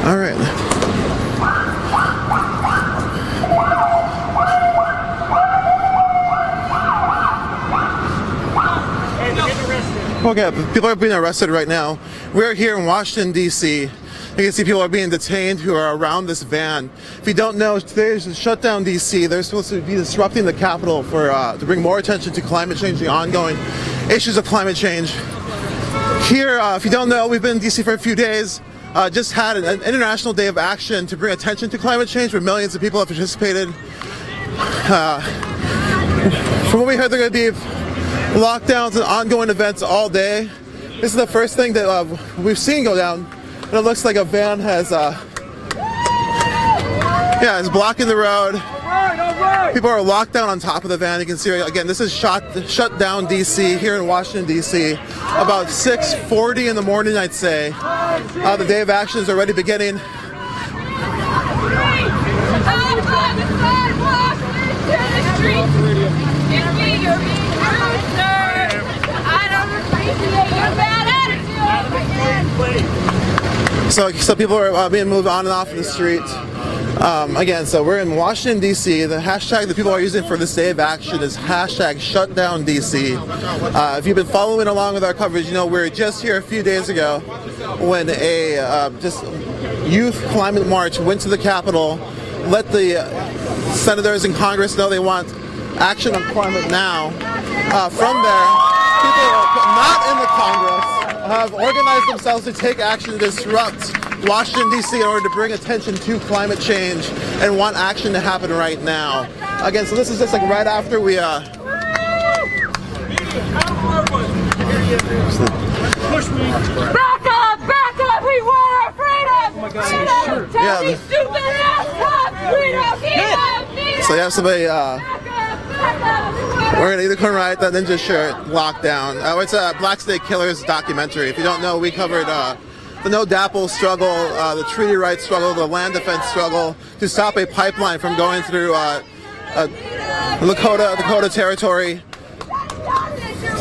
All right. Okay, people are being arrested right now. We're here in Washington, D.C. You can see people are being detained who are around this van. If you don't know, today is Shutdown DC. They're supposed to be disrupting the Capitol for to bring more attention to climate change, the ongoing issues of climate change. Here, if you don't know, we've been in DC for a few days. Just had an international day of action to bring attention to climate change, where millions of people have participated. From what we heard, there are going to be lockdowns and ongoing events all day. This is the first thing that we've seen go down, and it looks like a van has, is blocking the road. People are locked down on top of the van. You can see again. This is Shutdown DC here in Washington DC. About 6:40 in the morning, I'd say. The day of action is already beginning. So people are being moved on and off the street. Again, so we're in Washington, D.C. The hashtag that people are using for this day of action is hashtag Shutdown DC. If you've been following along with our coverage, you know we were just here a few days ago when a just youth climate march went to the Capitol, let the senators in Congress know they want action on climate now. From there, people not in the Congress have organized themselves to take action to disrupt Washington, D.C. in order to bring attention to climate change and want action to happen right now. Again, so this is just like right after we Back up, we want our freedom! Oh my God, freedom! Tell these stupid ass cops we don't need them! So you have somebody, wearing a Unicorn Riot, that ninja shirt, lockdown. It's a Black Snake Killers documentary. If you don't know, we covered the No DAPL struggle, the treaty rights struggle, the land defense struggle to stop a pipeline from going through Dakota territory.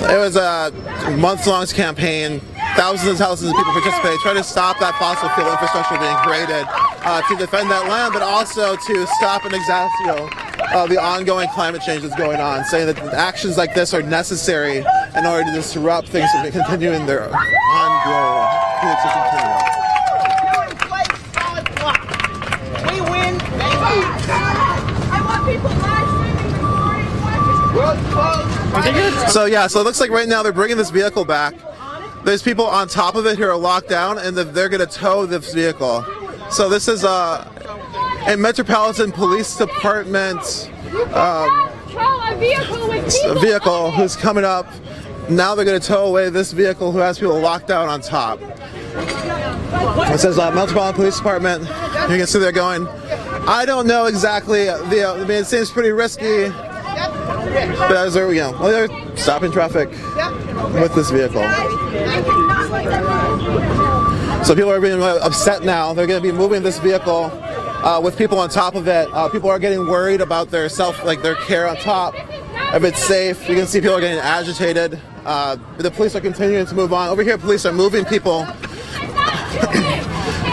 It was a months-long campaign. Thousands of people participated, trying to stop that fossil fuel infrastructure being created to defend that land, but also to stop and the ongoing climate change that's going on, saying that actions like this are necessary in order to disrupt things from continuing their ongoing. We win. So yeah, so it looks like right now they're bringing this vehicle back. There's people on top of it who are locked down, and they're going to tow this vehicle. So this is a Metropolitan Police Department vehicle who's coming up. Now they're going to tow away this vehicle who has people locked down on top. It says Metropolitan Police Department. You can see they're going. I don't know exactly. I mean, it seems pretty risky. But as they're, they're stopping traffic with this vehicle. So people are being upset now. They're going to be moving this vehicle with people on top of it. People are getting worried about their care on top. If it's safe, you can see people are getting agitated. The police are continuing to move on. Over here, police are moving people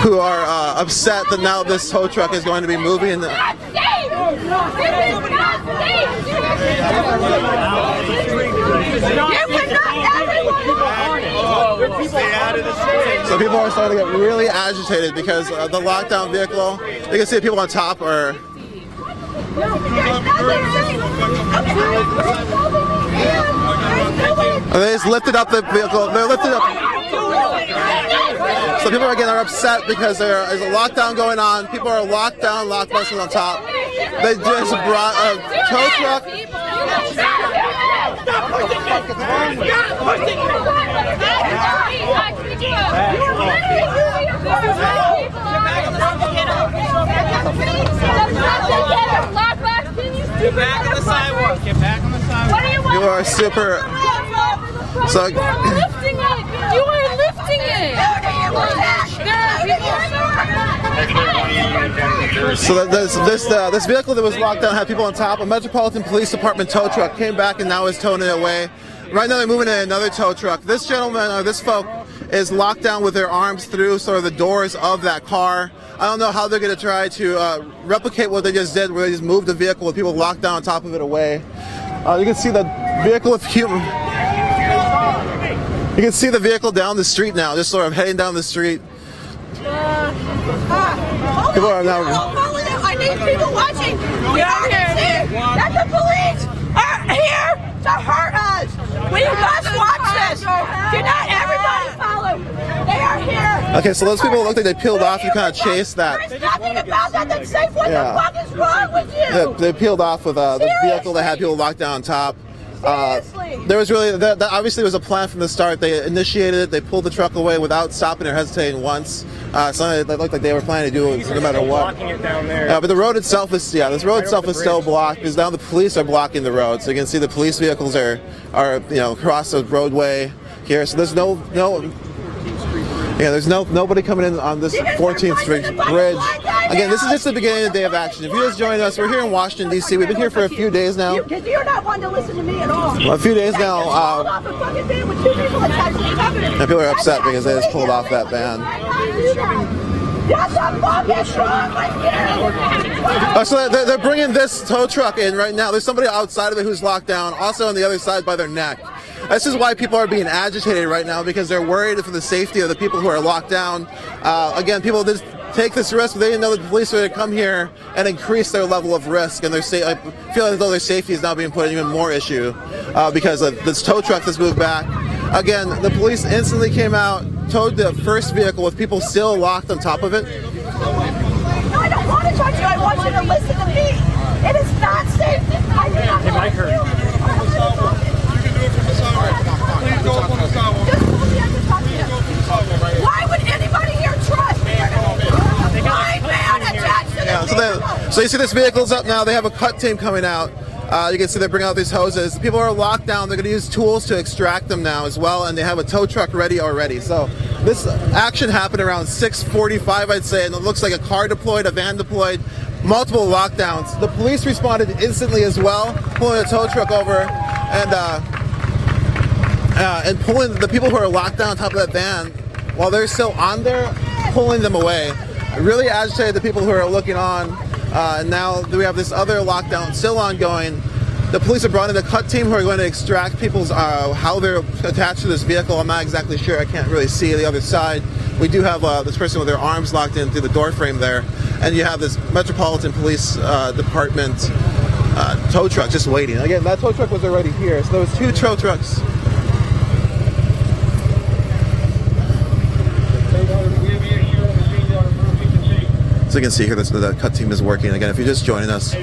who are upset that now this tow truck is going to be moving. So people are starting to get really agitated because the lockdown vehicle, you can see people on top are they just lifted up the vehicle. They're lifted up. So people again are upset because there is a lockdown going on. People are locked down, lockboxes on top. They just brought a tow truck. Get back on the sidewalk. Get back on the sidewalk. You are super. So. You are lifting it. So this vehicle that was locked down had people on top. A Metropolitan Police Department tow truck came back and now is towing it away. Right now they're moving in another tow truck. This gentleman, or this folk, is locked down with their arms through sort of the doors of that car. I don't know how they're going to try to replicate what they just did, where they just moved the vehicle with people locked down on top of it away. You can see the vehicle with human. You can see the vehicle down the street now, just sort of heading down the street. People are now. I need people watching. We are here. That the police are here to hurt us. We must watch this. Do not everybody follow. They are here. Okay, so those people look like they peeled off and kind of chased that. There's nothing about that that's safe. What the fuck is wrong with you? They peeled off with the vehicle that had people locked down on top. There was really that obviously was a plan from the start. They initiated it. They pulled the truck away without stopping or hesitating once. Something that looked like they were planning to do it no matter what. But the road itself is this road itself is still blocked because now the police are blocking the road. So you can see the police vehicles are across the roadway here. So there's there's nobody coming in on this 14th Street bridge. Again, this is just the beginning of the day of action. If you just joined us, we're here in Washington, D.C. We've been here for a few days now. You're not one to listen to me at all. A few days now. And people are upset because they just pulled off that van. What the fuck is wrong with you? So they're bringing this tow truck in right now. There's somebody outside of it who's locked down, also on the other side by their neck. This is why people are being agitated right now, because they're worried for the safety of the people who are locked down. Again, people just take this risk, but they didn't know that the police were going to come here and increase their level of risk, and I feel as though their safety is now being put in even more issue because of this tow truck that's moved back. Again, the police instantly came out, towed the first vehicle with people still locked on top of it. No, I don't want to talk to you. I want you to listen to me. It is not safe. I do not know. Why would anybody here trust me? Blind man attached to the vehicle. So you see this vehicle's up now. They have a cut team coming out. You can see they're bringing out these hoses. People are locked down. They're going to use tools to extract them now as well, and they have a tow truck ready already. So this action happened around 6:45, I'd say, and it looks like a car deployed, a van deployed, multiple lockdowns. The police responded instantly as well, pulling a tow truck over and pulling the people who are locked down on top of that van while they're still on there, pulling them away. It really agitated the people who are looking on. And now we have this other lockdown still ongoing. The police have brought in a cut team who are going to extract people's how they're attached to this vehicle. I'm not exactly sure. I can't really see the other side. We do have this person with their arms locked in through the door frame there, and you have this Metropolitan Police Department tow truck just waiting. Again, that tow truck was already here, so there was two tow trucks. So you can see here the cut team is working. Again, if you're just joining us,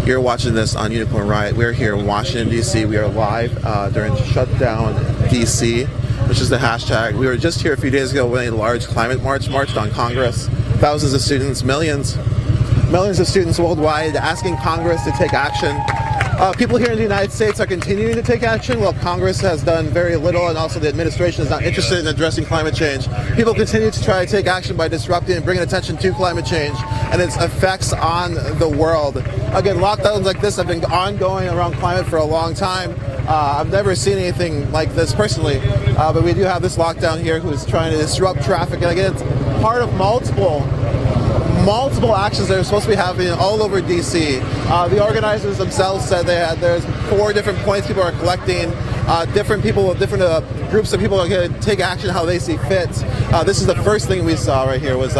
you're watching this on Unicorn Riot. We're here in Washington, D.C. We are live during Shutdown DC, which is the hashtag. We were just here a few days ago when a large climate marched on Congress. Thousands of students, millions of students worldwide asking Congress to take action. People here in the United States are continuing to take action while Congress has done very little, and also the administration is not interested in addressing climate change. People continue to try to take action by disrupting and bringing attention to climate change and its effects on the world. Again, lockdowns like this have been ongoing around climate for a long time. I've never seen anything like this personally, but we do have this lockdown here who is trying to disrupt traffic. And again, it's part of multiple actions that are supposed to be happening all over DC. The organizers themselves said there's 4 different points people are collecting. Different people, different groups of people are going to take action how they see fit. This is the first thing we saw right here was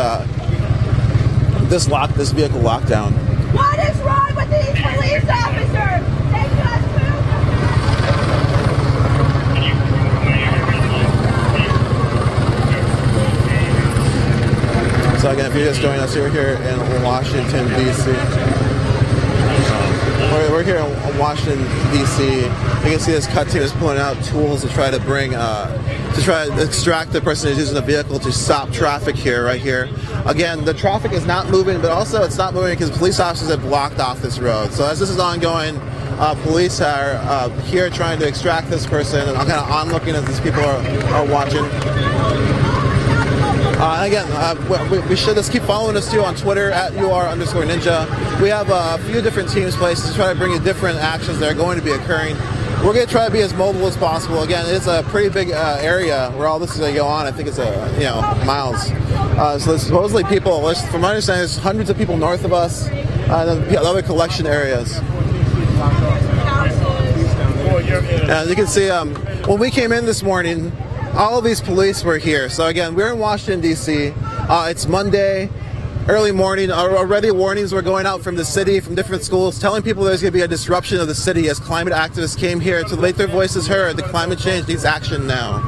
this vehicle lockdown. What is wrong with these police officers? They just So again, if you're just joining us, we're here in Washington, D.C. We're here in Washington, D.C. You can see this cut team is pulling out tools to try to extract the person who's using the vehicle to stop traffic right here. Again, the traffic is not moving, but also it's not moving because police officers have blocked off this road. So as this is ongoing, police are here trying to extract this person, and I'm kind of onlooking as these people are watching. Again, we should just keep following us too on Twitter at @UR_ninja. We have a few different teams placed to try to bring you different actions that are going to be occurring. we're going to try to be as mobile as possible. Again, it's a pretty big area where all this is going to go on. I think it's miles. So there's supposedly people, from my understanding, there's hundreds of people north of us, and other collection areas. And you can see when we came in this morning, all of these police were here. So again, we're in Washington, D.C. It's Monday, early morning. Already warnings were going out from the city, from different schools, telling people there's going to be a disruption of the city as climate activists came here to make their voices heard. The climate change needs action now.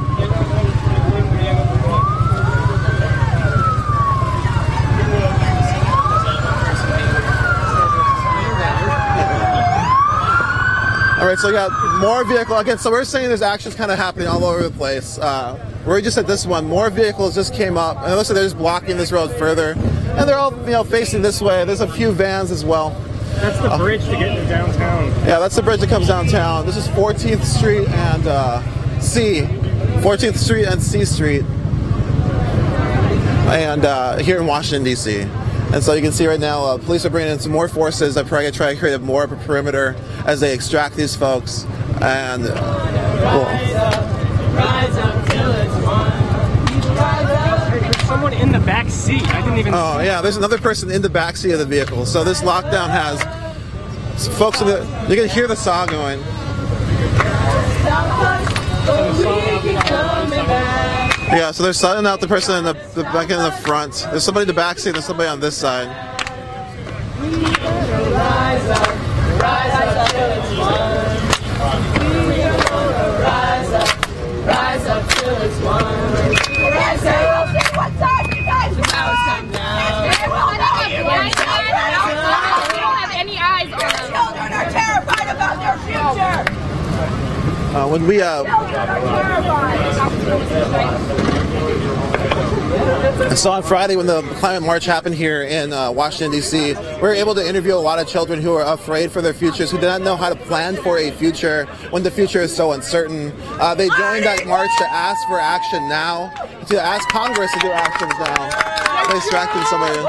All right, so we got more vehicle again. So we're saying there's actions kind of happening all over the place. We're just at this one. More vehicles just came up, and it looks like they're just blocking this road further, and they're all facing this way. There's a few vans as well. That's the bridge to get to downtown. Yeah, that's the bridge that comes downtown. This is 14th Street and 14th Street and C Street, and here in Washington D.C. And so you can see right now, police are bringing in some more forces that probably try to create more of a perimeter as they extract these folks. And Rise up till it's won. There's someone in the back seat. I didn't even. oh yeah, there's another person in the back seat of the vehicle. So this lockdown has some folks in the. You can hear the saw going. Yeah, so they're setting out the person in the back in the front. There's somebody in the back seat and somebody on this side. Rise up till it's won. Rise up till it's won. What's up, you guys? The powers come down. They don't have any eyes on them. Children are terrified about their future. When we so on Friday when the climate march happened here in Washington D.C., we were able to interview a lot of children who are afraid for their futures, who do not know how to plan for a future when the future is so uncertain. They joined that march to ask for action now, to ask Congress to do actions now. They distracted somebody.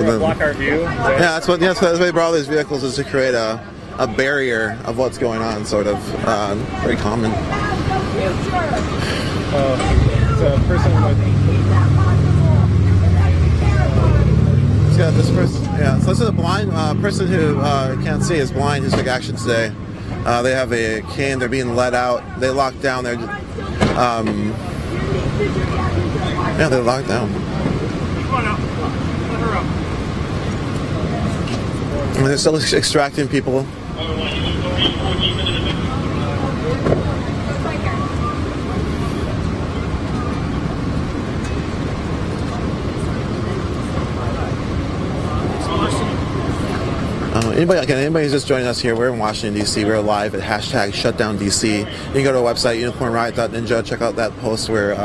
Block our view. Yeah, that's why they brought all these vehicles, is to create a barrier of what's going on, sort of. Very common. It's a person with. Yeah, this person. Yeah, so this is a blind person who can't see, is blind, who's took action today. They have a cane. They're being let out. They locked down. They're they're locked down. And they're still extracting people. Anybody who's just joining us here, we're in Washington, D.C. We're live at hashtag Shutdown DC. You can go to our website, unicornriot.ninja, check out that post where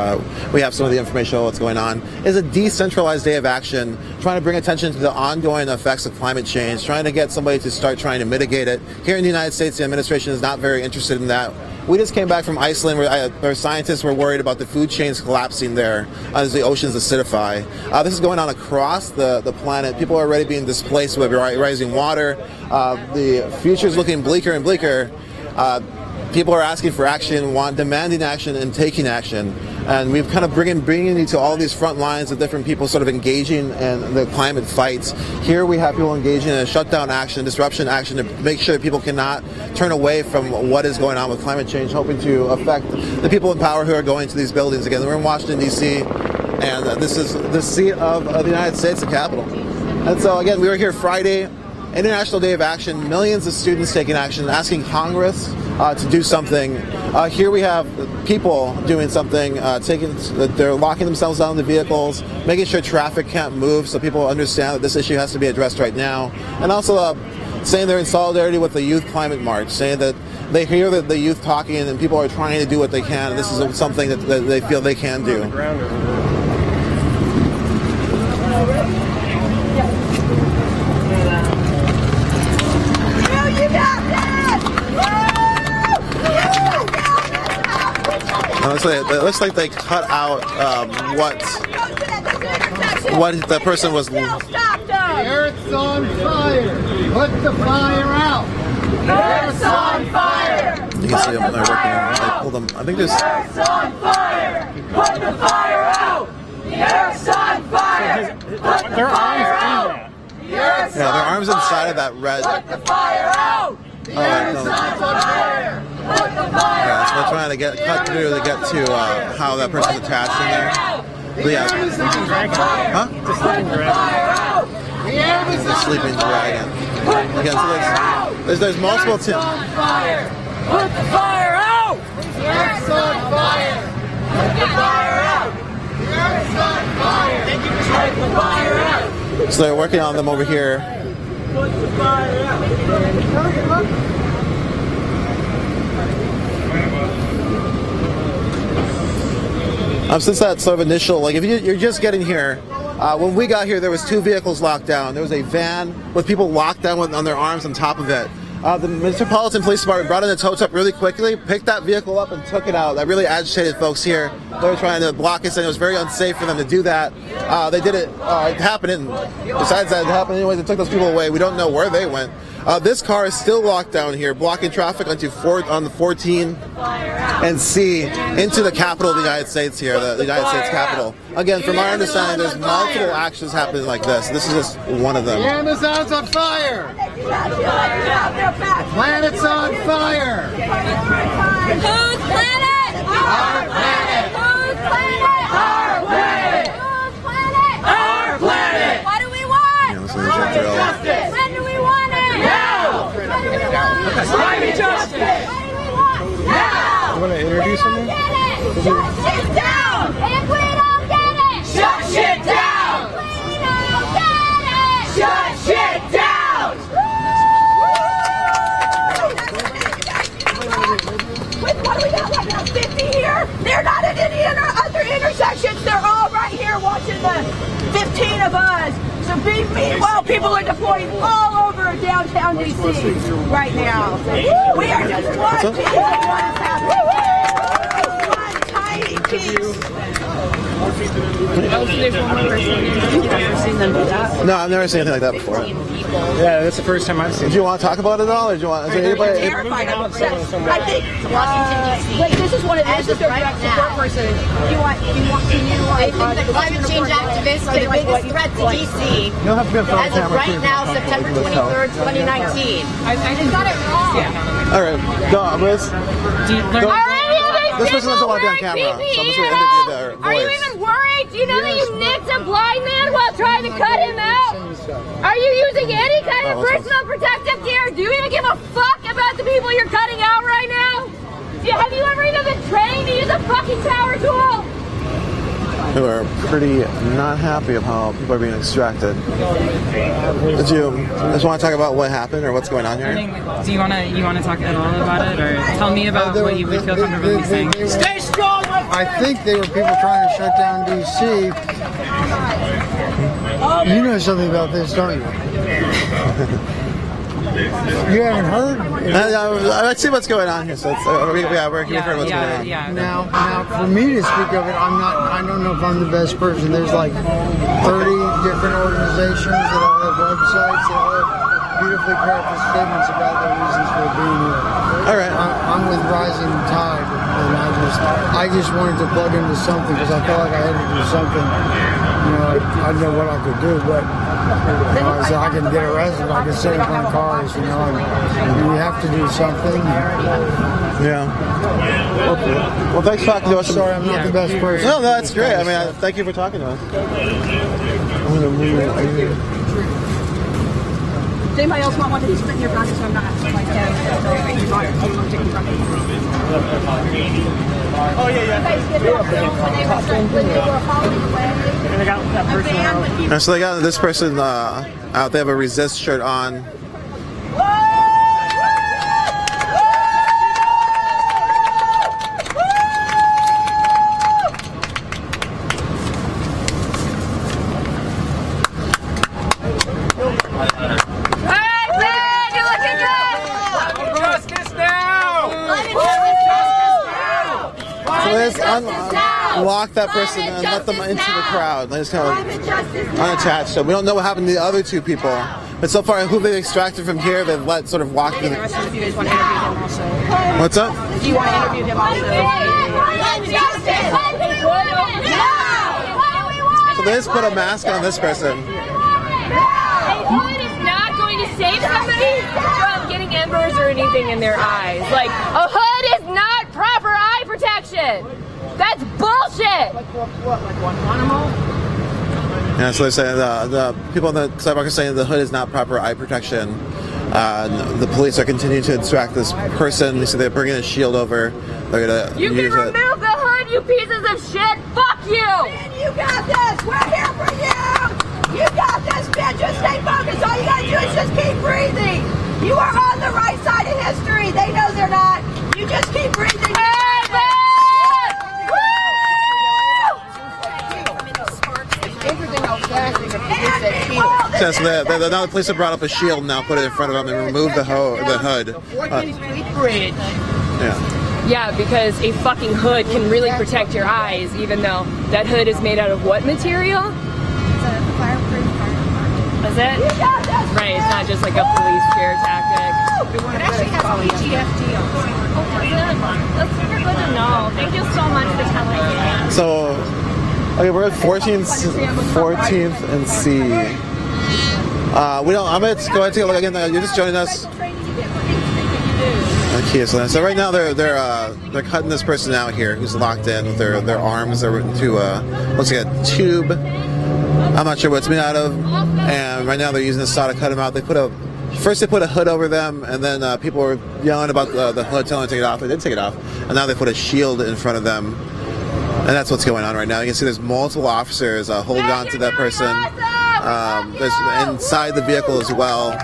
we have some of the information on what's going on. It's a decentralized day of action, trying to bring attention to the ongoing effects of climate change, trying to get somebody to start trying to mitigate it. Here in the United States, the administration is not very interested in that. We just came back from Iceland where scientists were worried about the food chains collapsing there as the oceans acidify. This is going on across the planet. People are already being displaced with rising water. The future is looking bleaker and bleaker. People are asking for action, demanding action, and taking action. And we've kind of bringing you to all these front lines of different people sort of engaging in the climate fights. Here we have people engaging in a shutdown action, disruption action to make sure that people cannot turn away from what is going on with climate change, hoping to affect the people in power who are going to these buildings. Again, we're in Washington, D.C., and this is the seat of the United States, the Capitol. And so, again, we were here Friday, International Day of Action, millions of students taking action, asking Congress to do something. Here we have people doing something, they're locking themselves down in the vehicles, making sure traffic can't move so people understand that this issue has to be addressed right now. And also saying they're in solidarity with the Youth Climate March, saying that they hear that the youth talking and people are trying to do what they can, and this is something that they feel they can do. it looks like they cut out what the person was. Still stop them. Earth's on fire. Put the fire out. Earth's on fire. You can see them. They're working. They pulled them. I think there's. Earth's on fire. Put the fire out. The Earth's on fire. Put the fire out. The Earth's Yeah, their arms inside of that red. Put the fire out. The Earth's on fire. Put the fire Yeah, so out. they're trying to cut through to get to how that person's attached in there. But yeah. Huh? The sleeping dragon. Again, so there's multiple. Put the fire out. The Earth's on fire. Put the fire out. The Earth's on fire. Put the fire out. So they're working on them over here. Put the fire out. Since that sort of initial, like if you're just getting here, when we got here, there was 2 vehicles locked down. There was a van with people locked down on their arms on top of it. The Metropolitan Police Department brought in a tow truck really quickly, picked that vehicle up and took it out. That really agitated folks here. They were trying to block us, and it was very unsafe for them to do that. They did it. It happened. And besides that, it happened anyways. They took those people away. We don't know where they went. This car is still locked down here, blocking traffic on the 14 and C into the capital of the United States here, the United States Capitol. Again, from our understanding, there's multiple actions happening like this. This is just one of them. The Amazon's on fire. Planet's on fire. Whose planet? Our planet. Whose planet? Our planet. Whose planet? Our planet. What do we want? Yeah, this is a drill. Justice. When do we want it? Now. What do we want? Climate justice. What do we want? Now. You want to introduce him? Shut shit down. If we don't get it. Shut shit down. If we don't get it. Shut shit down. What do we got right now? 50 here? They're not at any other intersections. They're all right here watching the 15 of us. So meanwhile, people are deployed all over downtown DC right now. We are just one piece of what's happening. One tiny piece. No, I've never seen anything like that before. Yeah, that's the first time I've seen Do you want to talk about it all, or do you want? Is there anybody? Terrified of I think. Wait, this is one of this is their direct support person. I think the climate change activists are the biggest threat to DC You'll have to be in front of as the of camera right too. now, September 23rd, 2019. I just got it wrong. All right, go, Liz. Go. This person doesn't want to be on camera, so I'm just going to interview their voice. Are you even worried? Do you know that you nicked a blind man while trying to cut him out? Are you using any kind of personal protective gear? Do you even give a fuck about the people you're cutting out right now? Have you ever even been trained to use a fucking power tool? Who are pretty not happy of how people are being extracted. Did you just want to talk about what happened or what's going on here? Do you want to talk at all about it, or tell me about what you would feel comfortable saying? Stay strong. I think they were people trying to shut down DC. You know something about this, don't you? You haven't heard? I see what's going on here, so it's, we're here for what's going on. Yeah. Now, for me to speak of it, I don't know if I'm the best person. There's like 30 different organizations that all have websites that all have beautifully crafted statements about their reasons for being here. All right. I'm with Rising Tide, and I just wanted to plug into something because I felt like I had to do something. You know, I didn't know what I could do, but so I can get arrested, I can sit in front of cars, you know, and you have to do something. Yeah. Well, thanks for talking to us. Sorry, I'm not the best person. No, that's great. I mean, thank you for talking to us. Does anybody else want one of these in your pocket so I'm not like Oh, yeah. And I got that person out. And so they got this person out. They have a resist shirt on. unlock that person and let them into the crowd. They just kind of unattached. So we don't know what happened to the other two people. But so far, who they extracted from here, they've let sort of walk through the... What's up? Do you want to interview him also? So they just put a mask on this person. A hood is not going to save somebody from getting embers or anything in their eyes. Like, a hood is not proper eye protection. That's bullshit. Yeah, so they're saying the people on the sidewalk are saying the hood is not proper eye protection. The police are continuing to extract this person. They say they're bringing a shield over. They're gonna You use can it. remove the hood, you pieces of shit. Fuck you. You got this. We're here for you. You got this, bitch. Just stay focused. All you gotta do is just keep breathing. You are on the right side of history. They know they're not. You just keep breathing. Yeah, so now the police have brought up a shield now, put it in front of them, and removed the hood. Yeah, because a fucking hood can really protect your eyes, even though that hood is made out of what material? Is it? Right, it's not just like a police scare tactic. It actually has PTSD on it. That's super good to know. Thank you so much for telling me. So, okay, we're at 14th and C. I'm gonna go ahead and take a look again. You're just joining us. Okay, so right now they're cutting this person out here who's locked in with their arms to looks like a tube. I'm not sure what it's made out of, and right now they're using the saw to cut him out. First they put a hood over them, and then people were yelling about the hood, telling them to take it off. They did take it off, and now they put a shield in front of them, and that's what's going on right now. You can see there's multiple officers holding on to that person. There's inside the vehicle as well.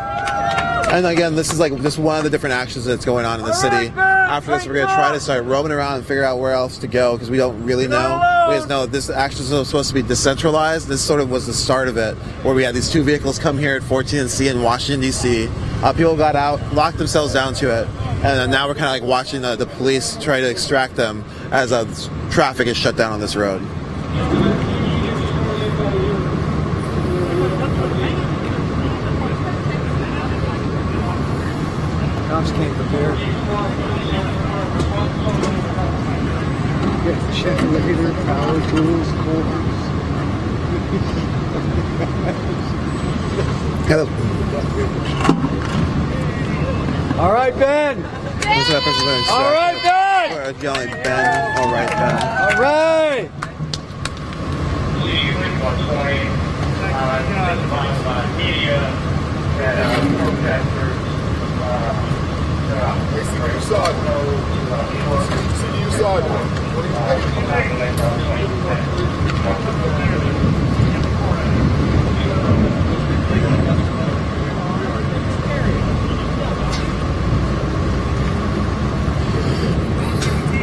And again, this is like just one of the different actions that's going on in the city. After this, we're going to try to start roaming around and figure out where else to go, because we don't really know. We just know this action is supposed to be decentralized. This sort of was the start of it, where we had these two vehicles come here at 14th and C in Washington, D.C. People got out, locked themselves down to it, and now we're kind of like watching the police try to extract them as traffic is shut down on this road. Cops came prepared. Check later, power tools, corners. Hello. All right, Ben. All right, Ben. We're yelling, Ben. All right, Ben. All right.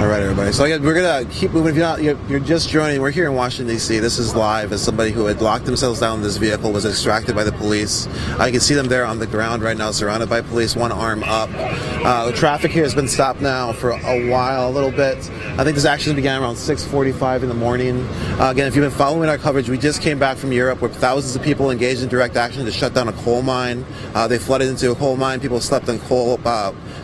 All right, everybody. So again, we're gonna keep moving. If you're just joining, we're here in Washington, D.C. This is live as somebody who had locked themselves down in this vehicle was extracted by the police. You can see them there on the ground right now, surrounded by police, one arm up. The traffic here has been stopped now for a while, a little bit. I think this action began around 6:45 in the morning. Again, if you've been following our coverage, we just came back from Europe where thousands of people engaged in direct action to shut down a coal mine. They flooded into a coal mine. People slept on coal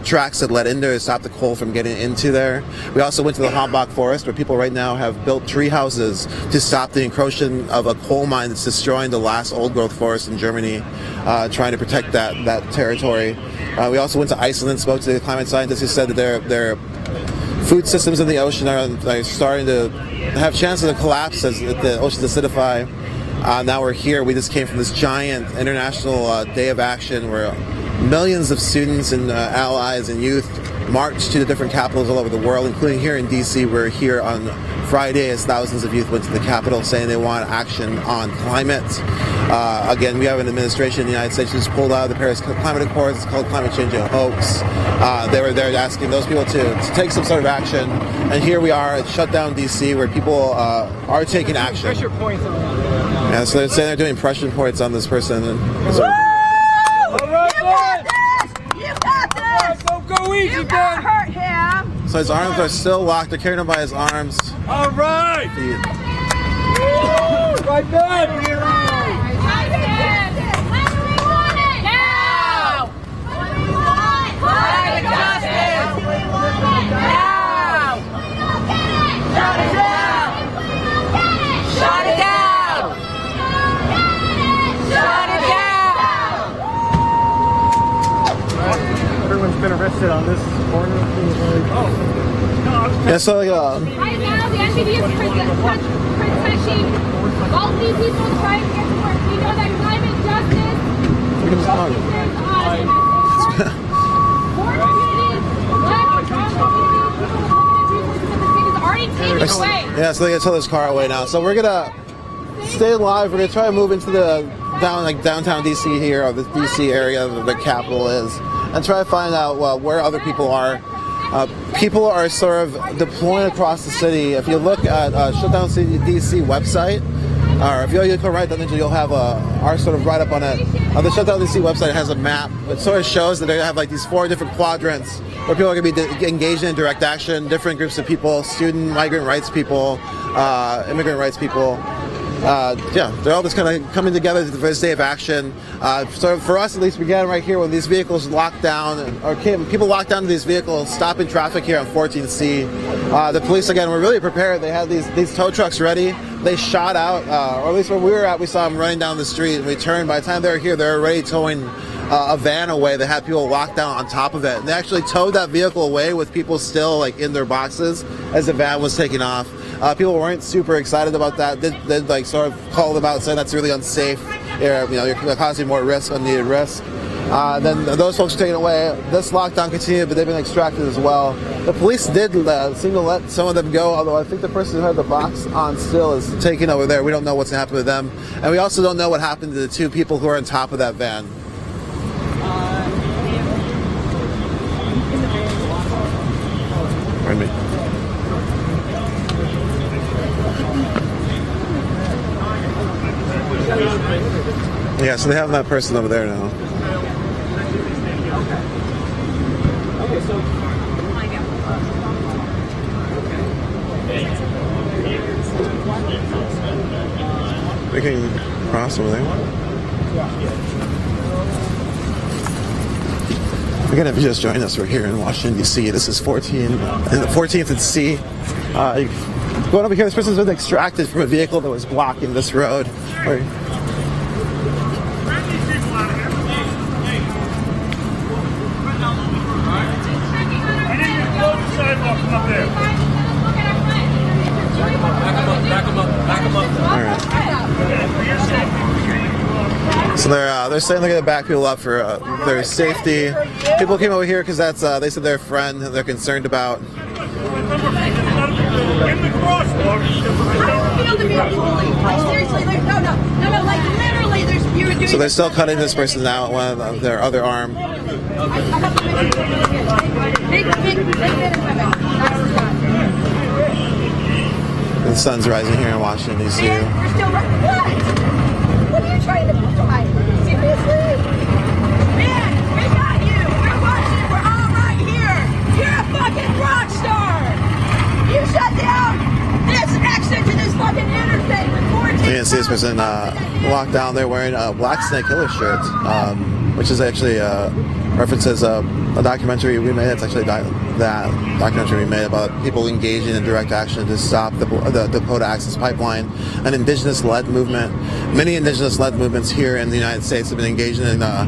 tracks that led in there to stop the coal from getting into there. We also went to the Hambach forest where people right now have built tree houses to stop the encroaching of a coal mine that's destroying the last old-growth forest in Germany, trying to protect that territory. We also went to Iceland, spoke to the climate scientists who said that their food systems in the ocean are starting to have chances to collapse as the oceans acidify. Now we're here. We just came from this giant international day of action where millions of students and allies and youth marched to the different capitals all over the world, including here in D.C. We're here on Friday as thousands of youth went to the Capitol saying they want action on climate. Again, we have an administration in the United States who's pulled out of the Paris Climate Accords. It's called climate change a hoax. They were there asking those people to take some sort of action. And here we are at Shutdown DC where people are taking action. Pressure points on that. Yeah, so they're saying they're doing pressure points on this person. And You got this! You got this! Don't go easy, You Ben. gotta hurt him! So his arms are still locked. They're carrying him by his arms. All right. Feet. Right back. Everyone's been arrested on this corner. Yeah, so like, Right now, the NPD is protecting all these people trying to get to work. We know that climate justice, yeah, so they gotta tow this car away now. So we're gonna stay alive. We're gonna try to move into the downtown DC here, or the DC area that the capital is, and try to find out where other people are. People are sort of deploying across the city. If you look at Shutdown DC website, or if you look right down, you'll have our sort of write up on it. The Shutdown DC website has a map. It sort of shows that they have like these 4 different quadrants where people are going to be engaged in direct action, different groups of people, student, migrant rights people, immigrant rights people. Yeah, they're all just kind of coming together for this day of action. So for us, at least, we began right here when these vehicles locked down, or people locked down to these vehicles, stopping traffic here on 14C. The police, again, were really prepared. They had these tow trucks ready. They shot out, or at least where we were at, we saw them running down the street, and we turned. By the time they were here, they were already towing a van away that had people locked down on top of it. And they actually towed that vehicle away with people still like in their boxes as the van was taking off. People weren't super excited about that. They like sort of called them out, saying that's really unsafe. You're causing more risk, unneeded risk. Then those folks are taken away. This lockdown continued, but they've been extracted as well. The police did seem to let some of them go, although I think the person who had the box on still is taken over there. We don't know what's happened with them. And we also don't know what happened to the 2 people who are on top of that van. Pardon me. Yeah, so they have that person over there now. Okay, so We can cross over there. Again, if you just joined us, we're here in Washington, D.C. This is 14th and C. Going over here, this person's been extracted from a vehicle that was blocking this road. So they're saying they're going to back people up for their safety. People came over here because that's they said their friend they're concerned about. So they're still cutting this person out, one of their other arm. The sun's rising here in Washington, D.C. What are you trying to hide? Seriously? Man, we got you. We're watching. We're all right here. You're a fucking rock star. You shut down this exit to this fucking interstate with 14. You can see this person locked down. They're wearing a Black Snake Killer shirt, which is actually references a documentary we made. It's actually that documentary we made about people engaging in direct action to stop the Dakota Access Pipeline, an indigenous-led movement. Many indigenous-led movements here in the United States have been engaging in a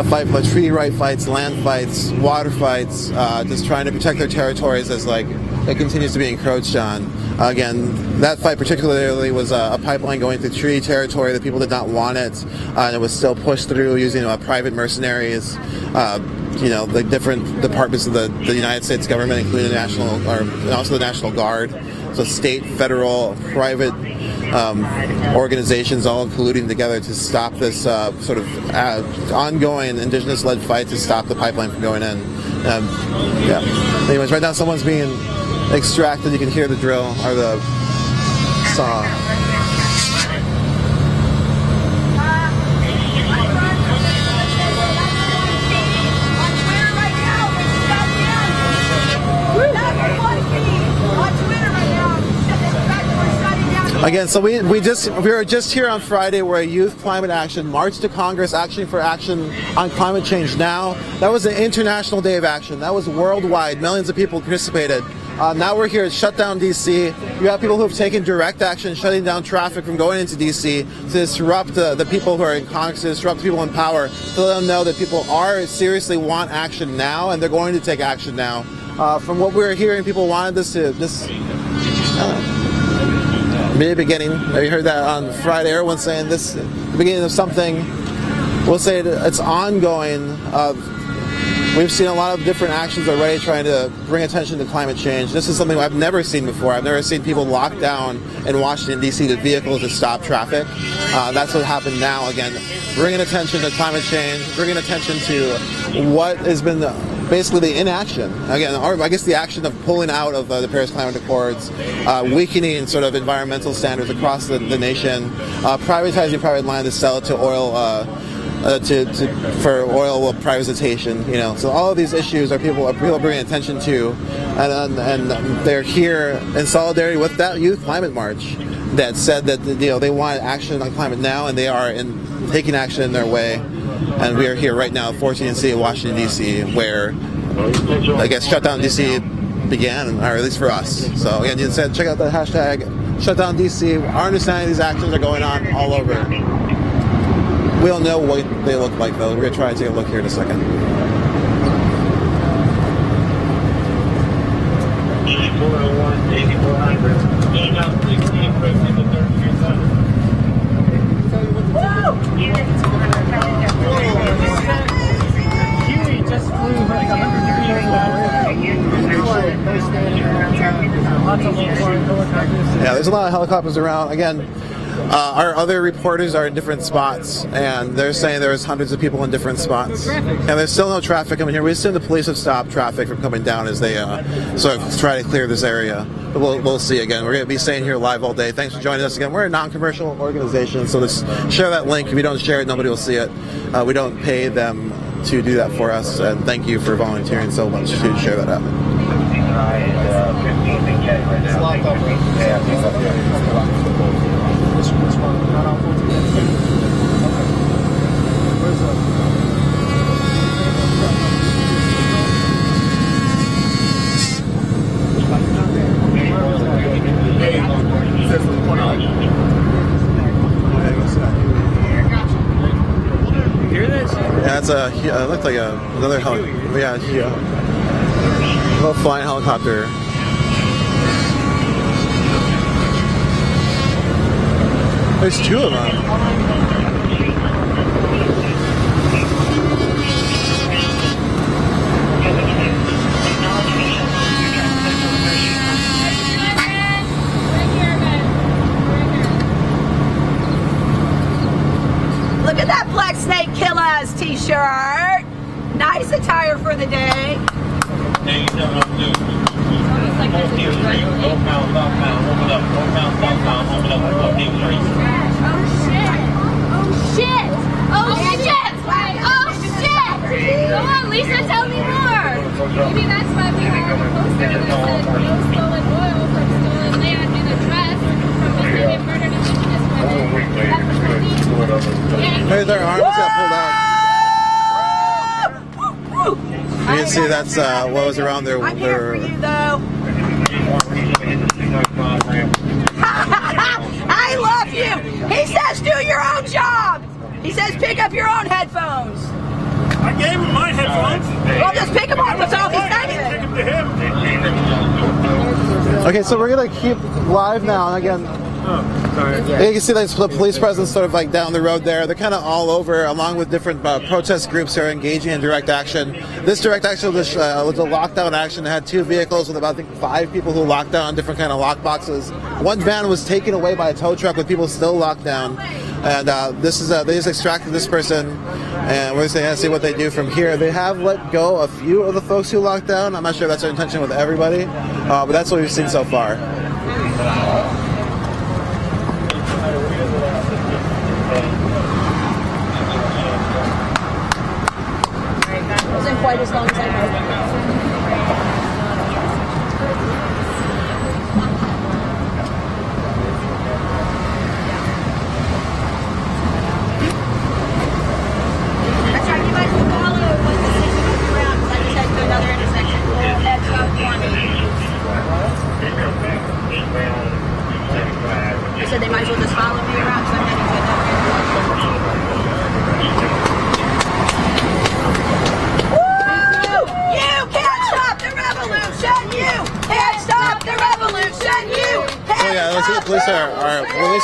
fight for treaty right fights, land fights, water fights, just trying to protect their territories as like it continues to be encroached on. Again, that fight particularly was a pipeline going through treaty territory. The people did not want it, and it was still pushed through using private mercenaries. The different departments of the United States government, including the and also the National Guard. So state, federal, private organizations all colluding together to stop this sort of ongoing indigenous-led fight to stop the pipeline from going in. Yeah. Anyways, right now someone's being extracted. You can hear the drill or the saw. Again, so we were just here on Friday where a youth climate action marched to Congress actually for action on climate change now. That was an international day of action. That was worldwide. Millions of people participated. Now we're here at Shutdown DC. You have people who have taken direct action, shutting down traffic from going into DC to disrupt the people who are in Congress, to disrupt people in power, to let them know that people are seriously want action now, and they're going to take action now. From what we're hearing, people wanted this to be a beginning. You heard that on Friday. Everyone's saying this the beginning of something. We'll say it's ongoing. We've seen a lot of different actions already trying to bring attention to climate change. This is something I've never seen before. I've never seen people lock down in Washington, D.C. to vehicles to stop traffic. That's what happened now. Again, bringing attention to climate change, bringing attention to what has been basically the inaction. Again, or I guess the action of pulling out of the Paris Climate Accords, weakening sort of environmental standards across the nation, privatizing private land to sell it to oil, for oil privatization. You know, so all of these issues are people bringing attention to, and they're here in solidarity with that youth climate march that said that they want action on climate now, and they are taking action in their way. And we are here right now at 14th City of Washington, D.C., where I guess Shutdown DC began, or at least for us. So again, you said check out the hashtag Shutdown DC. Our understanding these actions are going on all over. We don't know what they look like, though. We're going to try and take a look here in a second. Just flew like 100 Yeah, there's a lot of helicopters around. Again, our other reporters are in different spots, and they're saying there's hundreds of people in different spots. And there's still no traffic coming here. We assume the police have stopped traffic from coming down as they sort of try to clear this area. But we'll see again. We're going to be staying here live all day. Thanks for joining us again. We're a non-commercial organization, so just share that link. If you don't share it, nobody will see it. We don't pay them to do that for us, and thank you for volunteering so much to share that out. Yeah, it's it looked like another helicopter. Yeah, a little flying helicopter. There's two of them. Look at that Black Snake Kill Us t-shirt. Nice attire for the day. Come on, Lisa, tell me more. Maybe that's why we were posting and they said no stolen oil from stolen land in a dress from Mississippi murdered indigenous women. That's the police. Hey, their arms got pulled out. You can see that's what was around their. I'm here for you, though. I love you. He says do your own job. He says pick up your own headphones. I gave him my headphones. Well, just pick them up. That's all he's saying. Take them to him. Okay, so we're gonna keep live now, and again. You can see like the police presence sort of like down the road there. They're kind of all over, along with different protest groups who are engaging in direct action. This direct action was a lockdown action. It had two vehicles with about, I think, 5 people who locked down different kind of lockboxes. One van was taken away by a tow truck with people still locked down. And this is they just extracted this person, and we're just going to see what they do from here. They have let go a few of the folks who locked down. I'm not sure if that's their intention with everybody, but that's what we've seen so far. Wasn't quite as long as I hoped.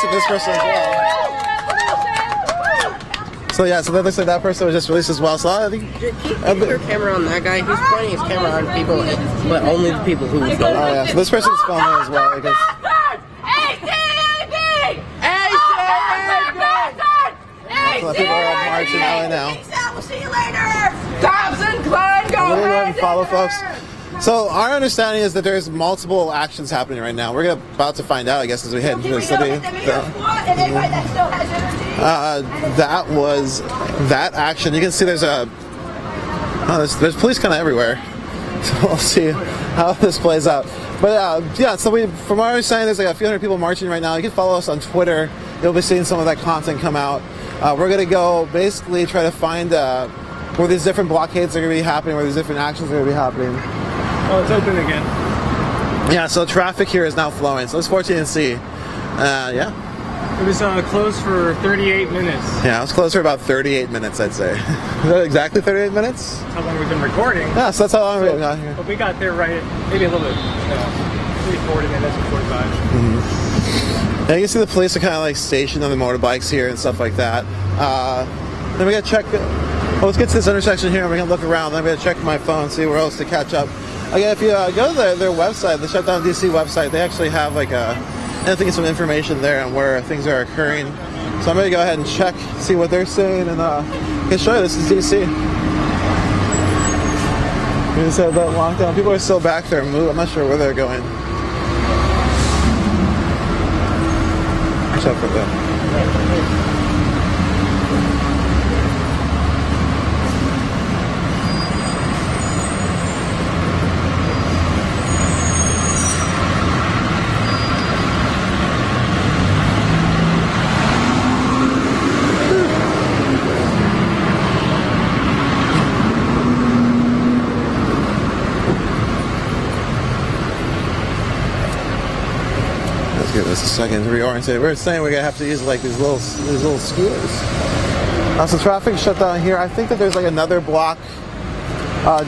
releasing this person as well. So yeah, so that looks like that person was just released as well. So I think Keep your camera on that guy. He's pointing his camera on people, but only the people who don't. Oh yeah, so this person's filming as well because. So the people are all marching out now. We'll see you later. Thompson Klein, go We're gonna go ahead and follow, folks. So our understanding is that there's multiple actions happening right now. We're about to find out, I guess, as we head into the city. That was that action. You can see there's there's police kind of everywhere. So we'll see how this plays out. But yeah, so from our understanding, there's like a few hundred people marching right now. You can follow us on Twitter. You'll be seeing some of that content come out. We're gonna go basically try to find where these different blockades are gonna be happening, where these different actions are gonna be happening. Oh, it's open again. Yeah, so traffic here is now flowing. So let's 14 and see. Yeah. It was closed for 38 minutes. Yeah, it was closed for about 38 minutes, I'd say. Is that exactly 38 minutes? That's how long we've been recording. Yeah, so that's how long we've been out here. But we got there right, maybe a little bit, maybe 40 minutes or 45. Yeah, you can see the police are kind of like stationed on the motorbikes here and stuff like that. Then we gotta check. Well, let's get to this intersection here and we can look around. Then we gotta check my phone, see where else to catch up. Again, if you go to their website, the Shutdown DC website, they actually have like I think some information there on where things are occurring. So I'm gonna go ahead and check, see what they're saying, and I can show you. This is DC. We just had that lockdown. People are still back there. I'm not sure where they're going. Except for them. Give us a second to reorientate. We're saying we're gonna have to use like these little scooters. So traffic shut down here. I think that there's like another block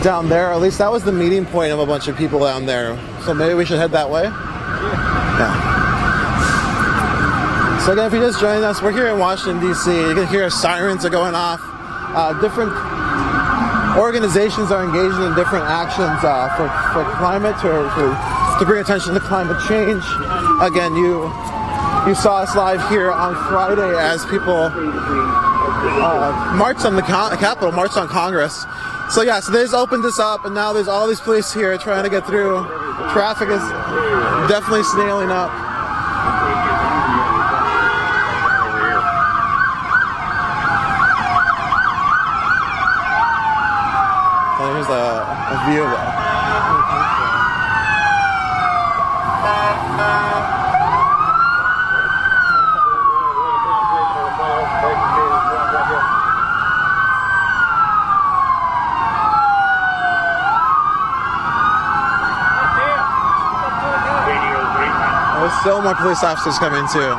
down there. At least that was the meeting point of a bunch of people down there. So maybe we should head that way. Yeah. So again, if you're just joining us, we're here in Washington DC. You can hear sirens are going off. Different organizations are engaging in different actions for climate to bring attention to climate change. Again, you saw us live here on Friday as people marched on the Capitol, marched on Congress. So yeah, so they just opened this up, and now there's all these police here trying to get through. Traffic is definitely snailing up. So here's a view of that. There's still more police officers coming too.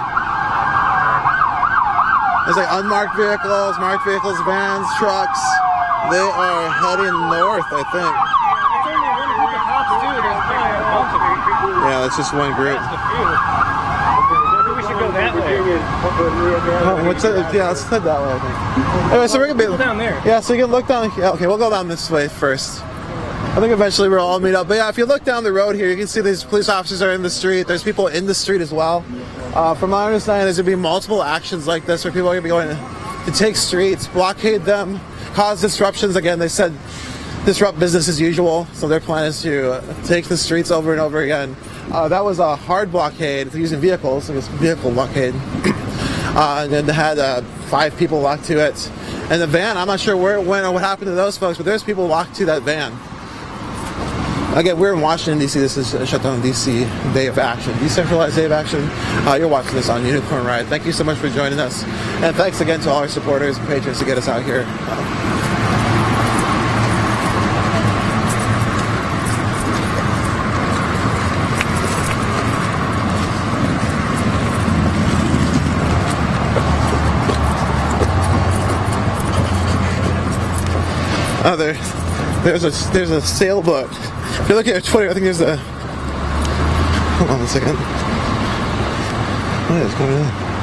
There's like unmarked vehicles, marked vehicles, vans, trucks. They are heading north, I think. It's only one group of cops too. There's probably a bunch of people. Yeah, that's just one group. Maybe we should go that way. Yeah, let's head that way, I think. Anyway, so we're gonna be down there. Yeah, so you can look down. Yeah, okay, we'll go down this way first. I think eventually we'll all meet up. But yeah, if you look down the road here, you can see these police officers are in the street. There's people in the street as well. From my understanding, there's going to be multiple actions like this where people are going to be going to take streets, blockade them, cause disruptions. Again, they said disrupt business as usual. So their plan is to take the streets over and over again. That was a hard blockade using vehicles. It was vehicle blockade. And then they had 5 people locked to it. And the van, I'm not sure where it went or what happened to those folks, but there's people locked to that van. Again, we're in Washington, D.C. This is Shutdown DC Day of Action, decentralized day of action. You're watching this on Unicorn Riot. Thank you so much for joining us. And thanks again to all our supporters and patrons to get us out here. There's a sailboat. If you look at Twitter, I think there's a... Hold on a second. What is going on?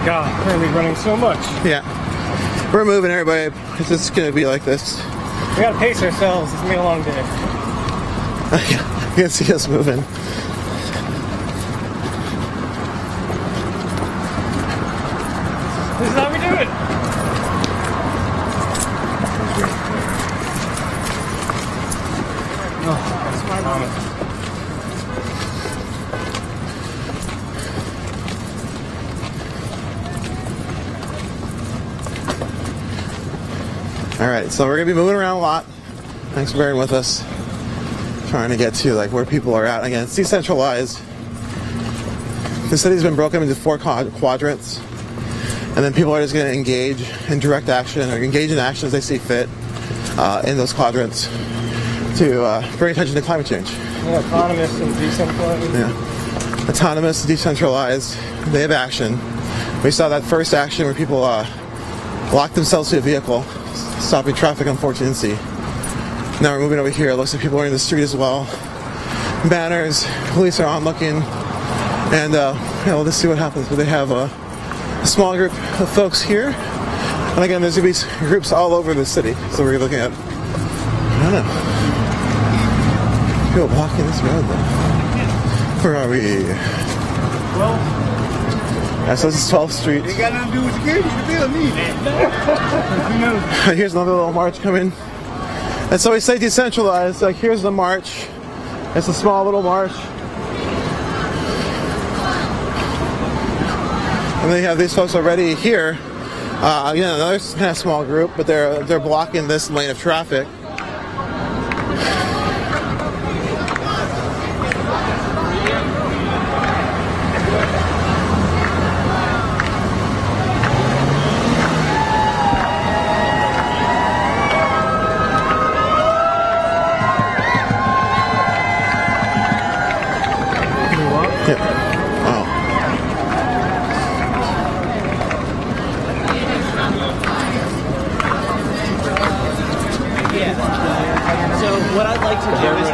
my god, we're gonna be running so much. Yeah. We're moving, everybody. It's just gonna be like this. We gotta pace ourselves. It's gonna be a long day. You can see us moving. This is how we do it. Oh, that's my mama. All right, so we're gonna be moving around a lot. Thanks for bearing with us. Trying to get to like where people are at. Again, it's decentralized. The city's been broken into 4 quadrants, and then people are just gonna engage in direct action or engage in action as they see fit in those quadrants to bring attention to climate change. Yeah, autonomous and decentralized. Yeah, autonomous, decentralized. They have action. We saw that first action where people locked themselves to a vehicle, stopping traffic on 14th C. Now we're moving over here. It looks like people are in the street as well. Banners, police are on looking, and we'll just see what happens. But they have a small group of folks here, and again, there's gonna be groups all over the city. So we're looking at, I don't know, people blocking this road though. Where are we? Well. Yeah, so this is 12th Street. It got nothing to do with security. You feel me? Here's another little march coming. And so we say decentralized. Like here's the march. It's a small little march. And then you have these folks already here. Another kind of small group, but they're blocking this lane of traffic. What I'd like to do is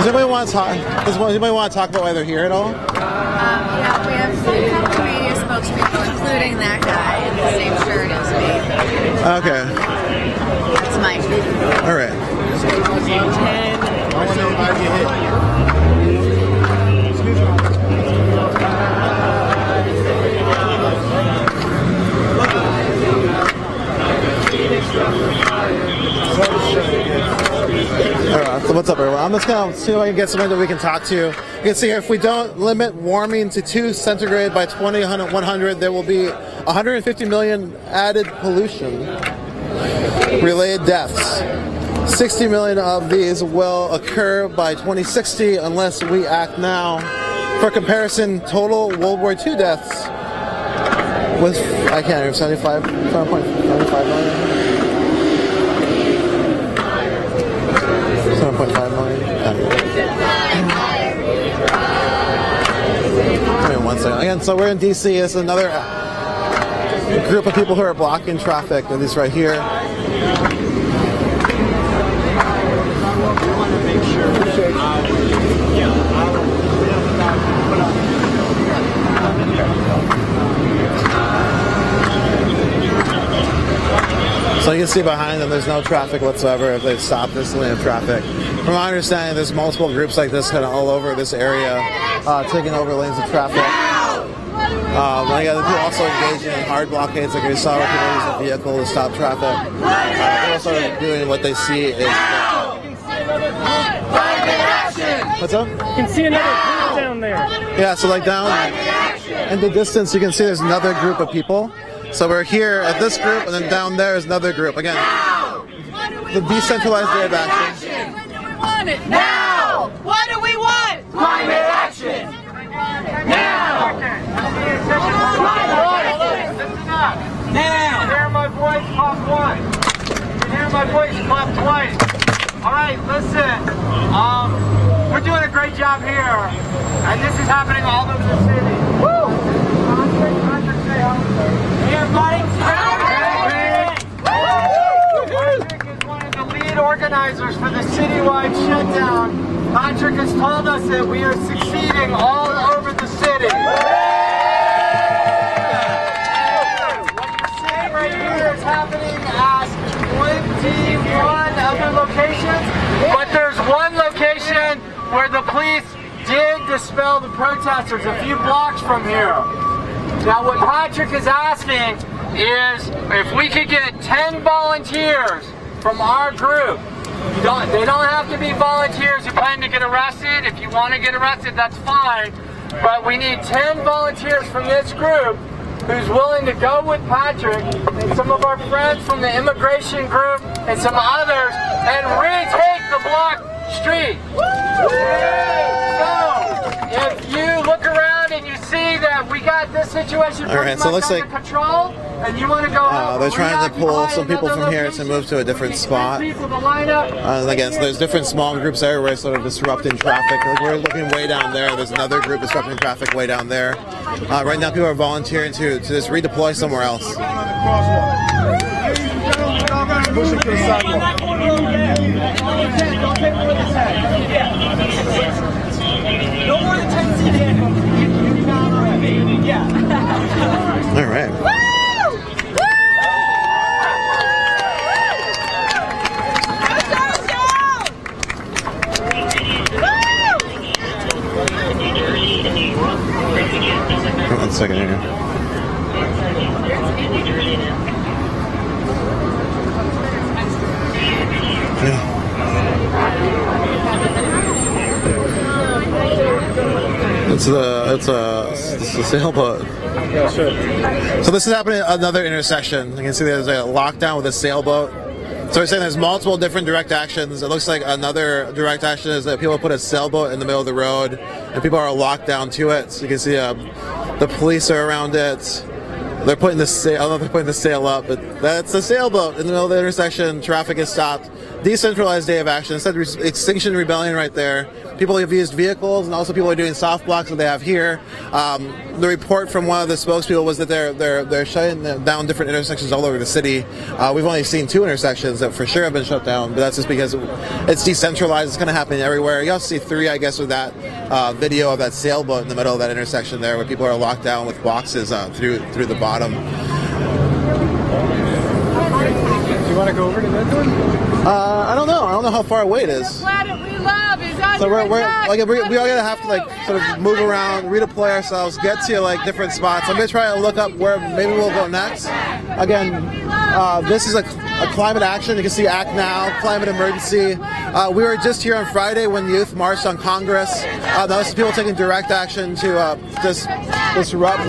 Does anybody want to talk about why they're here at all? Yeah, we have a couple media spokespeople, including that guy in the same shirt as me. Okay. That's Mike. All right. Alright, so what's up everyone? I'm just gonna see if I can get somebody that we can talk to. You can see here, if we don't limit warming to 2 centigrade by 2100, there will be 150 million added pollution related deaths. 60 million of these will occur by 2060 unless we act now. For comparison, total World War II deaths was, I can't remember, 7.75 million? 7.5 million? Give me 1 second. Again, so we're in DC. It's another group of people who are blocking traffic. They're these right here. So you can see behind them there's no traffic whatsoever if they've stopped this lane of traffic. From my understanding, there's multiple groups like this kind of all over this area taking over lanes of traffic. They're also engaging in hard blockades like we saw where people use a vehicle to stop traffic. They're also doing what they see is... What's up? You can see another group down there. Yeah, so like down in the distance you can see there's another group of people. So we're here at this group, and then down there is another group. Again, the decentralized day of action. When do we want it? Now! What do we want? Climate action! Now! Now! Hear my voice, pop once. Hear my voice, pop twice. All right, listen. We're doing a great job here, and this is happening all over the city. Woo! citywide shutdown, Patrick has told us that we are succeeding all over the city. What you're seeing right here is happening at 21 other locations, but there's one location where the police did dispel the protesters a few blocks from here. Now what Patrick is asking is if we could get 10 volunteers from our group. They don't have to be volunteers who plan to get arrested. If you want to get arrested, that's fine. But we need 10 volunteers from this group who's willing to go with Patrick and some of our friends from the immigration group and some others and retake the block street. So, if you look around and you see that we got this situation pretty much under control, and you want to go they're trying to pull some people from here to move to a different spot. Again, so there's different small groups everywhere sort of disrupting traffic. Like we're looking way down there. There's another group disrupting traffic way down there. Right now people are volunteering to just redeploy somewhere else. Push it to the sidewalk. No more than 10 seats. Yeah. All right. One second here. It's a sailboat. Yeah, sure. So this is happening at another intersection. You can see there's a lockdown with a sailboat. So we're saying there's multiple different direct actions. It looks like another direct action is that people put a sailboat in the middle of the road and people are locked down to it. So you can see the police are around it. They're putting the sail. I don't know if they're putting the sail up, but that's the sailboat in the middle of the intersection. Traffic is stopped. Decentralized day of action. Instead, Extinction Rebellion right there. People have used vehicles, and also people are doing soft blocks that they have here. The report from one of the spokespeople was that they're shutting down different intersections all over the city. We've only seen 2 intersections that for sure have been shut down, but that's just because it's decentralized. It's going to happen everywhere. You also see 3, I guess, with that video of that sailboat in the middle of that intersection there, where people are locked down with boxes through the bottom. Do you want to go over to that one? I don't know. I don't know how far away it is. The planet we love is under So we're attack. like we all gotta have to like sort of move around, redeploy ourselves, get to like different spots. I'm gonna try to look up where maybe we'll go next. Again, this is a climate action. You can see Act Now, climate emergency. We were just here on Friday when youth marched on Congress. Those are people taking direct action to disrupt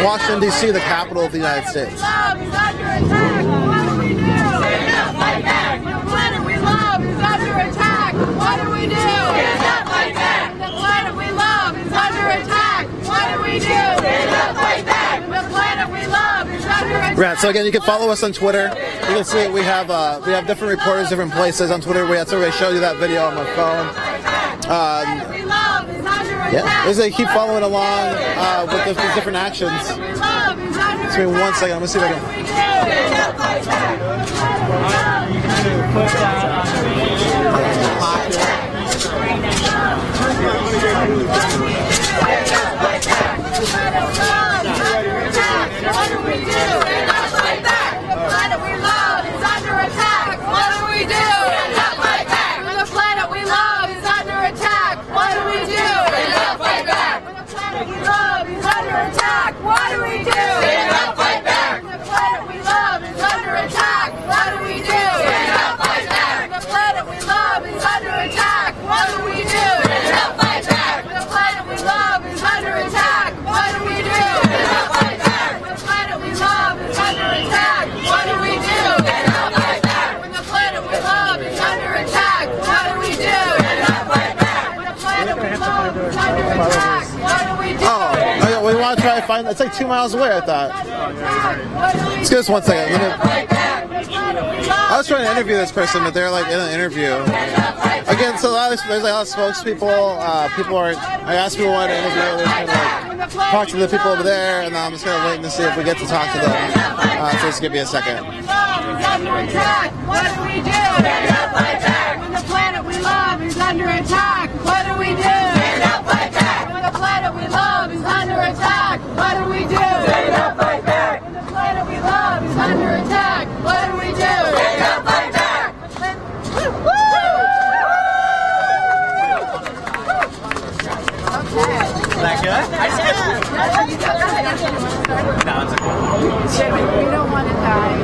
Washington D.C., the capital of the United States. The planet we love is under attack. What do we do? Stand up, fight back. The planet we love is under attack. What do we do? Stand up, fight back. The planet we love is under attack. Right. So again, you can follow us on Twitter. You can see we have different reporters, different places on Twitter. We have to show you that video on my phone. Yeah, as they keep following along with the different actions. Just give me 1 second. I'm gonna see if I Put that on the pocket. What do we do? Stand up, fight back. The planet we love is under attack. What do we do? Stand up, fight back. When the planet we love is under attack, what do we do? Stand up, fight back. When the planet we love is under attack, what do we do? Stand up, fight back. When the planet we love is under attack, what do we do? Stand up, fight back. When the planet we love is under attack, what do we do? Stand up, fight back. When the planet we love is under attack, what do we do? Stand up, fight back. When the planet we love is under attack, what do we do? Stand up, fight back. When the planet we love is under attack, what do we do? Stand up, fight back. When the planet we love is under attack, what do we do? Oh, we want to try to find. It's like 2 miles away. I thought. Let's give us 1 second. I was trying to interview this person, but they're like in an interview. Again, so there's a lot of spokespeople. I asked people what to interview. They're just gonna like talk to the people over there, and I'm just gonna wait to see if we get to talk to them. So just give me a second. What do we do? Stand up, fight back. When the the planet we love is under attack, what do we do? Stand up, fight back! When the planet we love is under attack, what do we do? Stand up, fight back! When the planet we love is under attack, what do we do? Stand up, fight back! Is that good? No, it's okay. We don't want to die.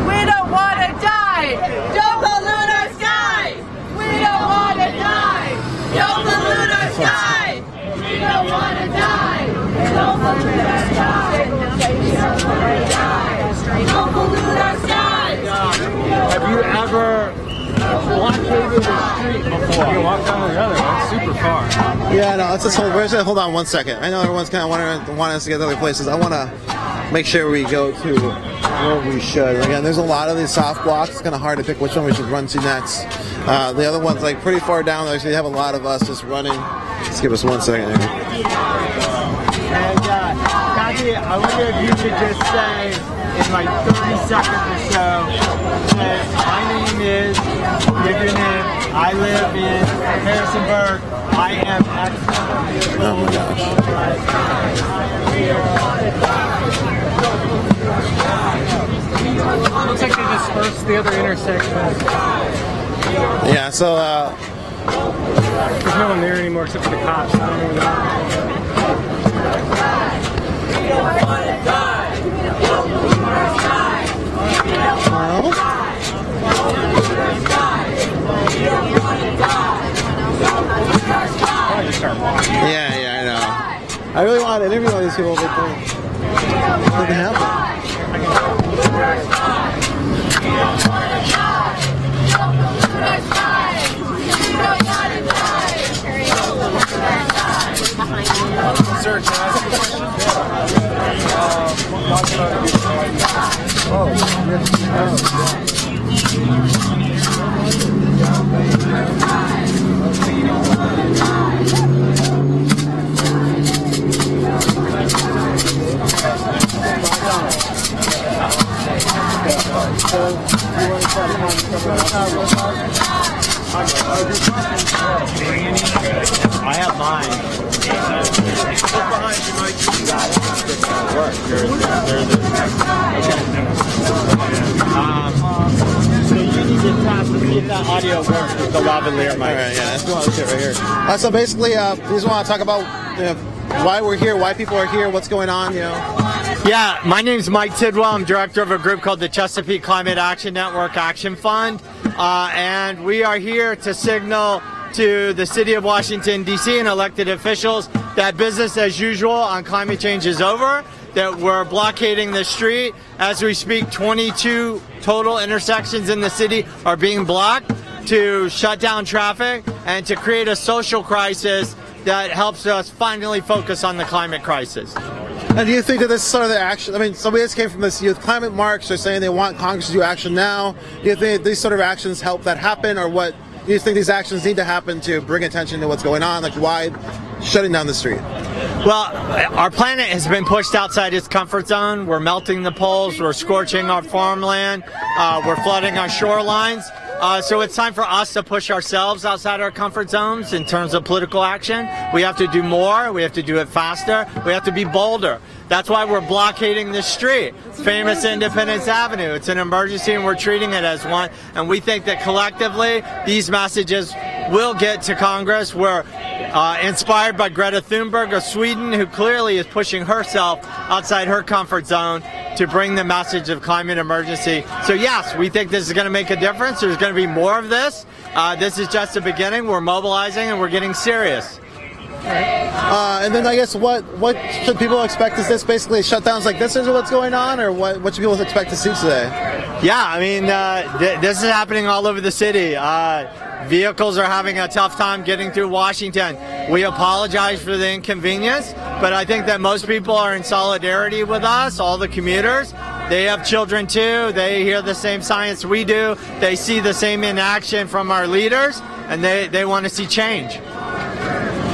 We don't want to die! Don't pollute our sky! We don't want to die! Don't pollute our sky! We don't want to die! Don't pollute our sky! Don't pollute our sky! Have you ever blockaded the street before? You walk down the other, that's super far. Yeah, no, let's just hold on 1 second. I know everyone's kind of wanting us to get to other places. I want to make sure we go to where we should. Again, there's a lot of these soft blocks. It's kind of hard to pick which one we should run to next. The other one's like pretty far down. Actually, they have a lot of us just running. Just give us 1 second here. And Kathy, I wonder if you could just say in like 30 seconds or so that my name is, give your name, I live in Harrisonburg, I am activism. Oh my gosh. Looks like they dispersed the other intersections. Yeah, so There's no one there anymore except for the cops. I don't know yeah, I know. I really want to interview all these people, but nothing happened. Sir, can I ask you a I have mine. So you need to tap to see if that audio works with the lavalier mic. Alright, yeah, that's what I'll right here. So basically, we just want to talk about why we're here, why people are here, what's going on, Yeah, my name's Mike Tidwell. I'm director of a group called the Chesapeake Climate Action Network Action Fund. And we are here to signal to the city of Washington, D.C. and elected officials that business as usual on climate change is over, that we're blockading the street. As we speak, 22 total intersections in the city are being blocked to shut down traffic and to create a social crisis that helps us finally focus on the climate crisis. And do you think that this is sort of the action? I mean, somebody just came from this youth climate march. They're saying they want Congress to do action now. Do you think these sort of actions help that happen, or what do you think these actions need to happen to bring attention to what's going on? Like, why shutting down the street? Well, our planet has been pushed outside its comfort zone. We're melting the poles. We're scorching our farmland. We're flooding our shorelines. So it's time for us to push ourselves outside our comfort zones in terms of political action. We have to do more. We have to do it faster. We have to be bolder. That's why we're blockading this street, famous Independence Avenue. It's an emergency and we're treating it as one. And we think that collectively these messages will get to Congress. We're inspired by Greta Thunberg of Sweden, who clearly is pushing herself outside her comfort zone to bring the message of climate emergency. So yes, we think this is going to make a difference. There's going to be more of this. This is just the beginning. We're mobilizing and we're getting serious. And then I guess what should people expect? Is this basically shutdowns like this is what's going on, or what should people expect to see today? Yeah, I mean, this is happening all over the city. Vehicles are having a tough time getting through Washington. We apologize for the inconvenience, but I think that most people are in solidarity with us, all the commuters. They have children too. They hear the same science we do. They see the same inaction from our leaders, and they want to see change.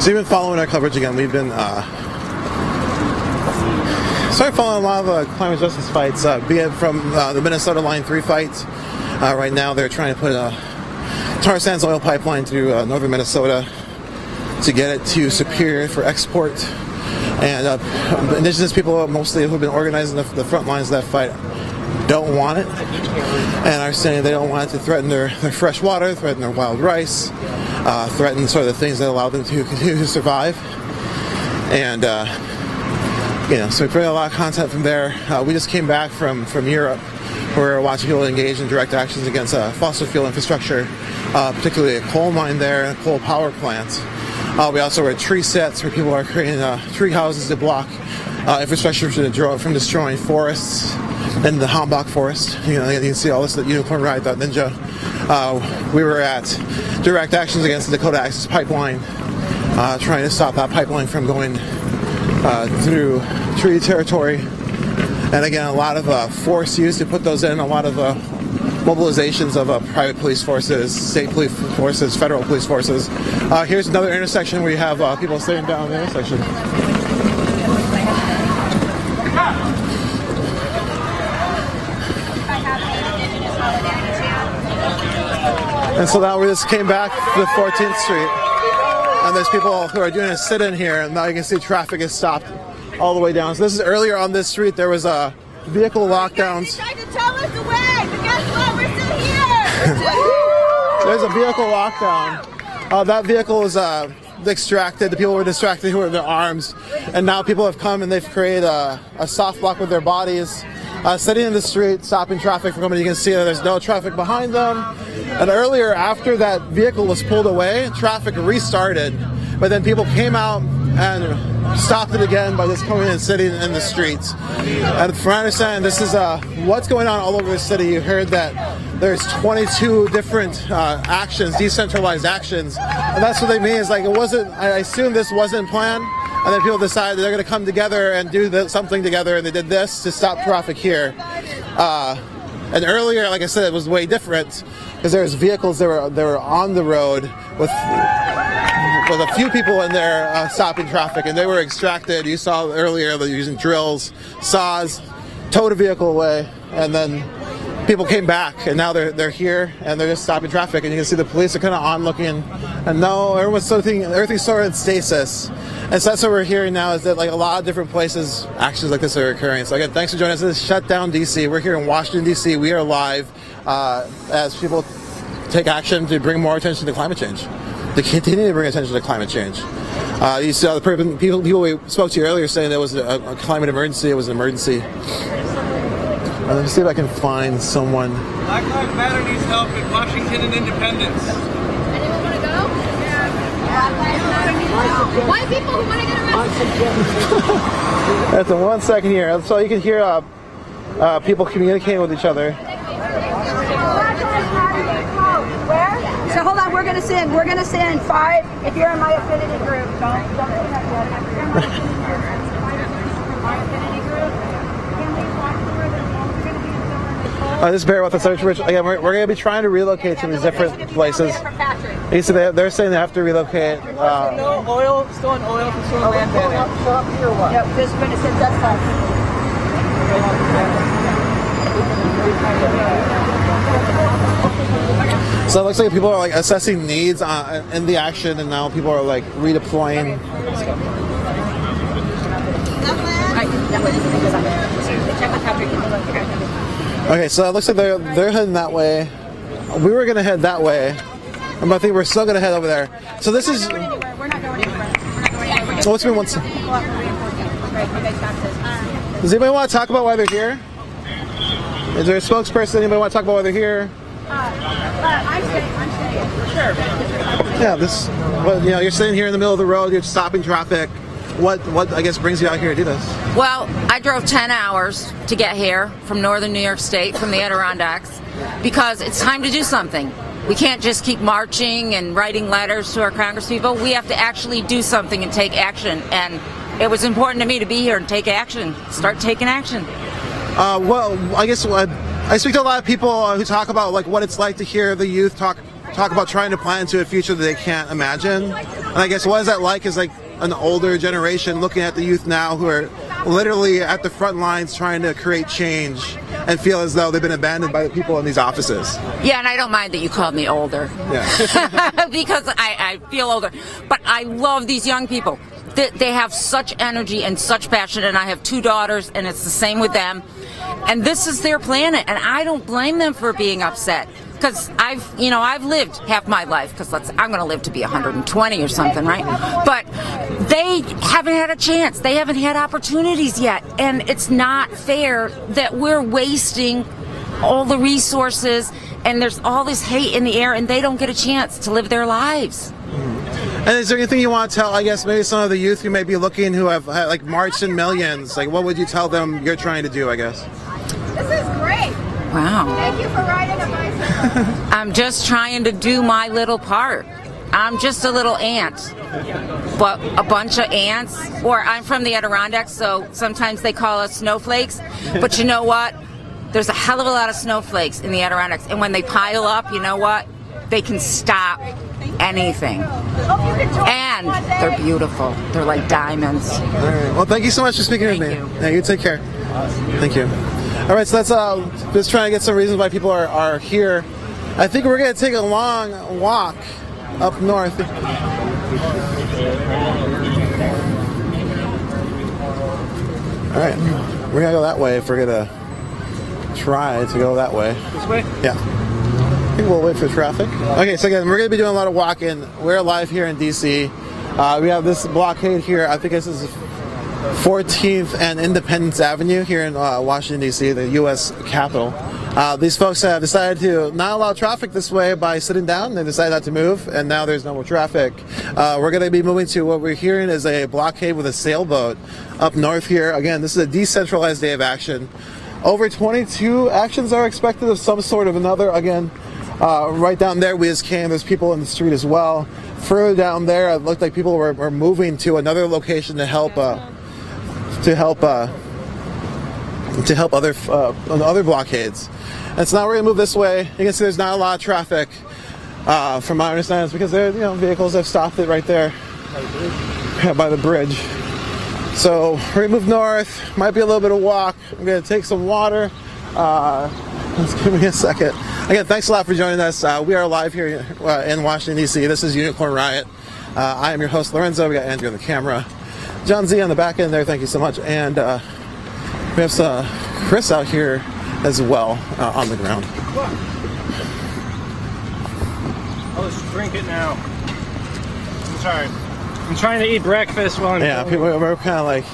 So you've been following our coverage again. We've been started following a lot of climate justice fights, be it from the Minnesota Line 3 fight. Right now they're trying to put a tar sands oil pipeline through northern Minnesota to get it to Superior for export. And indigenous people, mostly who've been organizing the front lines of that fight, don't want it, and are saying they don't want it to threaten their fresh water, threaten their wild rice, threaten sort of the things that allow them to continue to survive. And so we bring a lot of content from there. We just came back from Europe, where we're watching people engage in direct actions against fossil fuel infrastructure, particularly a coal mine there and a coal power plant. We also were at tree sets where people are creating tree houses to block infrastructure from destroying forests and the Hambach forest. You can see all this at unicornride.ninja. We were at direct actions against the Dakota Access Pipeline, trying to stop that pipeline from going through treaty territory. And again, a lot of force used to put those in, a lot of mobilizations of private police forces, state police forces, federal police forces. Here's another intersection where you have people sitting down the intersection. And so now we just came back to 14th Street, and there's people who are doing a sit-in here, and now you can see traffic is stopped all the way down. So this is earlier on this street. There was vehicle lockdowns. They tried to tell us the way, but guess what? We're still here. There's a vehicle lockdown. That vehicle is extracted. The people were distracted who were in their arms, and now people have come and they've created a soft block with their bodies, sitting in the street, stopping traffic from coming. You can see that there's no traffic behind them. And earlier, after that vehicle was pulled away, traffic restarted, but then people came out and stopped it again by just coming and sitting in the streets. And from what I understand, this is what's going on all over the city. You heard that there's 22 different actions, decentralized actions, and that's what they mean. Is like it wasn't. I assume this wasn't planned, and then people decided they're going to come together and do something together, and they did this to stop traffic here. And earlier, like I said, it was way different because there was vehicles that were on the road with a few people in there stopping traffic, and they were extracted. You saw earlier they're using drills, saws, towed a vehicle away, and then people came back, and now they're here and they're just stopping traffic. And you can see the police are kind of on looking, and no, everyone's everything's sort of in stasis. And so that's what we're hearing now, is that like a lot of different places actions like this are occurring. So again, thanks for joining us. This is Shutdown DC. We're here in Washington DC. We are live as people take action to bring more attention to climate change, to continue to bring attention to climate change. You saw the people we spoke to earlier saying there was a climate emergency. It was an emergency. Let me see if I can find someone. Black Lives Matter needs help in Washington and Independence. Anyone want to go? White people who want to get arrested. That's in 1 second here. So you can hear people communicating with each other. So hold on, we're gonna send 5 if you're in my affinity group. Don't sing up yet. If you're in my affinity group, can we walk through where we're gonna be Just bear with us. Again, we're going to be trying to relocate to these different places. He said they're saying they have to relocate. No oil, stolen oil from stolen land banning. Show up here or what? Yep, just gonna send that's fine. So it looks like people are like assessing needs in the action, and now people are like redeploying. Okay, so it looks like they're heading that way. We were gonna head that way, but I think we're still gonna head over there. So this is. We're not going anywhere. So what's been once? Does anybody want to talk about why they're here? Is there a spokesperson? Anybody want to talk about why they're here? I'm staying, for sure. Yeah, you're sitting here in the middle of the road, you're stopping traffic. What I guess brings you out here to do this? Well, I drove 10 hours to get here from northern New York State, from the Adirondacks, because it's time to do something. We can't just keep marching and writing letters to our congresspeople. We have to actually do something and take action. And it was important to me to be here and take action, start taking action. Well, I guess I speak to a lot of people who talk about like what it's like to hear the youth talk about trying to plan into a future that they can't imagine. And I guess what is that like as like an older generation looking at the youth now who are literally at the front lines trying to create change and feel as though they've been abandoned by the people in these offices. Yeah, and I don't mind that you called me older. Yeah. Because I feel older. But I love these young people. They have such energy and such passion, and I have 2 daughters, and it's the same with them. And this is their planet, and I don't blame them for being upset. Because I've lived half my life, because I'm going to live to be 120 or something, right? But they haven't had a chance. They haven't had opportunities yet. And it's not fair that we're wasting all the resources and there's all this hate in the air and they don't get a chance to live their lives. And is there anything you want to tell, I guess, maybe some of the youth who may be looking who have like marched in millions? Like, what would you tell them you're trying to do, I guess? This is great. Wow. Thank you for riding a bicycle. I'm just trying to do my little part. I'm just a little ant, but a bunch of ants, or I'm from the Adirondacks, so sometimes they call us snowflakes, but you know what? There's a hell of a lot of snowflakes in the Adirondacks, and when they pile up, you know what? They can stop anything. And they're beautiful. They're like diamonds. All right. Well, thank you so much for speaking with me. Yeah, you take care. Thank you. All right, so that's just trying to get some reasons why people are here. I think we're going to take a long walk up north. All right, we're going to go that way if we're going to try to go that way. This way? Yeah. I think we'll wait for traffic. Okay, so again, we're going to be doing a lot of walking. We're live here in DC. We have this blockade here. I think this is 14th and Independence Avenue here in Washington, D.C., the U.S. Capitol. These folks have decided to not allow traffic this way by sitting down. They decided not to move, and now there's no more traffic. We're going to be moving to what we're hearing is a blockade with a sailboat up north here. Again, this is a decentralized day of action. Over 22 actions are expected of some sort of another. Again, right down there we just came. There's people in the street as well. Further down there, it looked like people were moving to another location to help other blockades. And so now we're gonna move this way. You can see there's not a lot of traffic, from my understanding. It's because there, vehicles have stopped it right there by the bridge. So we're gonna move north. Might be a little bit of walk. I'm gonna take some water. Just give me a second. Again, thanks a lot for joining us. We are live here in Washington, D.C. This is Unicorn Riot. I am your host, Lorenzo. We got Andrew on the camera. John Z on the back end there, thank you so much. And we have Chris out here as well on the ground. I'll just drink it now. I'm sorry. I'm trying to eat breakfast while I'm we're kind of like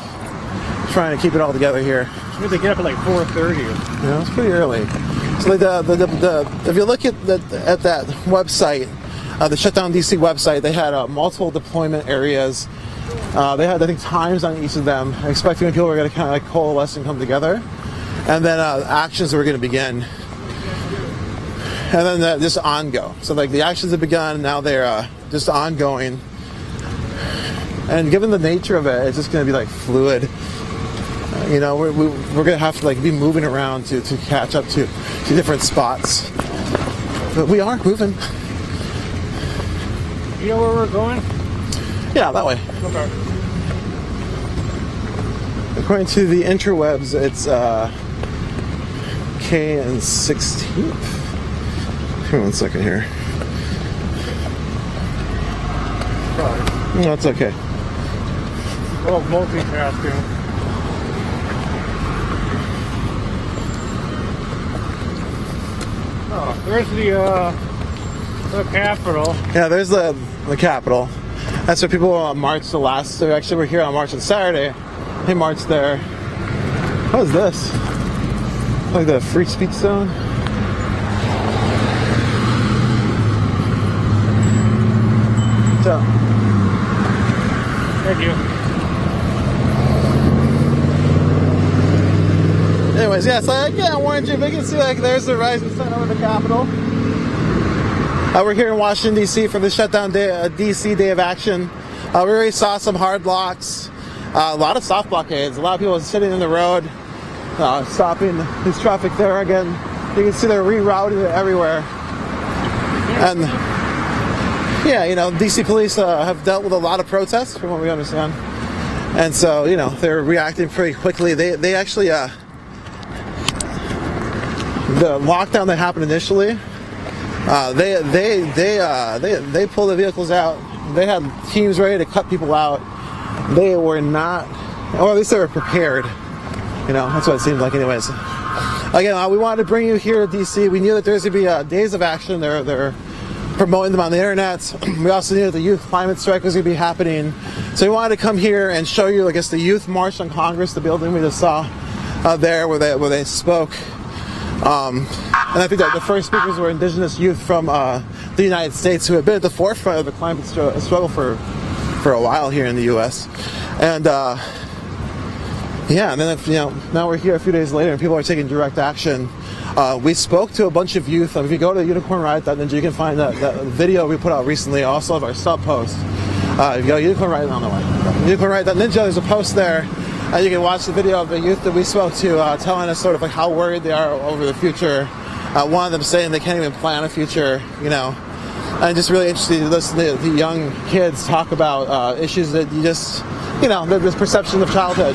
trying to keep it all together here. We have to get up at like 4:30. Yeah, it's pretty early. So if you look at that website, the Shutdown DC website, they had multiple deployment areas. They had, I think, times on each of them, expecting people were going to kind of like coalesce and come together. And then actions were going to begin. And then just ongo. So like the actions have begun, now they're just ongoing. And given the nature of it, it's just going to be like fluid. We're going to have to like be moving around to catch up to different spots. But we are moving. You know where we're going? Yeah, that way. Okay. According to the interwebs, it's K and 16th. Hang on 1 second here. Sorry. No, it's okay. Well, multitasking. Oh, there's the Capitol. Yeah, there's the Capitol. That's where people marched the last. So actually, we're here on March on Saturday. They marched there. What is this? Like the free speech zone? So. Thank you. Anyways, yeah, so I warned you, but you can see like there's the rising sun over the Capitol. We're here in Washington, D.C. for the Shutdown DC Day of Action. We already saw some hard locks. A lot of soft blockades. A lot of people sitting in the road, stopping this traffic there again. You can see they're rerouting it everywhere. And yeah, you know, DC police have dealt with a lot of protests, from what we understand. And so, you know, they're reacting pretty quickly. They actually, the lockdown that happened initially, they pulled the vehicles out. They had teams ready to cut people out. They were not, or at least they were prepared. You know, that's what it seemed like anyways. Again, we wanted to bring you here to DC. We knew that there's going to be days of action. They're promoting them on the internet. We also knew that the youth climate strike was going to be happening. So we wanted to come here and show you, I guess, the Youth March on Congress, the building we just saw there where they spoke. And I think that the first speakers were indigenous youth from the United States who have been at the forefront of the climate struggle for a while here in the U.S. And yeah, and then now we're here a few days later and people are taking direct action. We spoke to a bunch of youth. If you go to unicornriot.ninja, you can find that video we put out recently, also of our sub post. If you go to unicornriot.ninja, there's a post there. You can watch the video of the youth that we spoke to, telling us sort of like how worried they are over the future. One of them saying they can't even plan a future, you know. And just really interesting to listen to the young kids talk about issues that you just, you know, this perception of childhood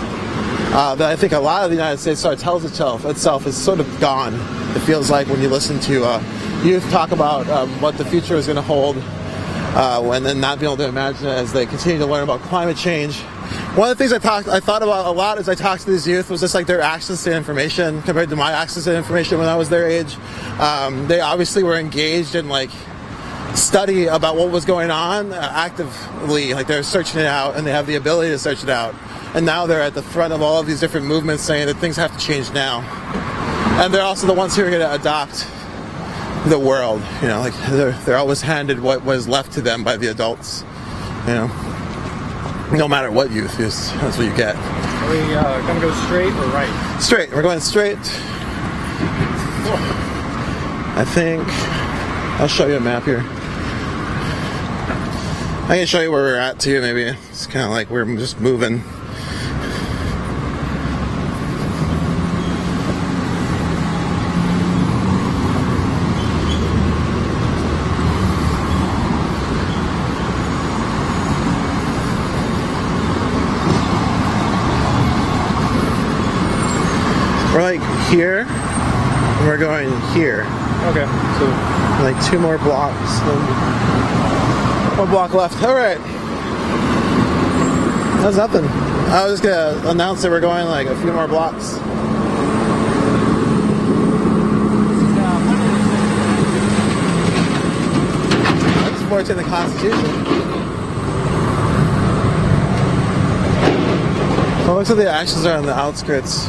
that I think a lot of the United States sort of tells itself is sort of gone. It feels like when you listen to youth talk about what the future is going to hold, and then not being able to imagine it as they continue to learn about climate change. One of the things I thought about a lot as I talked to these youth was just like their access to information compared to my access to information when I was their age. They obviously were engaged in like study about what was going on actively, like they're searching it out and they have the ability to search it out. And now they're at the front of all of these different movements saying that things have to change now. And they're also the ones who are going to adopt the world, you know, like they're always handed what was left to them by the adults, you know. No matter what youth is, that's what you get. Are we going to go straight or right? Straight. We're going straight. I think I'll show you a map here. I can show you where we're at too, maybe. It's kind of like we're just moving. We're like here, and we're going here. Okay. So like 2 more blocks. One block left. All right. That's nothing. I was just gonna announce that we're going like a few more blocks. That's supporting the Constitution. Well, it looks like the actions are on the outskirts.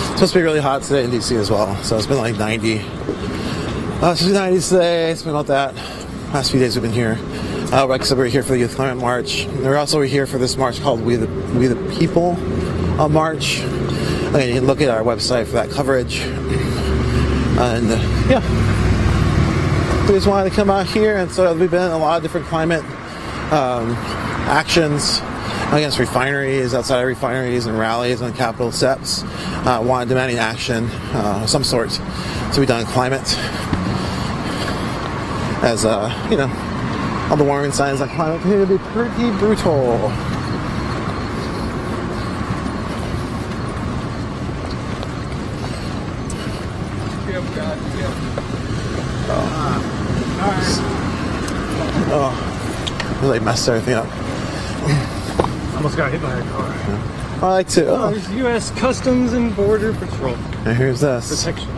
It's supposed to be really hot today in DC as well, so it's been like 90. It's supposed to be 90s today. It's been about that. Last few days we've been here. Like I said, we're here for the Youth Climate March. We're also here for this march called We the People March. Again, you can look at our website for that coverage. And yeah, we just wanted to come out here, and so we've been in a lot of different climate actions against refineries, outside of refineries, and rallies on Capitol steps, demanding action of some sort to be done on climate. As you know, all the warming signs on climate continue to be pretty brutal. Oh, really messed everything up. Almost got hit by a car. I like to. There's U.S. Customs and Border Patrol. And here's this. Protection.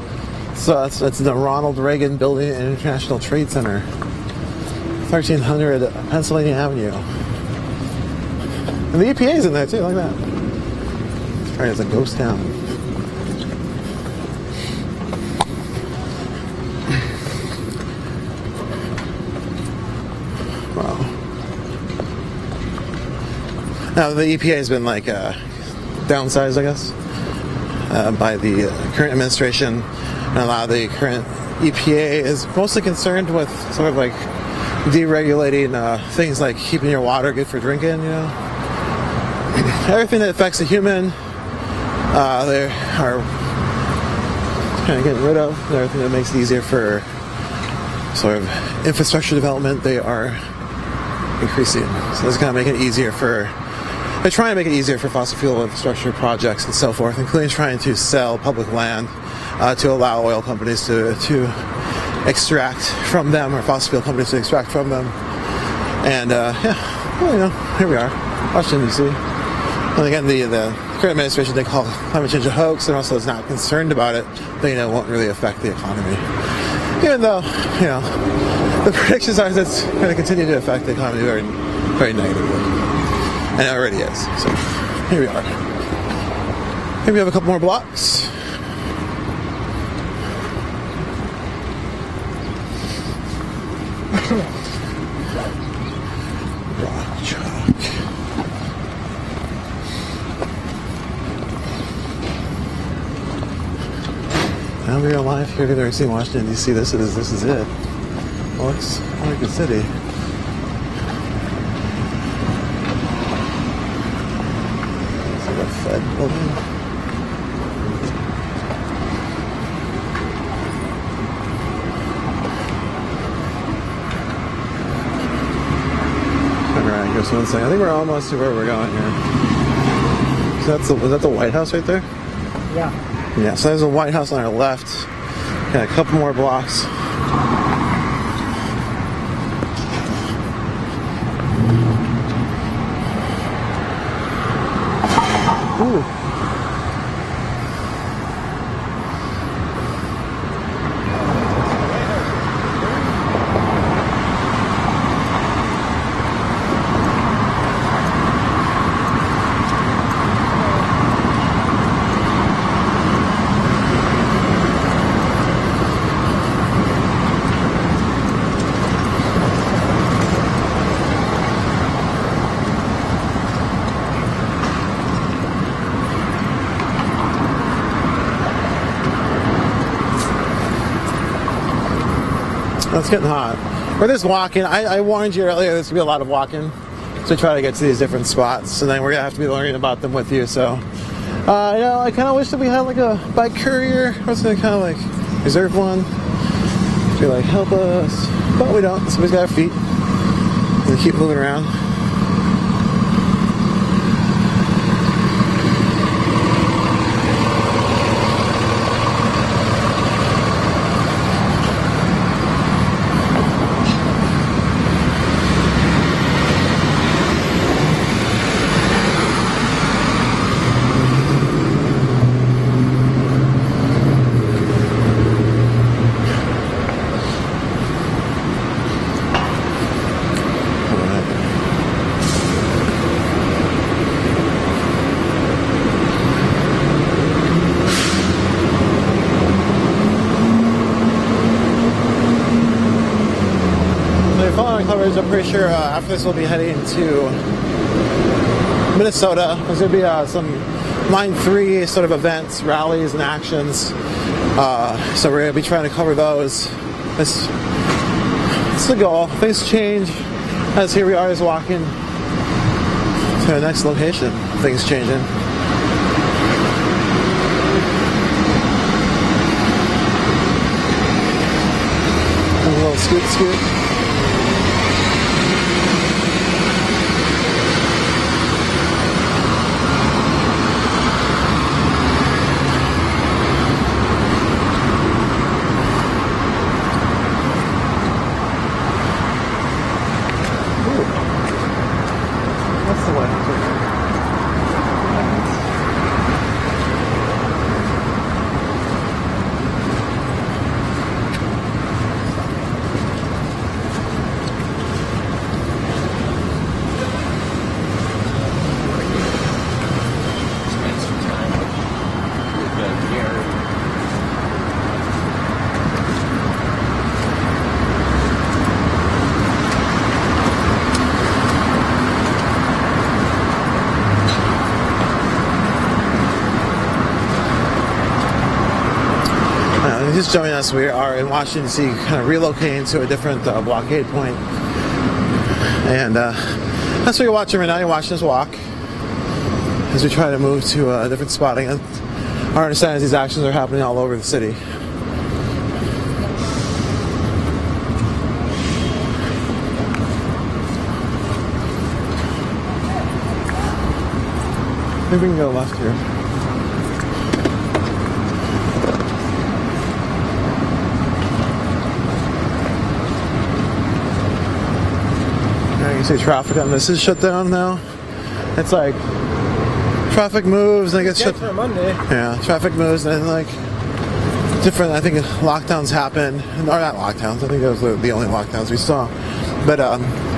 So that's the Ronald Reagan Building and International Trade Center, 1300 Pennsylvania Avenue. And the EPA's in there too, like that. Alright, it's a ghost town. Wow. Now the EPA has been like downsized, I guess, by the current administration, and a lot of the current EPA is mostly concerned with sort of like deregulating things like keeping your water good for drinking, you know. Everything that affects a human, they are kind of getting rid of. And everything that makes it easier for sort of infrastructure development, they are increasing. So it's kind of making it easier for, they're trying to make it easier for fossil fuel infrastructure projects and so forth, including trying to sell public land to allow oil companies to extract from them, or fossil fuel companies to extract from them. And yeah, well, you know, here we are, Washington DC. And again, the current administration, they call climate change a hoax, and also is not concerned about it. They, you know, won't really affect the economy. Even though, you know, the predictions are that it's going to continue to affect the economy very, very negatively. And it already is. So here we are. Here we have a couple more blocks. Rock chalk. Now we're alive here in Washington DC. This is it. Well, looks like a city. It's like a Fed building. Alright, here's one second. I think we're almost to where we're going here. So is that the White House right there? Yeah. Yeah, so there's a White House on our left. Got a couple more blocks. Ooh. It's getting hot. We're just walking. I warned you earlier there's going to be a lot of walking. So we try to get to these different spots. And then we're going to have to be learning about them with you. So, you know, I kind of wish that we had like a bike courier. I was going to kind of like reserve one to like help us. But we don't. So we just got our feet. We keep moving around. I'm pretty sure after this we'll be heading to Minnesota. There's going to be some Line 3 sort of events, rallies, and actions. So we're going to be trying to cover those. It's the goal. Things change as here we are just walking to the next location. Things changing. A little scoot. just joining us, we are in Washington DC, kind of relocating to a different blockade point. And that's what you're watching right now. You're watching us walk as we try to move to a different spotting. Our understanding is these actions are happening all over the city. Maybe we can go left here. You see traffic on this is shut down now. It's like traffic moves and it gets shut down. Monday. Yeah, traffic moves and then like different. I think lockdowns happen, or not lockdowns. I think those were the only lockdowns we saw. But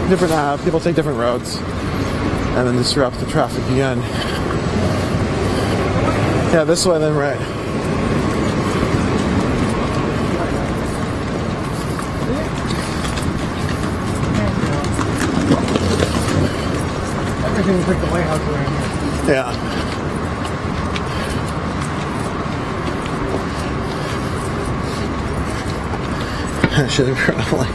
different people take different roads and then disrupt the traffic again. Yeah, this way then right. Everything's like the White House around here. Yeah. I should have probably.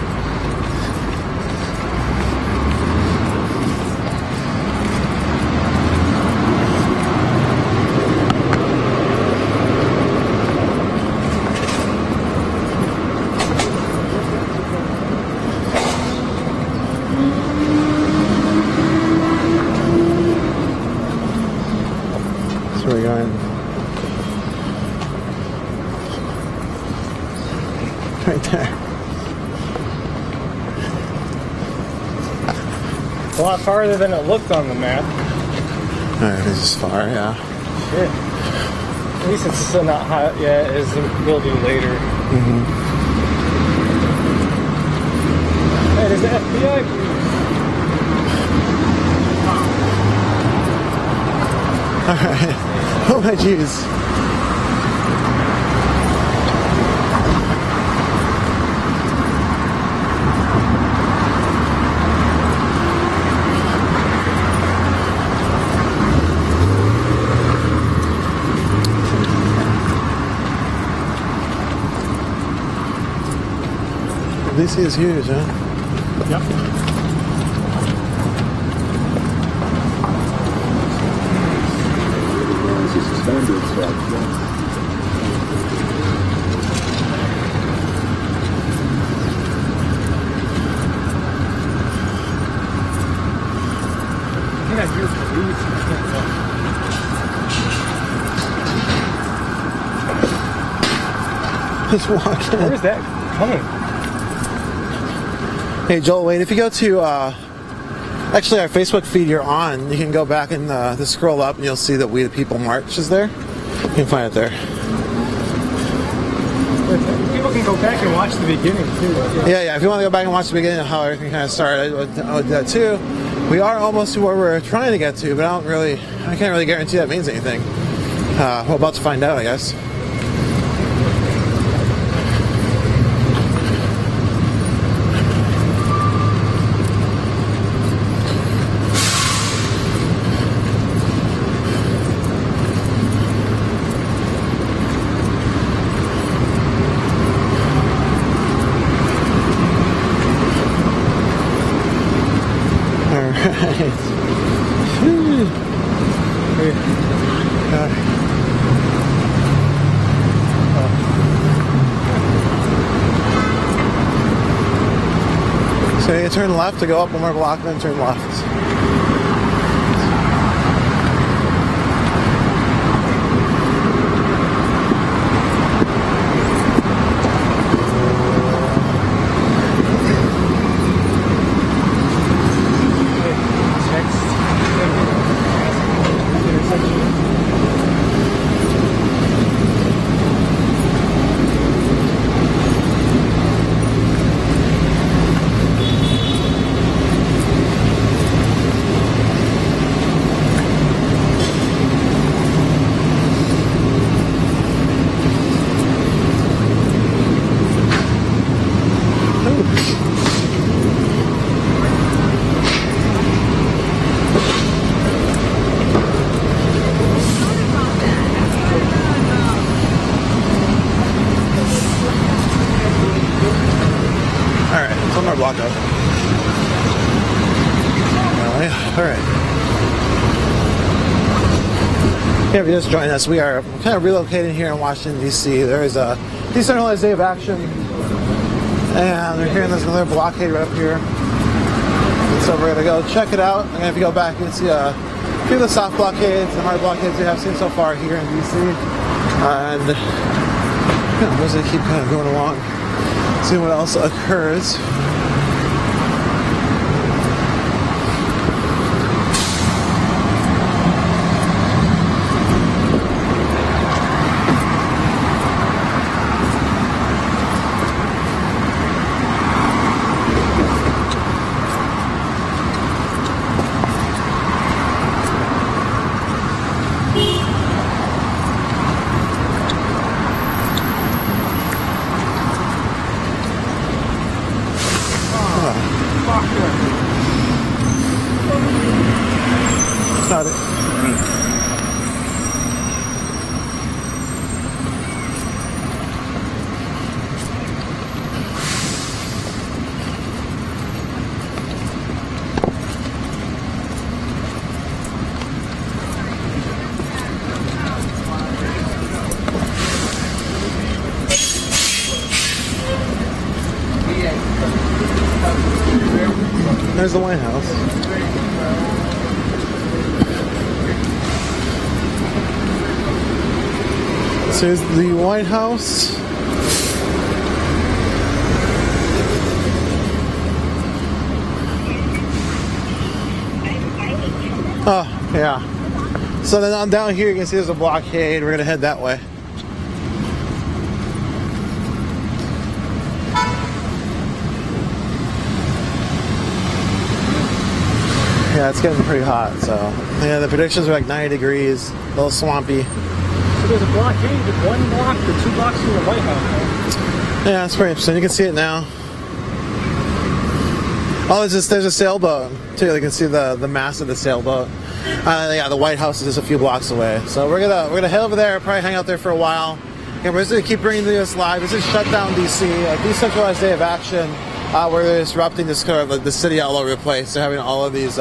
We're going right there. It's a lot farther than it looked on the map. Alright, this is far, yeah. Shit. At least it's still not hot yet, as it will be later. Mm-hmm. Hey, there's the FBI. Alright. Oh my jeez. DC is huge, huh? Yep. Just walking. Where's that coming? Hey Joel, wait, if you go to actually our Facebook feed you're on, you can go back and just scroll up and you'll see that We the People March is there. You can find it there. People can go back and watch the beginning too. Yeah, if you want to go back and watch the beginning of how everything kind of started, I would do that too. We are almost to where we're trying to get to, but I can't really guarantee that means anything. We're about to find out, I guess. So you turn left to go up one more block, then turn left. Yeah, if you just joined us, we are kind of relocating here in Washington, D.C. There is a decentralized day of action, and we're hearing there's another blockade right up here. So we're going to go check it out, and if you go back, you can see a few of the soft blockades and hard blockades we have seen so far here in D.C. And as they keep kind of going along, seeing what else occurs. Got it. There's the White House. So here's the White House. Oh, yeah. So then on down here you can see there's a blockade. We're gonna head that way. Yeah, it's getting pretty hot, so yeah, the predictions are like 90 degrees, a little swampy. So there's a blockade with 1 block or 2 blocks from the White House. Yeah, it's pretty interesting. You can see it now. Oh, there's a sailboat too. You can see the mast of the sailboat. Yeah, the White House is just a few blocks away. So we're gonna head over there, probably hang out there for a while. And we're just gonna keep bringing this live. This is Shutdown DC, a decentralized day of action. Where they're disrupting this kind of the city all over the place. They're having all of these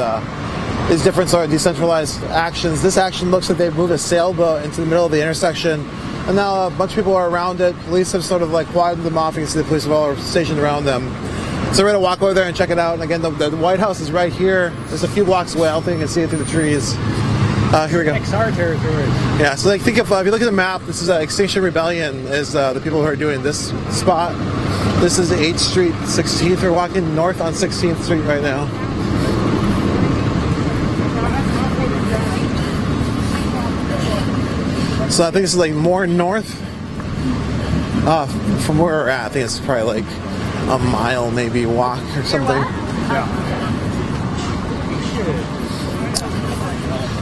different sort of decentralized actions. This action looks like they've moved a sailboat into the middle of the intersection, and now a bunch of people are around it. Police have sort of like quieted them off. You can see the police are all stationed around them. So we're gonna walk over there and check it out. And again, the White House is right here. Just a few blocks away. I don't think you can see it through the trees. Here we go. XR territory. Yeah, so like think of if you look at the map, this is Extinction Rebellion is the people who are doing this spot. This is 8th Street, 16th. We're walking north on 16th Street right now. So I think this is like more north from where we're at. I think it's probably like a mile maybe walk or something. Yeah.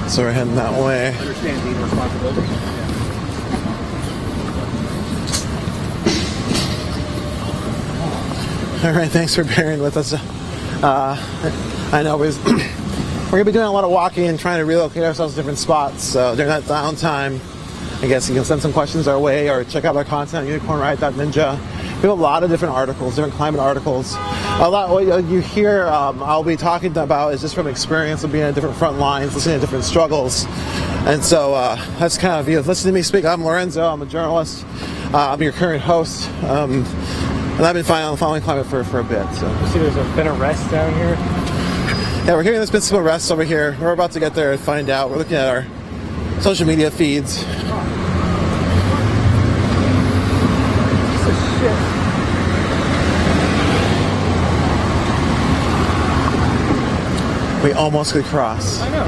So we're heading that way. All right, thanks for bearing with us. I know we're gonna be doing a lot of walking and trying to relocate ourselves to different spots. So during that downtime, I guess you can send some questions our way or check out our content at unicornriot.ninja. We have a lot of different articles, different climate articles. A lot what you hear I'll be talking about is just from experience of being on different front lines, listening to different struggles. And so that's kind of you. Listen to me speak. I'm Lorenzo. I'm a journalist. I'm your current host. And I've been following climate for a bit. So. See, there's been arrests down here. Yeah, we're hearing there's been some arrests over here. We're about to get there and find out. We're looking at our social media feeds. We almost could cross. I know.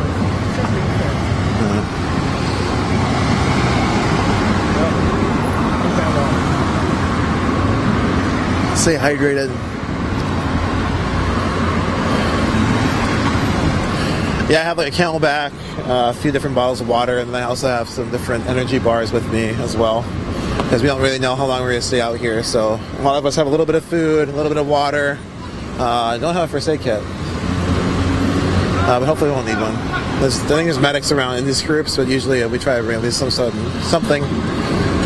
Stay hydrated. Yeah, I have like a Camelback, a few different bottles of water, and then I also have some different energy bars with me as well. Because we don't really know how long we're going to stay out here. So a lot of us have a little bit of food, a little bit of water. Don't have a first aid kit. But hopefully we won't need one. I think there's medics around in these groups, but usually we try to bring at least something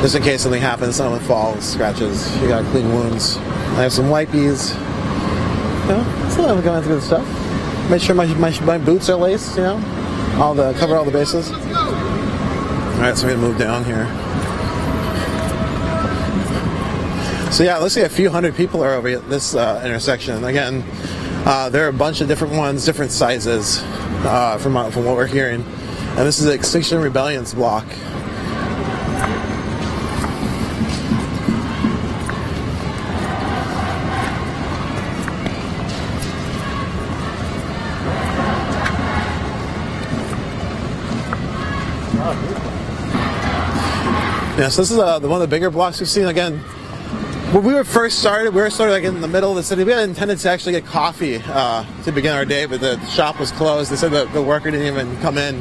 just in case something happens, someone falls, scratches. You got clean wounds. I have some wipies. Still haven't gone through the stuff. Make sure my boots are laced, cover all the bases. Alright, so we're gonna move down here. So yeah, it looks like a few hundred people are over at this intersection. Again, there are a bunch of different ones, different sizes, from what we're hearing. And this is Extinction Rebellion's block. Yeah, so this is one of the bigger blocks we've seen. Again, when we were first started, we were sort of like in the middle of the city. We had intended to actually get coffee to begin our day, but the shop was closed. They said that the worker didn't even come in.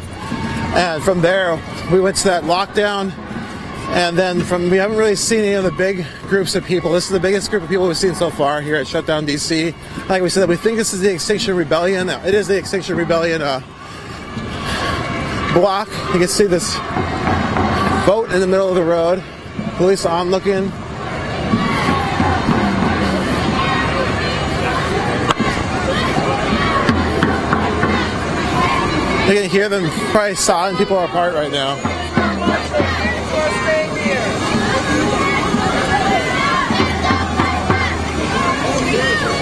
And from there, we went to that lockdown. And then we haven't really seen any of the big groups of people. This is the biggest group of people we've seen so far here at Shutdown DC. Like we said, we think this is the Extinction Rebellion. It is the Extinction Rebellion block. You can see this boat in the middle of the road. Police onlooking. You can hear them probably sawing people apart right now.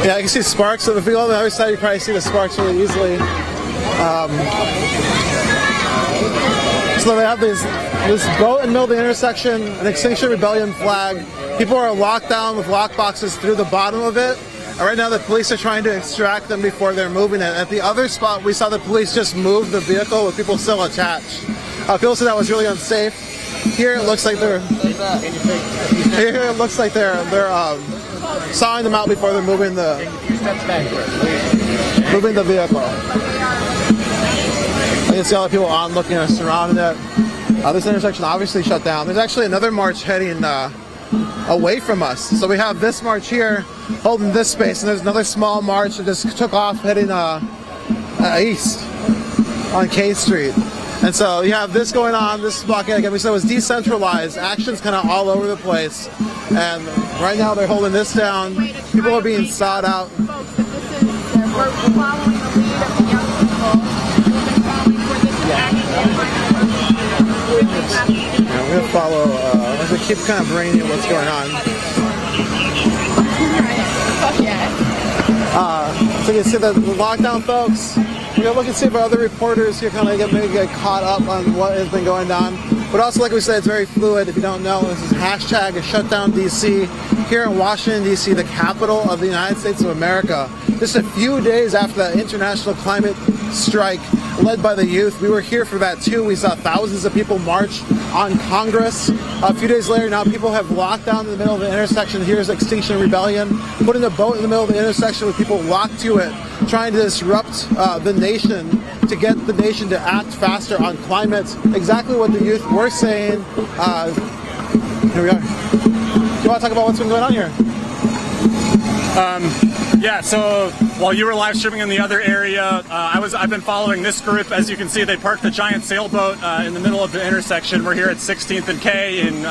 Yeah, I can see sparks. So if we go on the other side, you probably see the sparks really easily. So they have this boat in the middle of the intersection, an Extinction Rebellion flag. People are locked down with lockboxes through the bottom of it. And right now the police are trying to extract them before they're moving it. At the other spot, we saw the police just move the vehicle with people still attached. People said that was really unsafe. Here it looks like they're sawing them out before they're moving the vehicle. You can see all the people onlooking and surrounding it. This intersection obviously shut down. There's actually another march heading away from us. So we have this march here holding this space, and there's another small march that just took off heading east on K Street. And so you have this going on, this blockade. Again, we said it was decentralized. Action's kind of all over the place. And right now they're holding this down. People are being sawed out. Yeah, we're going to follow, as we keep kind of bringing you what's going on. So you can see the lockdown folks. We're going to look and see if our other reporters here kind of get caught up on what has been going on. But also, like we said, it's very fluid. If you don't know, this is hashtag Shutdown DC here in Washington, D.C., the capital of the United States of America. Just a few days after that international climate strike led by the youth. We were here for that too. We saw thousands of people march on Congress. A few days later, now people have locked down in the middle of the intersection. Here's Extinction Rebellion, putting a boat in the middle of the intersection with people locked to it, trying to disrupt the nation, to get the nation to act faster on climate. Exactly what the youth were saying. Here we are. Do you want to talk about what's been going on here? Yeah, so while you were live streaming in the other area, I've been following this group. As you can see, they parked the giant sailboat in the middle of the intersection. We're here at 16th and K in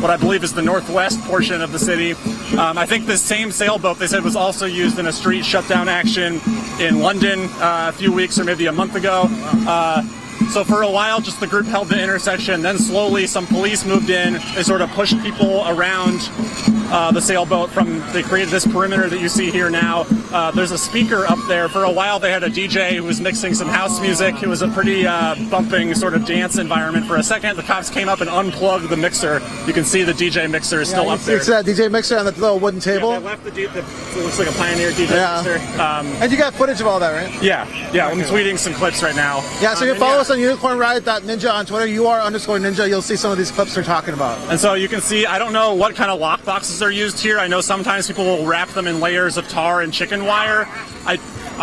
what I believe is the northwest portion of the city. I think this same sailboat, they said, was also used in a street shutdown action in London a few weeks or maybe a month ago. So for a while, just the group held the intersection. Then slowly, some police moved in. They sort of pushed people around the sailboat. They created this perimeter that you see here now. There's a speaker up there. For a while, they had a DJ who was mixing some house music. It was a pretty bumping sort of dance environment. For a second, the cops came up and unplugged the mixer. You can see the DJ mixer is still up there. It's that DJ mixer on the little wooden table? Yeah, they left it looks like a Pioneer DJ mixer. And you got footage of all that, right? Yeah. I'm tweeting some clips right now. Yeah, so you can follow us on unicornriot.ninja on Twitter. UR_ninja. You'll see some of these clips they're talking about. And so you can see, I don't know what kind of lockboxes are used here. I know sometimes people will wrap them in layers of tar and chicken wire. I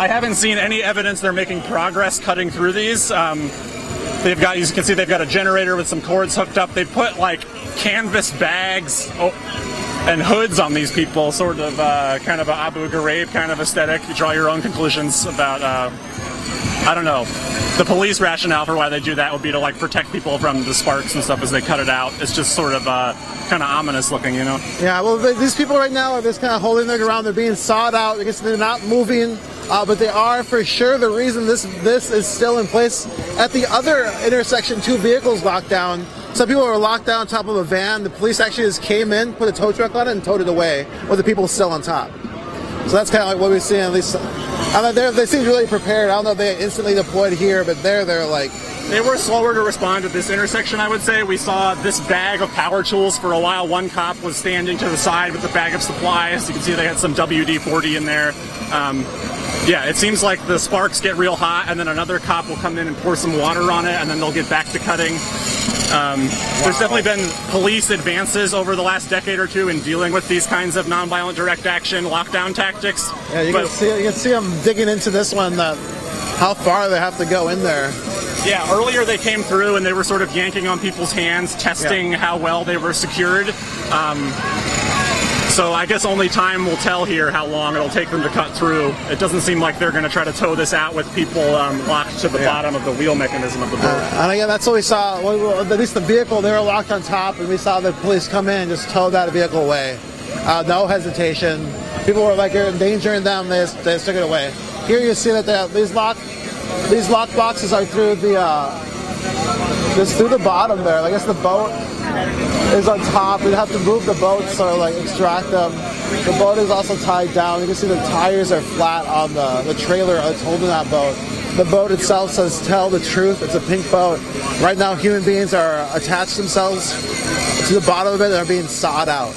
haven't seen any evidence they're making progress cutting through these. They've got, you can see they've got a generator with some cords hooked up. They put like canvas bags and hoods on these people, sort of kind of a Abu Ghraib kind of aesthetic. You draw your own conclusions about, I don't know. The police rationale for why they do that would be to like protect people from the sparks and stuff as they cut it out. It's just sort of kind of ominous looking, you know? Yeah, well, these people right now are just kind of holding their ground. They're being sawed out. I guess they're not moving. but they are for sure the reason this is still in place. At the other intersection, 2 vehicles locked down. Some people were locked down on top of a van. The police actually just came in, put a tow truck on it, and towed it away with the people still on top. So that's kind of like what we're seeing. At least, they seem really prepared. I don't know if they instantly deployed here, but they're like. They were slower to respond at this intersection, I would say. We saw this bag of power tools for a while. One cop was standing to the side with a bag of supplies. You can see they had some WD-40 in there. Yeah, it seems like the sparks get real hot, and then another cop will come in and pour some water on it, and then they'll get back to cutting. There's definitely been police advances over the last decade or two in dealing with these kinds of nonviolent direct action lockdown tactics. Yeah, you can see them digging into this one, how far they have to go in there. Yeah, earlier they came through and they were sort of yanking on people's hands, testing how well they were secured. So I guess only time will tell here how long it'll take them to cut through. It doesn't seem like they're going to try to tow this out with people locked to the bottom of the wheel mechanism of the boat. And again, that's what we saw. At least the vehicle, they were locked on top, and we saw the police come in and just tow that vehicle away. No hesitation. People were like endangering them. They just took it away. Here you see that these lock boxes are through just through the bottom there. I guess the boat is on top. We'd have to move the boats or like extract them. The boat is also tied down. You can see the tires are flat on the trailer that's holding that boat. The boat itself says "Tell the Truth." It's a pink boat. Right now, human beings are attached themselves to the bottom of it and are being sawed out.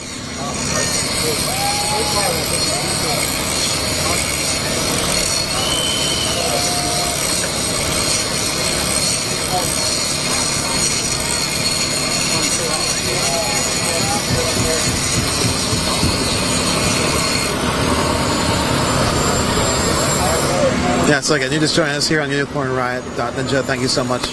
Yeah, so again, you just joined us here on UnicornRiot.Ninja. Thank you so much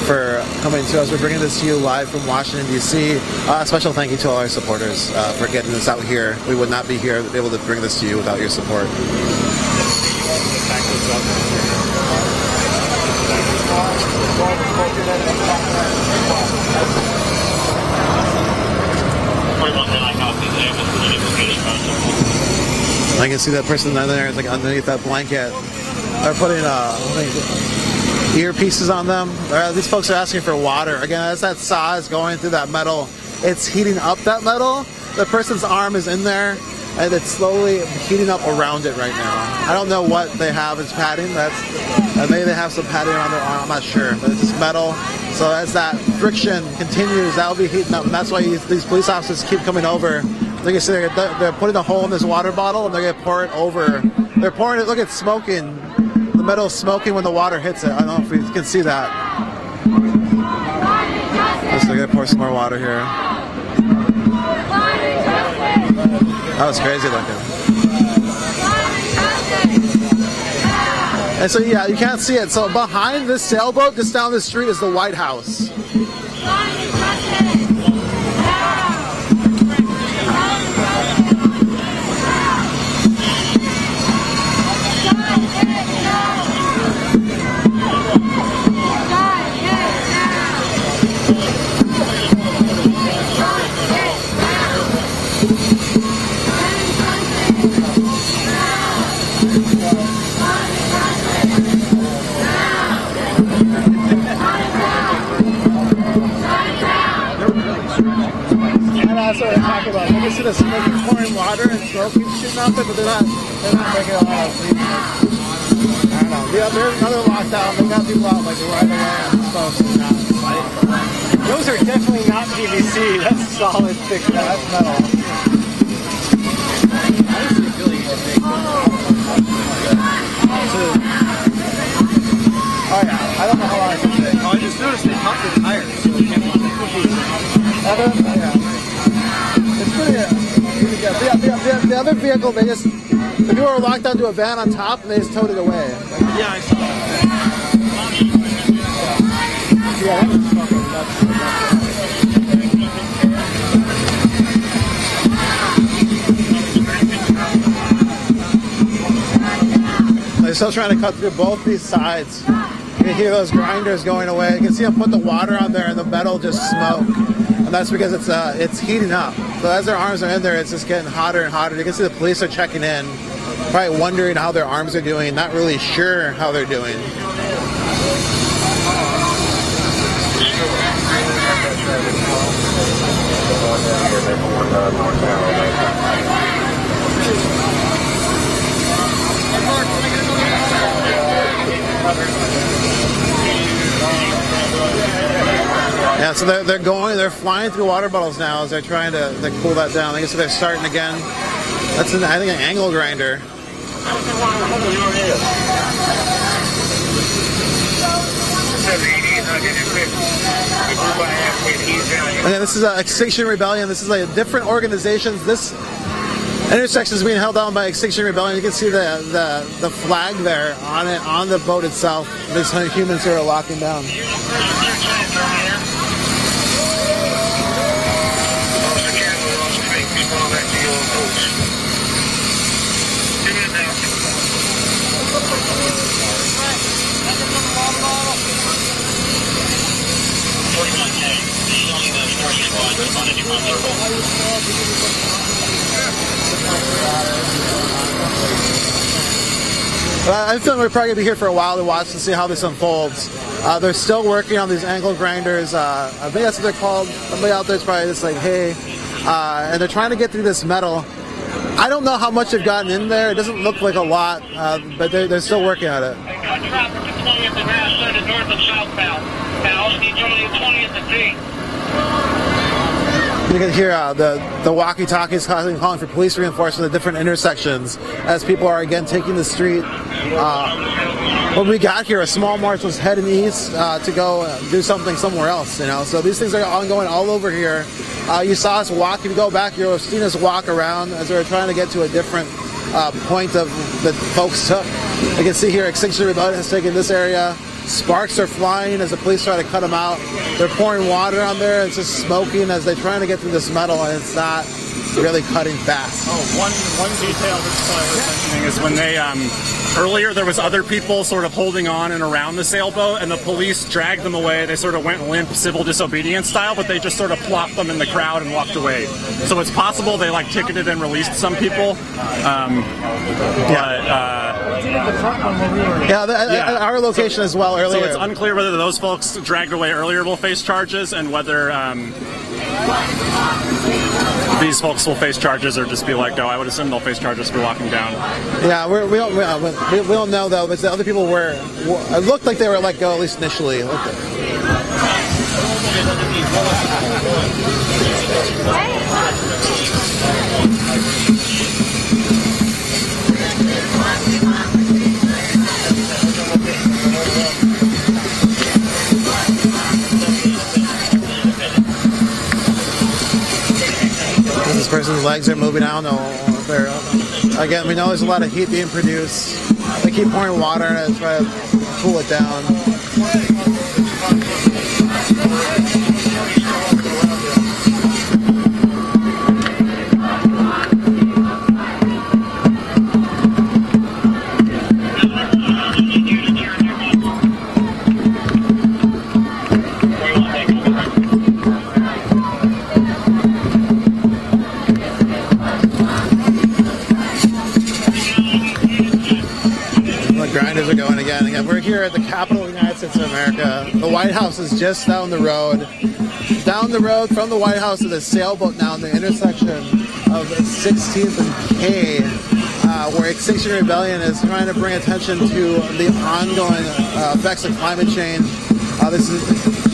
for coming to us. We're bringing this to you live from Washington, D.C. A special thank you to all our supporters for getting this out here. We would not be here able to bring this to you without your support. I can see that person down there is like underneath that blanket. They're putting earpieces on them. These folks are asking for water. Again, as that saw is going through that metal, it's heating up that metal. The person's arm is in there, and it's slowly heating up around it right now. I don't know what they have as padding. Maybe they have some padding on their arm. I'm not sure, but it's just metal. So as that friction continues, that'll be heating up, and that's why these police officers keep coming over. Like I said, they're putting a hole in this water bottle, and they're gonna pour it over. They're pouring it. Look, it's smoking. The metal's smoking when the water hits it. I don't know if you can see that. So they're gonna pour some more water here. That was crazy looking. And so yeah, you can't see it. So behind this sailboat, just down the street, is the White House. That's what I'm talking about. You can see the smoke pouring water and smoke shooting out there, but they're not making a lot of sleep. I don't know. Yeah, there's another lockdown. They got people out like right away and stuff. Those are definitely not PVC. That's solid thick. Yeah, that's metal. Oh yeah, I don't know how long it's going to take. Oh, I just noticed they popped the tires, so it can't be It's pretty good. The other vehicle, the people were locked onto a van on top and they just towed it away. Yeah, I saw that. Yeah, that was fucking nuts. They're still trying to cut through both these sides. You can hear those grinders going away. You can see them put the water on there and the metal just smoke. And that's because it's heating up. So as their arms are in there, it's just getting hotter and hotter. You can see the police are checking in. probably wondering how their arms are doing, not really sure how they're doing. Yeah, so they're flying through water bottles now as they're trying to cool that down. I guess they're starting again. That's I think an angle grinder. Okay, this is Extinction Rebellion. This is like different organizations. This intersection is being held down by Extinction Rebellion. You can see the flag there on the boat itself. There's humans who are locking down. I feel we're probably going to be here for a while to watch and see how this unfolds. They're still working on these angle grinders. I think that's what they're called. Somebody out there is probably just like, hey. And they're trying to get through this metal. I don't know how much they've gotten in there. It doesn't look like a lot, but they're still working on it. You can hear the walkie-talkies calling for police reinforcement at different intersections as people are again taking the street. When we got here, a small march was heading east to go do something somewhere else. You know, so these things are ongoing all over here. You saw us walk. If you go back, you've seen us walk around as we were trying to get to a different point of that folks took. You can see here, Extinction Rebellion has taken this area. Sparks are flying as the police try to cut them out. They're pouring water on there. It's just smoking as they're trying to get through this metal, and it's not really cutting fast. Oh, one detail that's worth mentioning is when they earlier there was other people sort of holding on and around the sailboat, and the police dragged them away. They sort of went limp, civil disobedience style, but they just sort of plopped them in the crowd and walked away. So it's possible they like ticketed and released some people. At our location as well earlier. So it's unclear whether those folks dragged away earlier will face charges and whether these folks will face charges or just be like, no, I would assume they'll face charges for walking down. Yeah, we don't know though, but the other people it looked like they were let go at least initially. This person's legs are moving out. Again, we know there's a lot of heat being produced. They keep pouring water in it to try to cool it down. Grinders are going again. We're here at the capital of the United States of America. The White House is just down the road. Down the road from the White House is a sailboat now in the intersection of 16th and K, where Extinction Rebellion is trying to bring attention to the ongoing effects of climate change. This is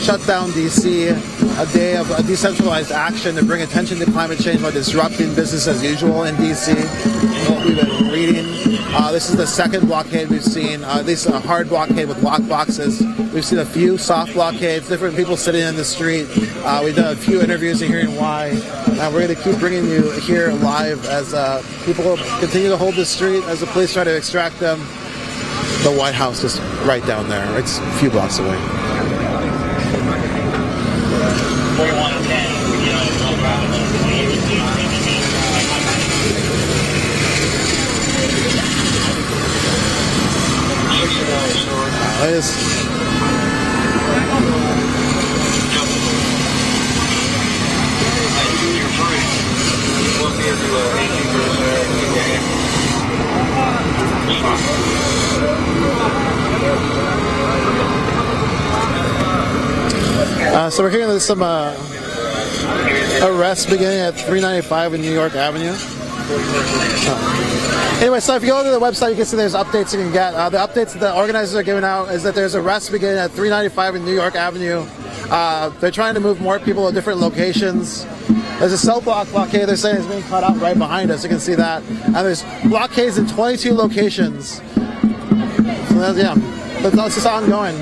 Shutdown DC, a day of decentralized action to bring attention to climate change by disrupting business as usual in DC. What we've been reading. This is the second blockade we've seen, at least a hard blockade with lockboxes. We've seen a few soft blockades, different people sitting in the street. We've done a few interviews and hearing why. We're going to keep bringing you here live as people continue to hold the street as the police try to extract them. The White House is right down there. It's a few blocks away. So we're hearing some arrests beginning at 395 in New York Avenue. Anyway, so if you go to the website, you can see there's updates you can get. The updates that the organizers are giving out is that there's arrests beginning at 395 in New York Avenue. They're trying to move more people to different locations. There's a cell block blockade they're saying is being cut out right behind us. You can see that. And there's blockades in 22 locations. So that's, yeah, that's just ongoing.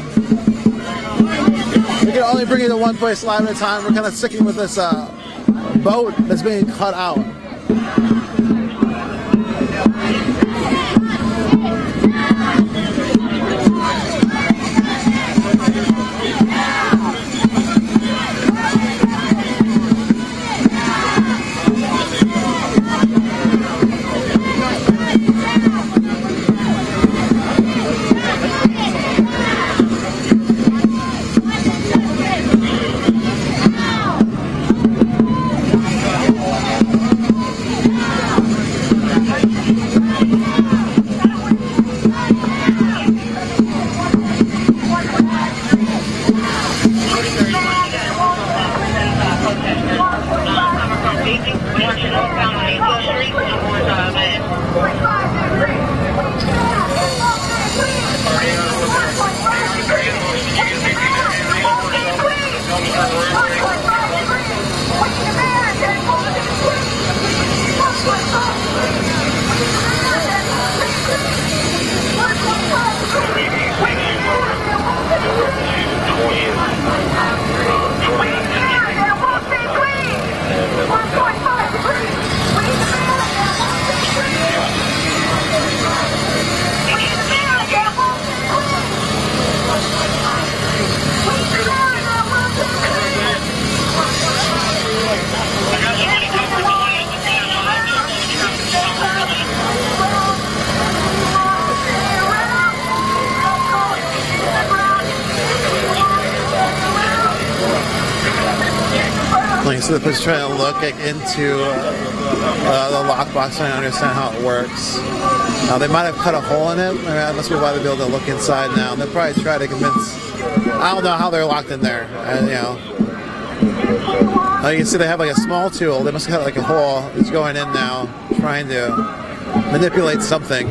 We can only bring you to one place live at a time. We're kind of sticking with this boat that's being cut out. So they're just trying to look into the lockbox and understand how it works. They might have cut a hole in it. I mean, that must be why they'll be able to look inside now. They'll probably try to convince. I don't know how they're locked in there. You know, you can see they have like a small tool. They must have like a hole. It's going in now, trying to manipulate something.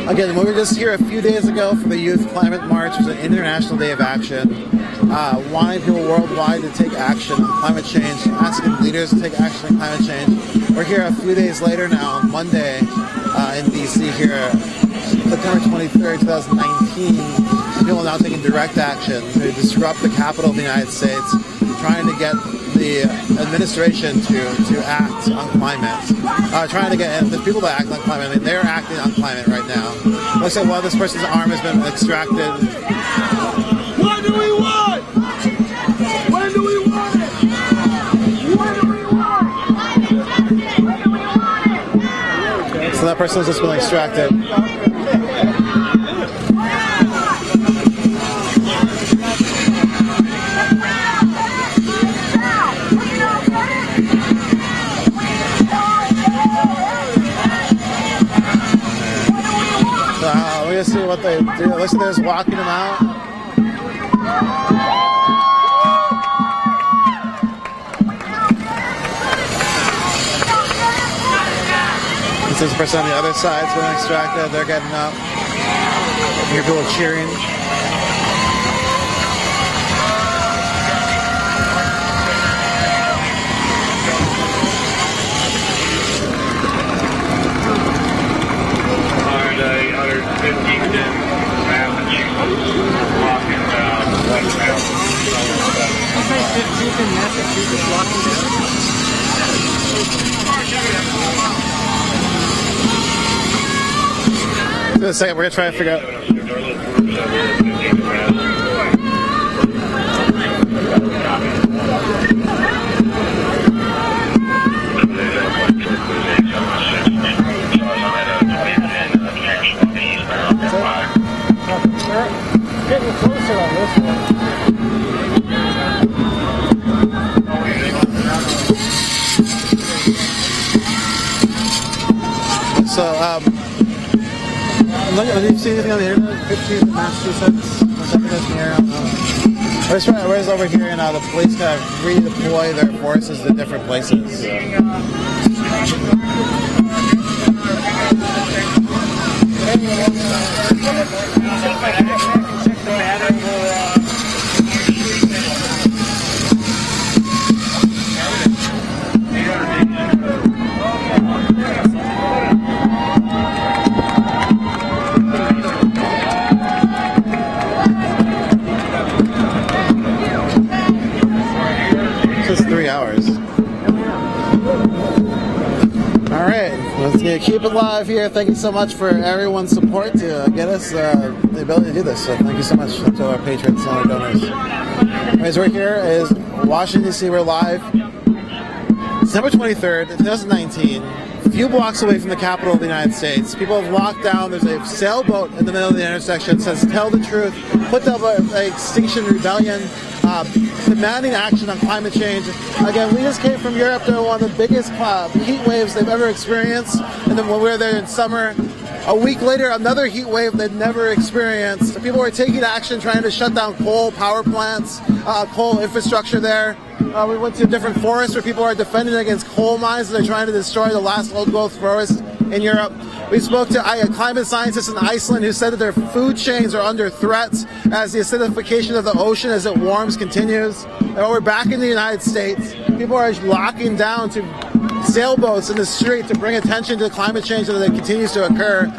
Again, we were just here a few days ago for the Youth Climate March, which was an international day of action, wanting people worldwide to take action on climate change, asking leaders to take action on climate change. We're here a few days later now, on Monday, in DC here, September 23rd, 2019. People are now taking direct action to disrupt the capital of the United States, trying to get the administration to act on climate. Trying to get the people to act on climate. I mean, they're acting on climate right now. Looks like this person's arm has been extracted. What do we want? When do we want it? When do we want it? So that person's just been extracted. We're gonna see what they do. Listen, they're just walking them out. This is the person on the other side's been extracted. They're getting up. You hear people cheering. In a second, we're gonna try to figure out. Getting closer on this one. So, have you seen anything on the internet? 15th Massachusetts? Where's over here, and the police kind of redeploy their forces to different places. Just 3 hours. All right, let's keep it live here. Thank you so much for everyone's support to get us the ability to do this. So thank you so much to our patrons and our donors. Anyways, we're here is Washington, D.C. We're live. December 23rd, 2019. A few blocks away from the capital of the United States. People have locked down. There's a sailboat in the middle of the intersection. It says, "Tell the truth." Put down the Extinction Rebellion. Demanding action on climate change. Again, we just came from Europe to one of the biggest heat waves they've ever experienced. And then when we were there in summer, a week later, another heat wave they'd never experienced. People were taking action, trying to shut down coal power plants, coal infrastructure there. We went to different forests where people are defending against coal mines. They're trying to destroy the last old-growth forest in Europe. We spoke to climate scientists in Iceland who said that their food chains are under threats as the acidification of the ocean as it warms continues. And when we're back in the United States, people are locking down to sailboats in the street to bring attention to climate change that continues to occur.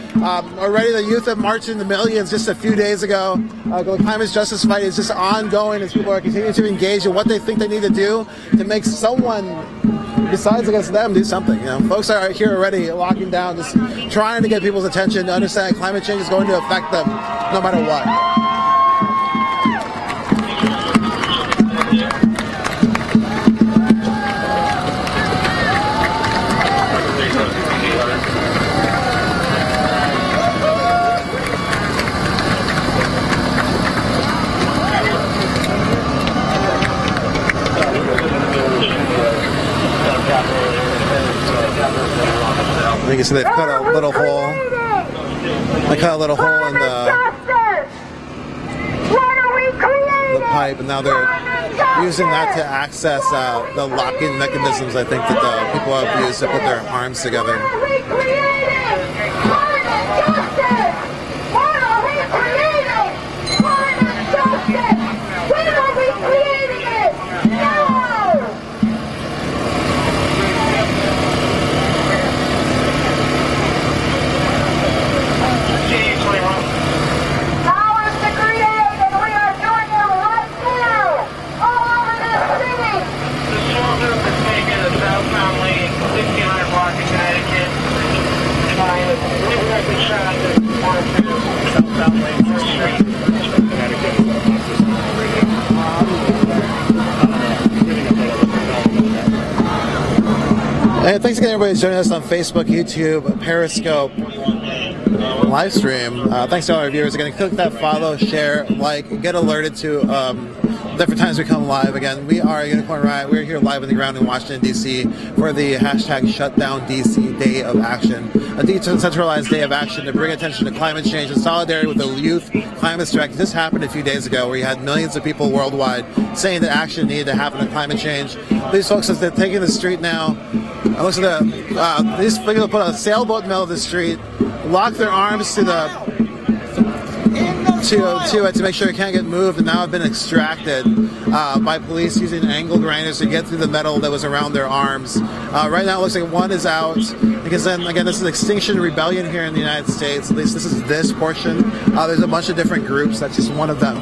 Already the youth have marched in the millions just a few days ago. The climate justice fight is just ongoing as people are continuing to engage in what they think they need to do to make someone besides against them do something. You know, folks are here already locking down, just trying to get people's attention to understand climate change is going to affect them no matter what. You can see they've cut a little hole. They cut a little hole in the pipe, and now they're using that to access the locking mechanisms. I think that the people have used to put their arms together. And thanks again, everybody, joining us on Facebook, YouTube, Periscope, live stream. Thanks to all our viewers. Again, click that follow, share, like, get alerted to different times we come live. Again, we are Unicorn Riot. We're here live on the ground in Washington, D.C. for the hashtag Shutdown DC Day of Action, a decentralized day of action to bring attention to climate change in solidarity with the youth climate strike. This happened a few days ago where you had millions of people worldwide saying that action needed to happen to climate change. These folks, as they're taking the street now, looks at these people put a sailboat in the middle of the street, lock their arms to the to it to make sure it can't get moved, and now have been extracted by police using angle grinders to get through the metal that was around their arms. Right now it looks like one is out, because then again this is Extinction Rebellion here in the United States. At least this is this portion. There's a bunch of different groups. That's just one of them.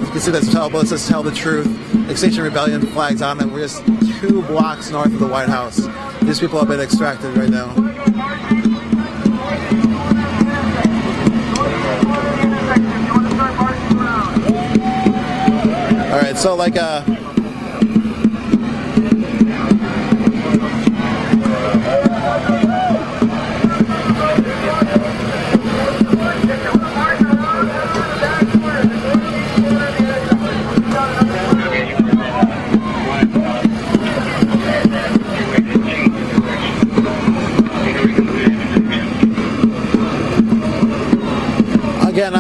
You can see that Sailboat says "Tell the Truth." Extinction Rebellion flags on it. We're just 2 blocks north of the White House. These people have been extracted right now. All right, so like again,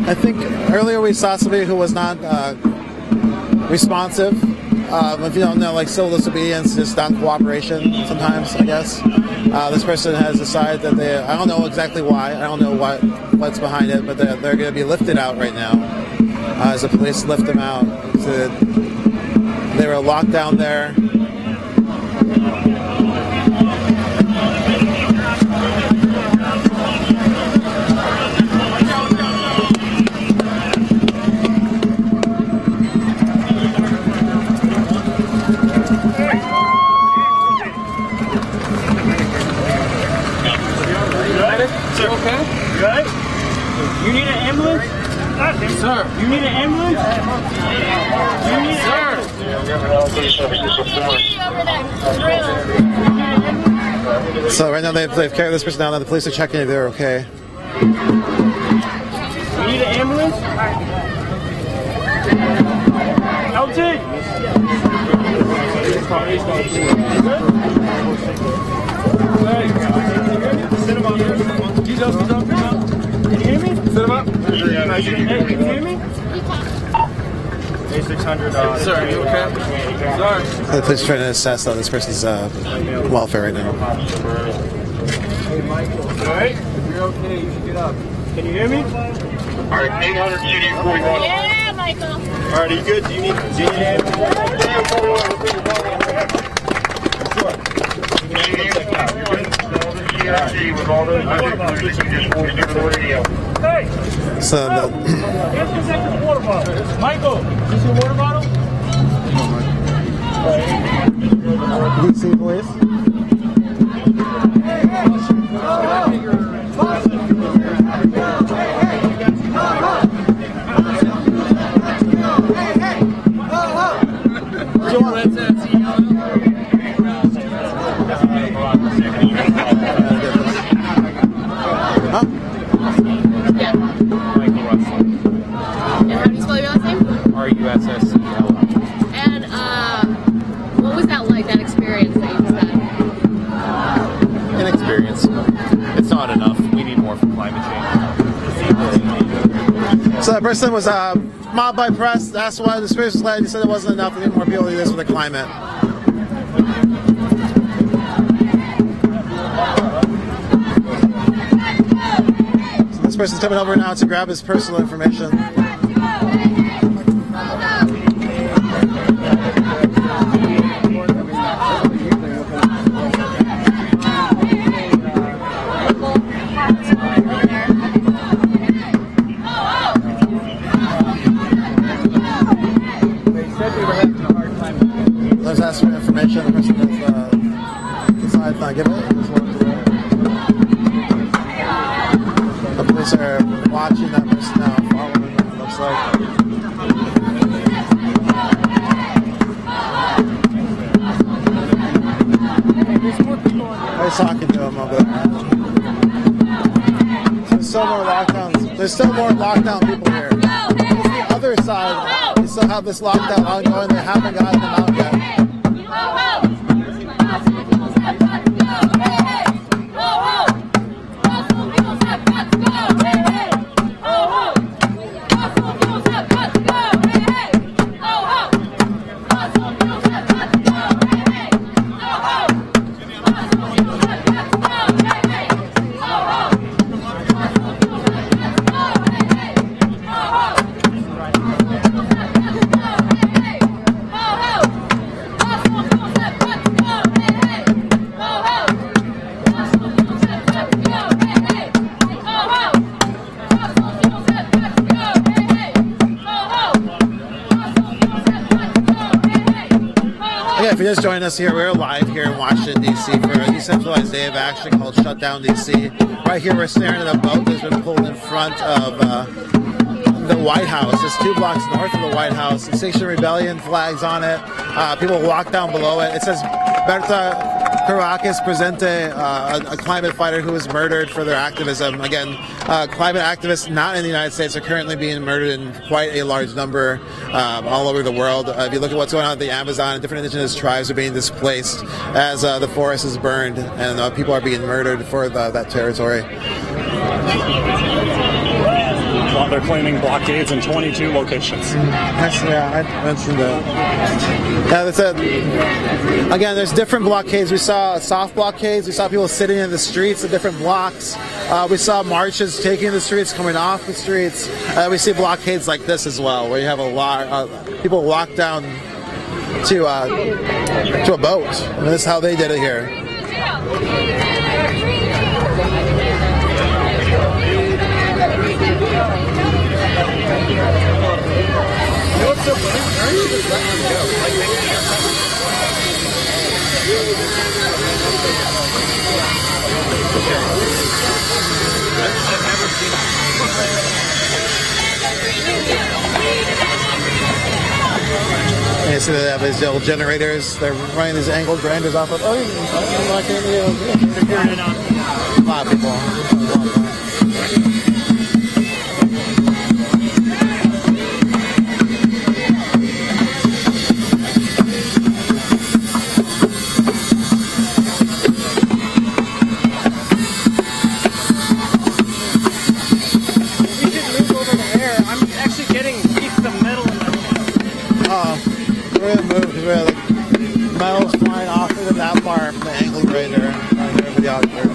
I think earlier we saw somebody who was not responsive. If you don't know, like civil disobedience is non-cooperation sometimes, I guess. This person has decided that I don't know exactly why, I don't know what's behind it, but they're going to be lifted out right now as the police lift them out. So they were locked down there. You need an ambulance? Sir, you need an ambulance? You need an ambulance? So right now they've carried this person down, and the police are checking if they're okay. You need an ambulance? LT! Sit him up. He's up. Can you hear me? Sit him up. Hey, can you hear me? $600. Sir, are you okay? Sorry. The police are trying to assess this person's welfare right now. Alright? If you're okay, you should get up. Can you hear me? Alright, 800 CD41. Yeah, Michael. Alright, are you good? Do you need with all those So water bottle. Michael, is this your water bottle? DC police. R-U-S-S-E-L. And what was that like, that experience that you just had? An experience. It's not enough. We need more for climate change. So that person was mobbed by press. That's why the spirit was led. He said it wasn't enough. We need more people to do this for the climate. So this person's coming over now to grab his personal information. Let's ask for information. The person has decided not give it. The police are watching that person now, following them, it looks like. I was talking to him over there. There's still more lockdowns. There's still more lockdown people here. On the other side, they still have this lockdown ongoing. They haven't gotten them out yet. if you're just joining us here, we're live here in Washington, D.C. for a decentralized day of action called Shutdown DC. Right here, we're staring at a boat that's been pulled in front of the White House. It's 2 blocks north of the White House. Extinction Rebellion flags on it. People walk down below it. It says Berta Caracas Presente, a climate fighter who was murdered for their activism. Again, climate activists not in the United States are currently being murdered in quite a large number all over the world. If you look at what's going on at the Amazon, different indigenous tribes are being displaced as the forest is burned, and people are being murdered for that territory. Well, they're claiming blockades in 22 locations. Yeah, I mentioned that. Yeah, that's it. Again, there's different blockades. We saw soft blockades. We saw people sitting in the streets at different blocks. We saw marches taking the streets, coming off the streets. We see blockades like this as well, where you have a lot of people walk down to a boat. And this is how they did it here. You see they have these old generators. They're running these angled grinders off of. A lot of people. Metal's flying off of that far from the angle grader. Everybody out there.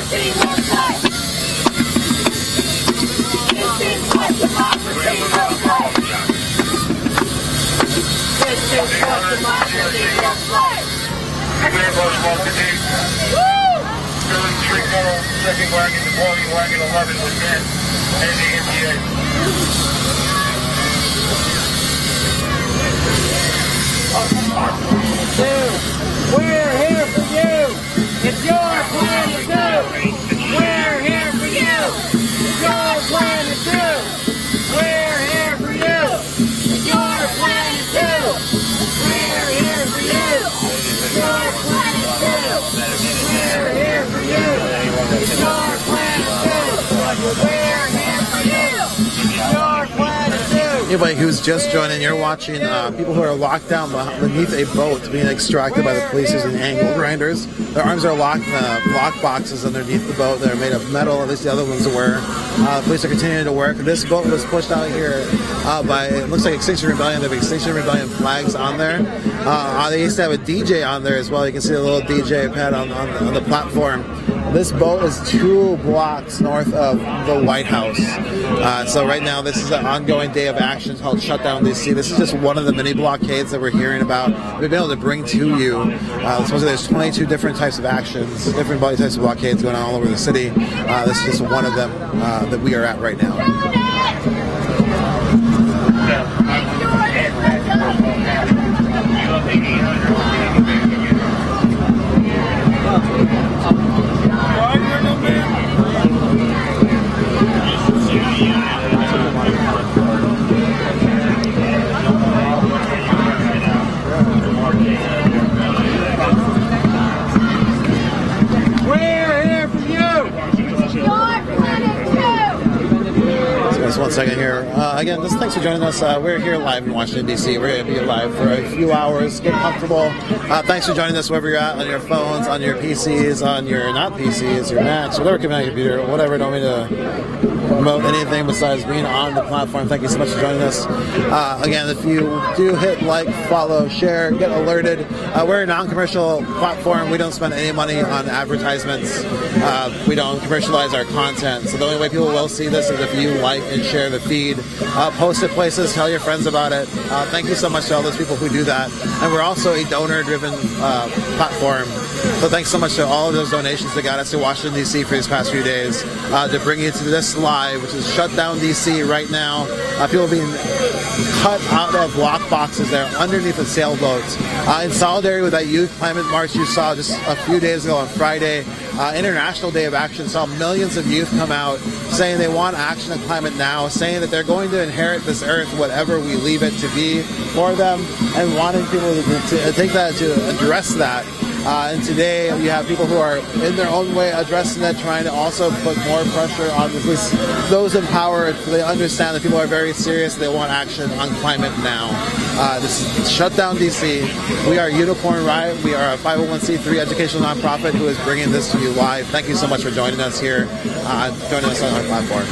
democracy looks like. This is what democracy looks like. This is what democracy looks like. Woo! Street metal, second wagon, deploying wagon 11 was dead. And the MTA. We're here for you. It's your plan to do. We're here for you. It's your plan to do. We're here for you. It's your plan to do. We're here for you. It's your plan to do. We're here for you. It's your plan to do. We're here for you. It's your plan to do. Anybody who's just joining, you're watching people who are locked down beneath a boat being extracted by the police using angle grinders. Their arms are locked in block boxes underneath the boat. They're made of metal, at least the other ones were. The police are continuing to work. This boat was pushed out here by, it looks like Extinction Rebellion. They have Extinction Rebellion flags on there. They used to have a DJ on there as well. You can see a little DJ pad on the platform. This boat is 2 blocks north of the White House. So right now this is an ongoing day of action called Shutdown DC. This is just one of the many blockades that we're hearing about. We've been able to bring to you. Supposedly there's 22 different types of actions, different types of blockades going on all over the city. This is just one of them that we are at right now. One second here. Again, just thanks for joining us. We're here live in Washington, D.C. We're going to be live for a few hours. Get comfortable. Thanks for joining us wherever you're at, on your phones, on your PCs, on your not PCs, your Macs, whatever coming on your computer, whatever. Don't mean to promote anything besides being on the platform. Thank you so much for joining us. Again, if you do hit like, follow, share, get alerted. We're a non-commercial platform. We don't spend any money on advertisements. We don't commercialize our content. So the only way people will see this is if you like and share the feed. Post it places, tell your friends about it. Thank you so much to all those people who do that. And we're also a donor-driven platform. So thanks so much to all of those donations that got us to Washington, D.C. for these past few days to bring you to this live, which is Shutdown DC right now. People being cut out of block boxes there underneath the sailboat. In solidarity with that youth climate march you saw just a few days ago on Friday, International Day of Action, saw millions of youth come out saying they want action on climate now, saying that they're going to inherit this earth, whatever we leave it to be for them, and wanting people to take that, to address that. And today you have people who are in their own way addressing that, trying to also put more pressure on at least those in power. They understand that people are very serious. They want action on climate now. This is Shutdown DC. We are Unicorn Riot. We are a 501c3 educational nonprofit who is bringing this to you live. Thank you so much for joining us here, joining us on our platform.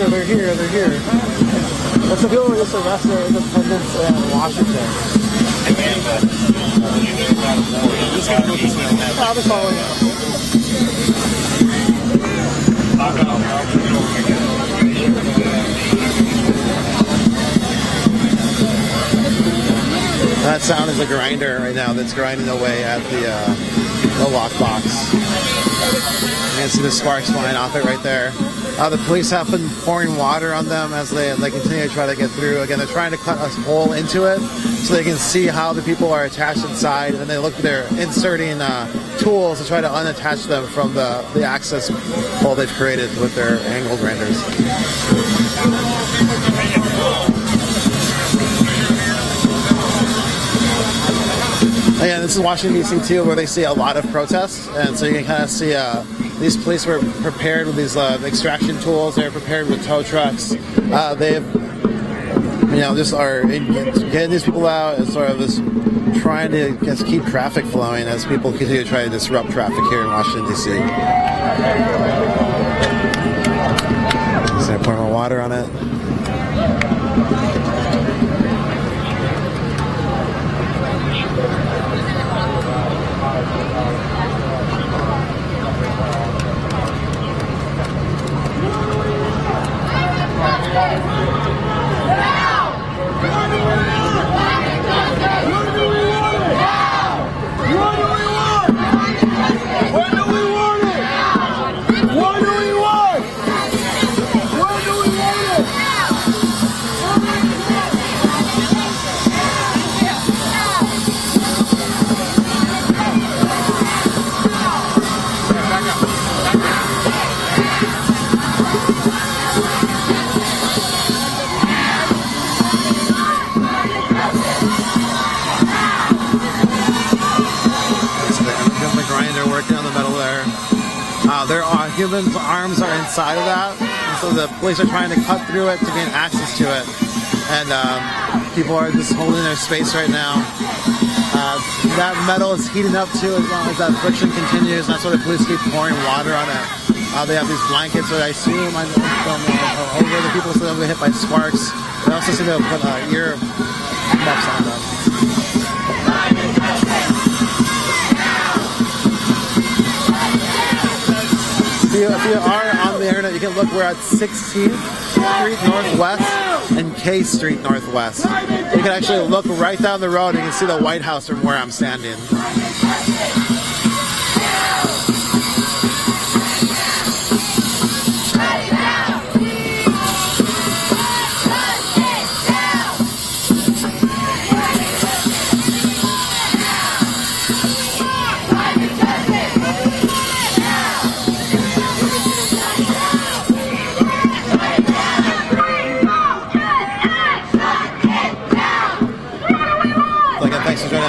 They're here. That's the people who just arrested independents in Washington. I'll be following you. That sound is a grinder right now that's grinding away at the lockbox. You can see the sparks flying off it right there. The police have been pouring water on them as they continue to try to get through. Again, they're trying to cut a hole into it so they can see how the people are attached inside, and then they're inserting tools to try to unattach them from the access hole they've created with their angle grinders. Again, this is Washington, D.C. too, where they see a lot of protests, and so you can kind of see these police were prepared with these extraction tools. They're prepared with tow trucks. They've, just are getting these people out and sort of just trying to just keep traffic flowing as people continue to try to disrupt traffic here in Washington, D.C. So I pour more water on it. Human arms are inside of that, and so the police are trying to cut through it to gain access to it, and people are just holding their space right now. That metal is heating up too as long as that friction continues, and that's why the police keep pouring water on it. They have these blankets that I assume over the people so they'll get hit by sparks. They also seem to put ear muffs on them. If you are on the internet, you can look. We're at 16th Street Northwest and K Street Northwest. You can actually look right down the road and you can see the White House from where I'm standing.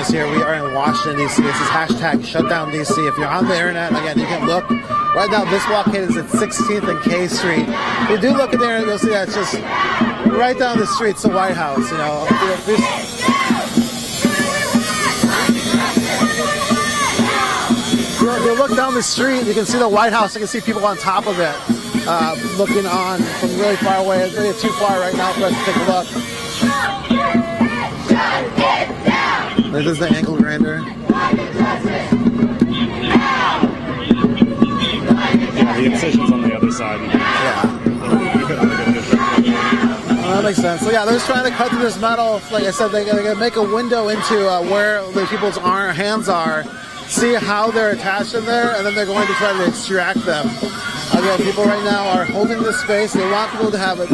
Here we are in Washington, D.C. This is hashtag Shutdown DC. If you're on the internet, again, you can look. Right now, this blockade is at 16th and K Street. If you do look at there, you'll see that it's just right down the street. It's the White House. If you look down the street, you can see the White House. You can see people on top of it, looking on from really far away. It's really too far right now for us to take a look. This is the ankle grinder. Yeah, the incision's on the other side. Yeah. That makes sense. So yeah, they're just trying to cut through this metal. Like I said, they're going to make a window into where the people's hands are, see how they're attached in there, and then they're going to try to extract them. Again, people right now are holding this space. They want people to have it.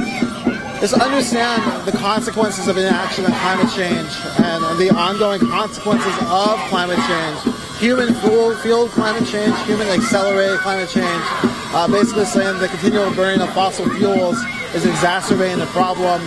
Just understand the consequences of inaction and climate change and the ongoing consequences of climate change. Human-fueled climate change, human-accelerated climate change, basically saying the continual burning of fossil fuels is exacerbating the problem.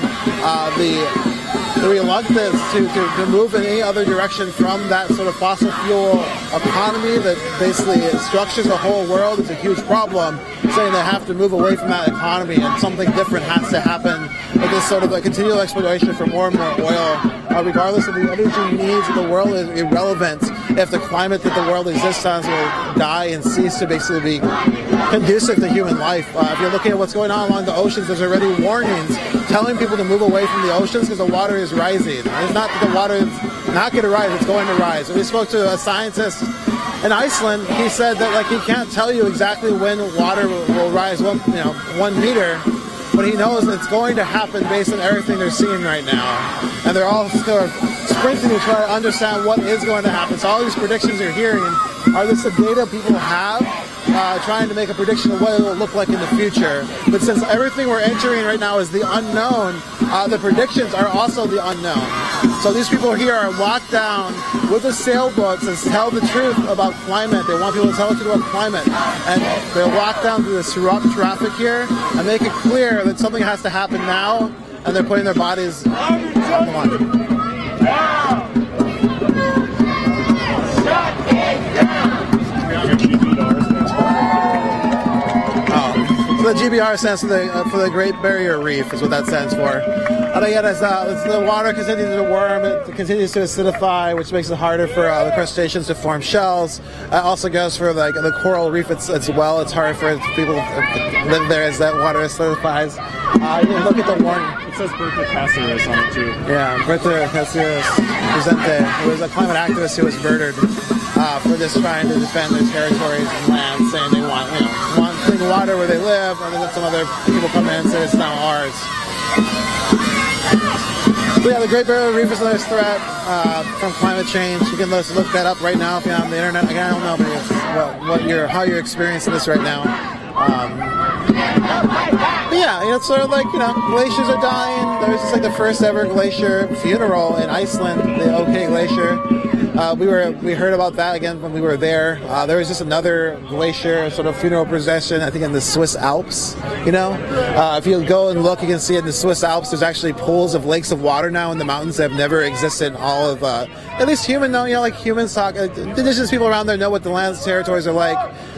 The reluctance to move in any other direction from that sort of fossil fuel economy that basically structures the whole world is a huge problem, saying they have to move away from that economy and something different has to happen with this sort of a continual exploration for more and more oil. Regardless of the energy needs of the world is irrelevant if the climate that the world exists on will die and cease to basically be conducive to human life. If you're looking at what's going on along the oceans, there's already warnings telling people to move away from the oceans because the water is rising. It's not that the water is not going to rise, it's going to rise. We spoke to a scientist in Iceland. He said that he can't tell you exactly when water will rise 1 meter, but he knows it's going to happen based on everything they're seeing right now. And they're all sort of sprinting to try to understand what is going to happen. So all these predictions you're hearing are just the data people have trying to make a prediction of what it will look like in the future. But since everything we're entering right now is the unknown, the predictions are also the unknown. So these people here are locked down with the sailboats to tell the truth about climate. They want people to tell the truth about climate. And they're locked down to disrupt traffic here and make it clear that something has to happen now, and they're putting their bodies on the line. The GBR stands for the Great Barrier Reef, is what that stands for. And again, as the water continues to warm, it continues to acidify, which makes it harder for the crustaceans to form shells. It also goes for like the coral reef as well. It's hard for people to live there as that water acidifies. You can look at the warning. It says Bertha Cáceres on it too. Yeah, Bertha Cáceres Presente, who was a climate activist who was murdered for just trying to defend their territories and land, saying they want clean water where they live, and then some other people come in and say it's not ours. So yeah, the Great Barrier Reef is another threat from climate change. You can look that up right now if you're on the internet. Again, I don't know how you're experiencing this right now. But yeah, it's sort of like, glaciers are dying. There was just like the first ever glacier funeral in Iceland, the OK Glacier. We heard about that again when we were there. There was just another glacier sort of funeral procession, I think in the Swiss Alps. If you go and look, you can see in the Swiss Alps there's actually pools of lakes of water now in the mountains that have never existed in all of, at least humans talk, indigenous people around there know what the lands territories are like.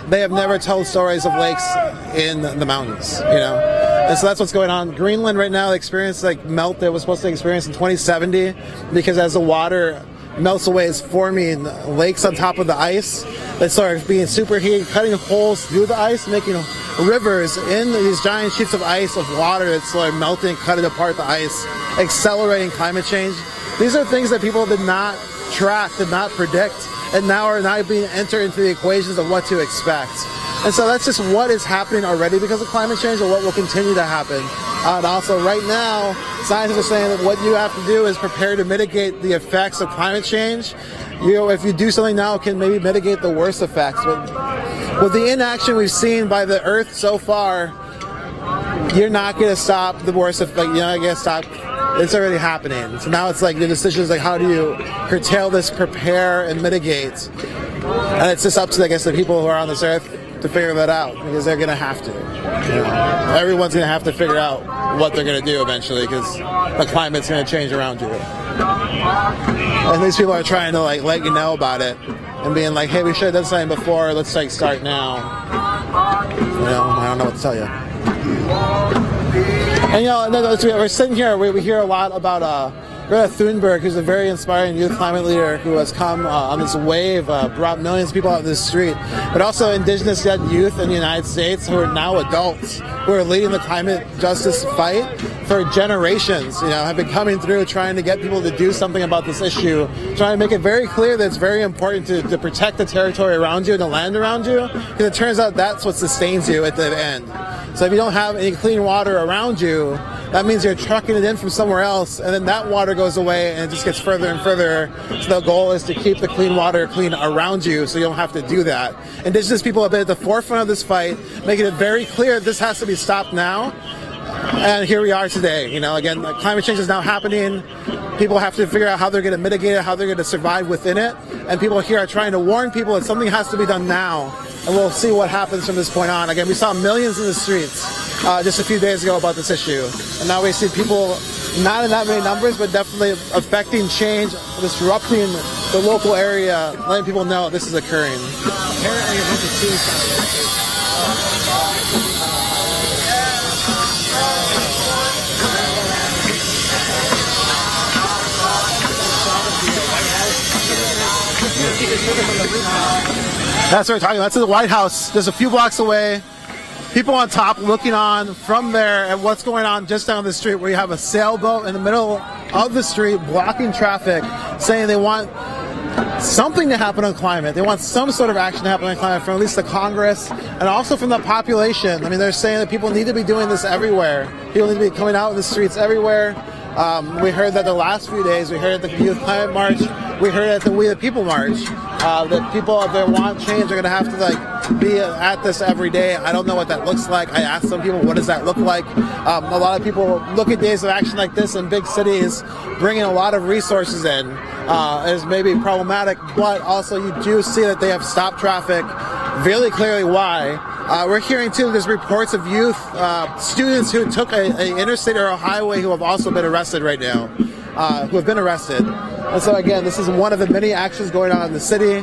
They have never told stories of lakes in the mountains, And so that's what's going on. Greenland right now experienced melt that was supposed to experience in 2070 because as the water melts away, it's forming lakes on top of the ice that start being superheated, cutting holes through the ice, making rivers in these giant sheets of ice of water that's melting, cutting apart the ice, accelerating climate change. These are things that people did not track, did not predict, and now are not being entered into the equations of what to expect. And so that's just what is happening already because of climate change and what will continue to happen. And also right now, scientists are saying that what you have to do is prepare to mitigate the effects of climate change. If you do something now, it can maybe mitigate the worst effects. But with the inaction we've seen by the Earth so far, you're not going to stop the worst effect. You're not going to stop. It's already happening. So now it's like the decision is how do you curtail this, prepare, and mitigate? And it's just up to, the people who are on this Earth to figure that out because they're going to have to. Everyone's going to have to figure out what they're going to do eventually because the climate's going to change around you. And these people are trying to let you know about it and being like, hey, we should have done something before. Let's start now. I don't know what to tell you. And we're sitting here, we hear a lot about Greta Thunberg, who's a very inspiring youth climate leader who has come on this wave, brought millions of people out in the street, but also indigenous youth in the United States who are now adults, who are leading the climate justice fight for generations, have been coming through trying to get people to do something about this issue, trying to make it very clear that it's very important to protect the territory around you and the land around you, because it turns out that's what sustains you at the end. So if you don't have any clean water around you, that means you're trucking it in from somewhere else, and then that water goes away and it just gets further and further. So the goal is to keep the clean water clean around you so you don't have to do that. Indigenous people have been at the forefront of this fight, making it very clear this has to be stopped now. And here we are today. Again, climate change is now happening. People have to figure out how they're going to mitigate it, how they're going to survive within it. And people here are trying to warn people that something has to be done now. And we'll see what happens from this point on. Again, we saw millions in the streets just a few days ago about this issue. And now we see people, not in that many numbers, but definitely affecting change, disrupting the local area, letting people know this is occurring. Apparently, a bunch of suicides. That's what we're talking about. That's the White House. Just a few blocks away. People on top looking on from there at what's going on just down the street, where you have a sailboat in the middle of the street blocking traffic, saying they want something to happen on climate. They want some sort of action to happen on climate from at least the Congress and also from the population. I mean, they're saying that people need to be doing this everywhere. People need to be coming out in the streets everywhere. We heard that the last few days, we heard at the Youth Climate March, we heard at the We the People March, that people, if they want change, are going to have to be at this every day. I don't know what that looks like. I asked some people, what does that look like? A lot of people look at days of action like this in big cities, bringing a lot of resources in is maybe problematic, but also you do see that they have stopped traffic. Really clearly why. We're hearing too, there's reports of youth, students who took a interstate or a highway who have also been arrested right now, who have been arrested. And so again, this is one of the many actions going on in the city.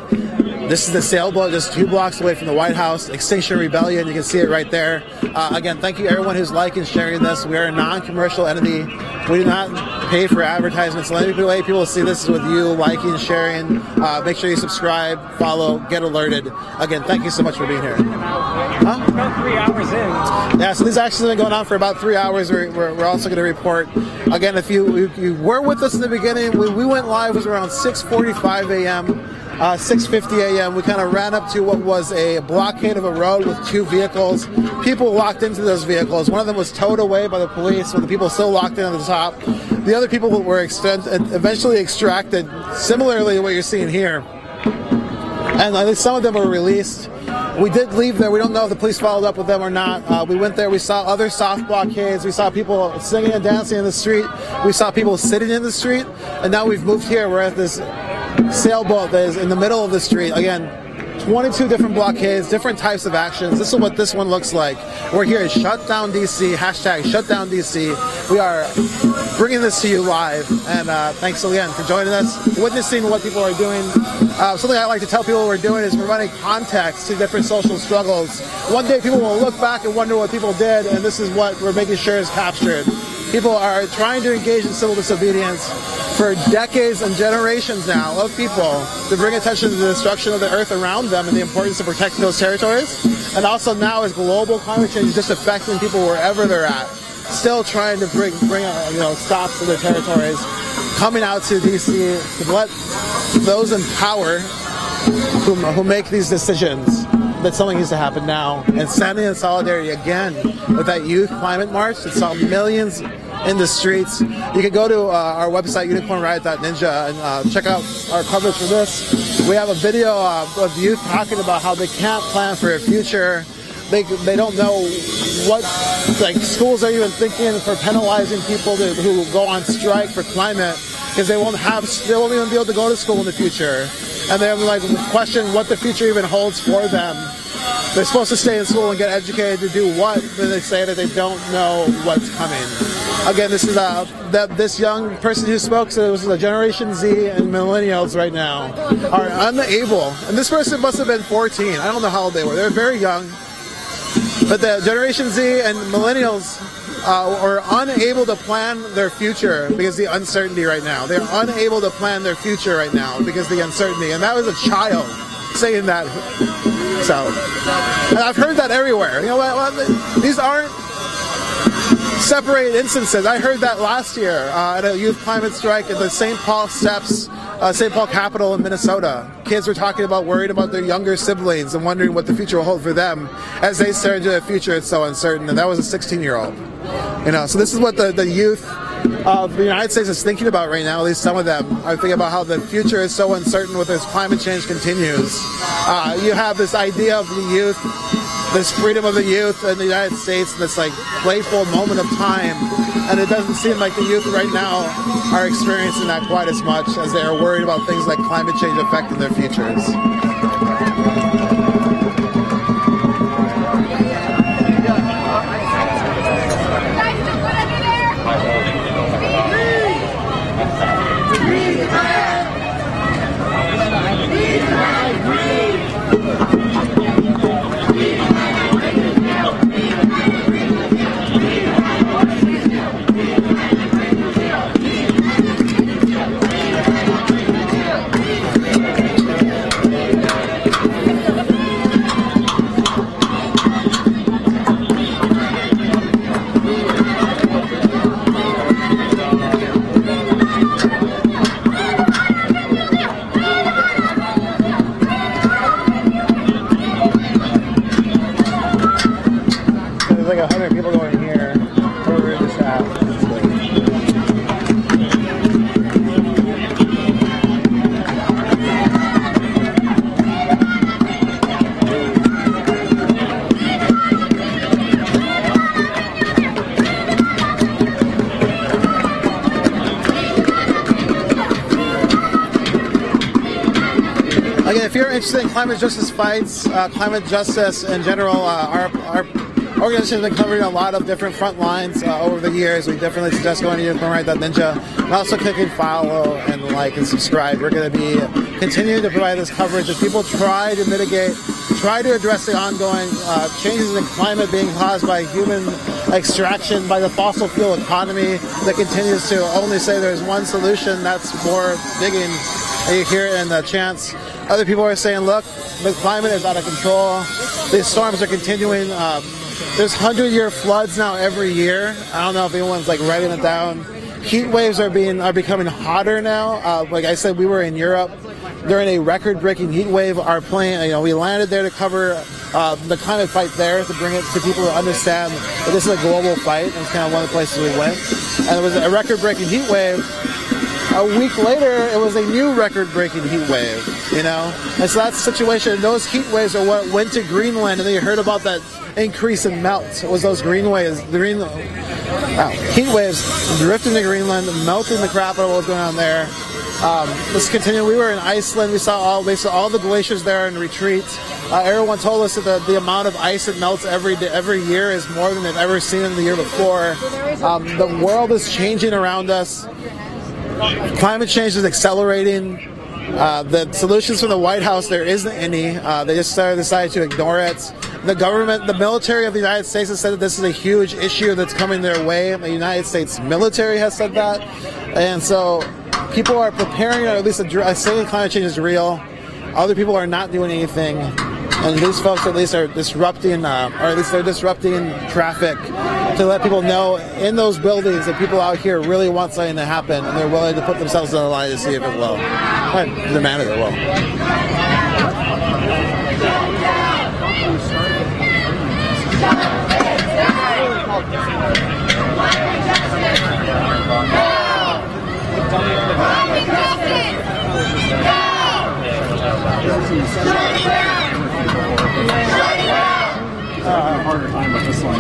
This is the Sailboat, just 2 blocks away from the White House. Extinction Rebellion, you can see it right there. Again, thank you everyone who's liking and sharing this. We are a non-commercial entity. We do not pay for advertisements. The only way people will see this is with you liking, sharing. Make sure you subscribe, follow, get alerted. Again, thank you so much for being here. Huh? About 3 hours in. Yeah, so these actions have been going on for about 3 hours. We're also going to report. Again, if you were with us in the beginning, we went live, it was around 6:45 a.m. 6:50 a.m. we kind of ran up to what was a blockade of a road with 2 vehicles. People locked into those vehicles. One of them was towed away by the police, with the people still locked in at the top. The other people were eventually extracted, similarly to what you're seeing here. And at least some of them were released. We did leave there. We don't know if the police followed up with them or not. We went there. We saw other soft blockades. We saw people singing and dancing in the street. We saw people sitting in the street. And now we've moved here. We're at this Sailboat that is in the middle of the street. Again, 22 different blockades, different types of actions. This is what this one looks like. We're here at Shutdown DC, hashtag Shutdown DC. We are bringing this to you live, and thanks again for joining us, witnessing what people are doing. Something I like to tell people we're doing is providing context to different social struggles. One day people will look back and wonder what people did, and this is what we're making sure is captured. People are trying to engage in civil disobedience for decades and generations now of people to bring attention to the destruction of the earth around them and the importance of protecting those territories. And also now as global climate change is just affecting people wherever they're at, still trying to bring stops to their territories, coming out to DC to let those in power who make these decisions that something needs to happen now, and standing in solidarity again with that youth climate march that saw millions in the streets. You can go to our website, unicornriot.ninja, and check out our coverage for this. We have a video of youth talking about how they can't plan for a future. They don't know what schools are even thinking for penalizing people who go on strike for climate, because they won't even be able to go to school in the future. And they question what the future even holds for them. They're supposed to stay in school and get educated to do what? Then they say that they don't know what's coming. Again, this is this young person who spoke, so it was the Generation Z and millennials right now, are unable, and this person must have been 14. I don't know how old they were. They were very young. But the Generation Z and millennials are unable to plan their future because of the uncertainty right now. They're unable to plan their future right now because of the uncertainty. And that was a child saying that. So, and I've heard that everywhere. You know what? These aren't separate instances. I heard that last year at a youth climate strike at the St. Paul Steps, St. Paul Capitol in Minnesota. Kids were talking about worried about their younger siblings and wondering what the future will hold for them as they stare into a future it's so uncertain. And that was a 16-year-old. So this is what the youth of the United States is thinking about right now. At least some of them are thinking about how the future is so uncertain with as climate change continues. You have this idea of the youth, this freedom of the youth in the United States, this playful moment of time, and it doesn't seem like the youth right now are experiencing that quite as much as they are worried about things like climate change affecting their futures. if you're interested in climate justice fights, climate justice in general, our organization has been covering a lot of different front lines over the years. We definitely suggest going to unicornriot.ninja and also clicking follow and like and subscribe. We're going to be continuing to provide this coverage as people try to mitigate, try to address the ongoing changes in climate being caused by human extraction, by the fossil fuel economy that continues to only say there's one solution, that's more digging. And you hear it in the chants. Other people are saying, look, the climate is out of control. These storms are continuing. There's 100-year floods now every year. I don't know if anyone's like writing it down. Heat waves are becoming hotter now. Like I said, we were in Europe during a record-breaking heat wave. Our plane, we landed there to cover the climate fight there, to bring it to people to understand that this is a global fight. It's kind of one of the places we went. And it was a record-breaking heat wave. A week later, it was a new record-breaking heat wave, And so that's the situation. Those heat waves are what went to Greenland, and then you heard about that increase in melt. It was those heat waves drifting to Greenland, melting the crap out of what was going on there. Let's continue. We were in Iceland. We saw all the glaciers there in retreat. Everyone told us that the amount of ice that melts every year is more than they've ever seen in the year before. The world is changing around us. Climate change is accelerating. The solutions from the White House, there isn't any. They just decided to ignore it. The government, the military of the United States has said that this is a huge issue that's coming their way. The United States military has said that. And so people are preparing, or at least saying climate change is real. Other people are not doing anything. And these folks at least are disrupting, they're disrupting traffic to let people know in those buildings that people out here really want something to happen, and they're willing to put themselves on the line to see if it will. I demand it will. Harder time with this one.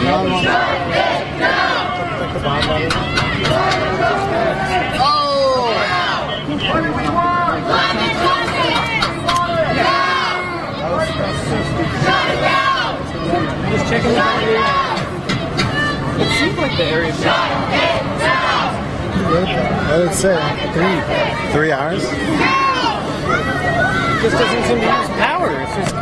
Just checking the area. It seems like the area. What did it say? 3 hours? It just doesn't seem to use power. It's just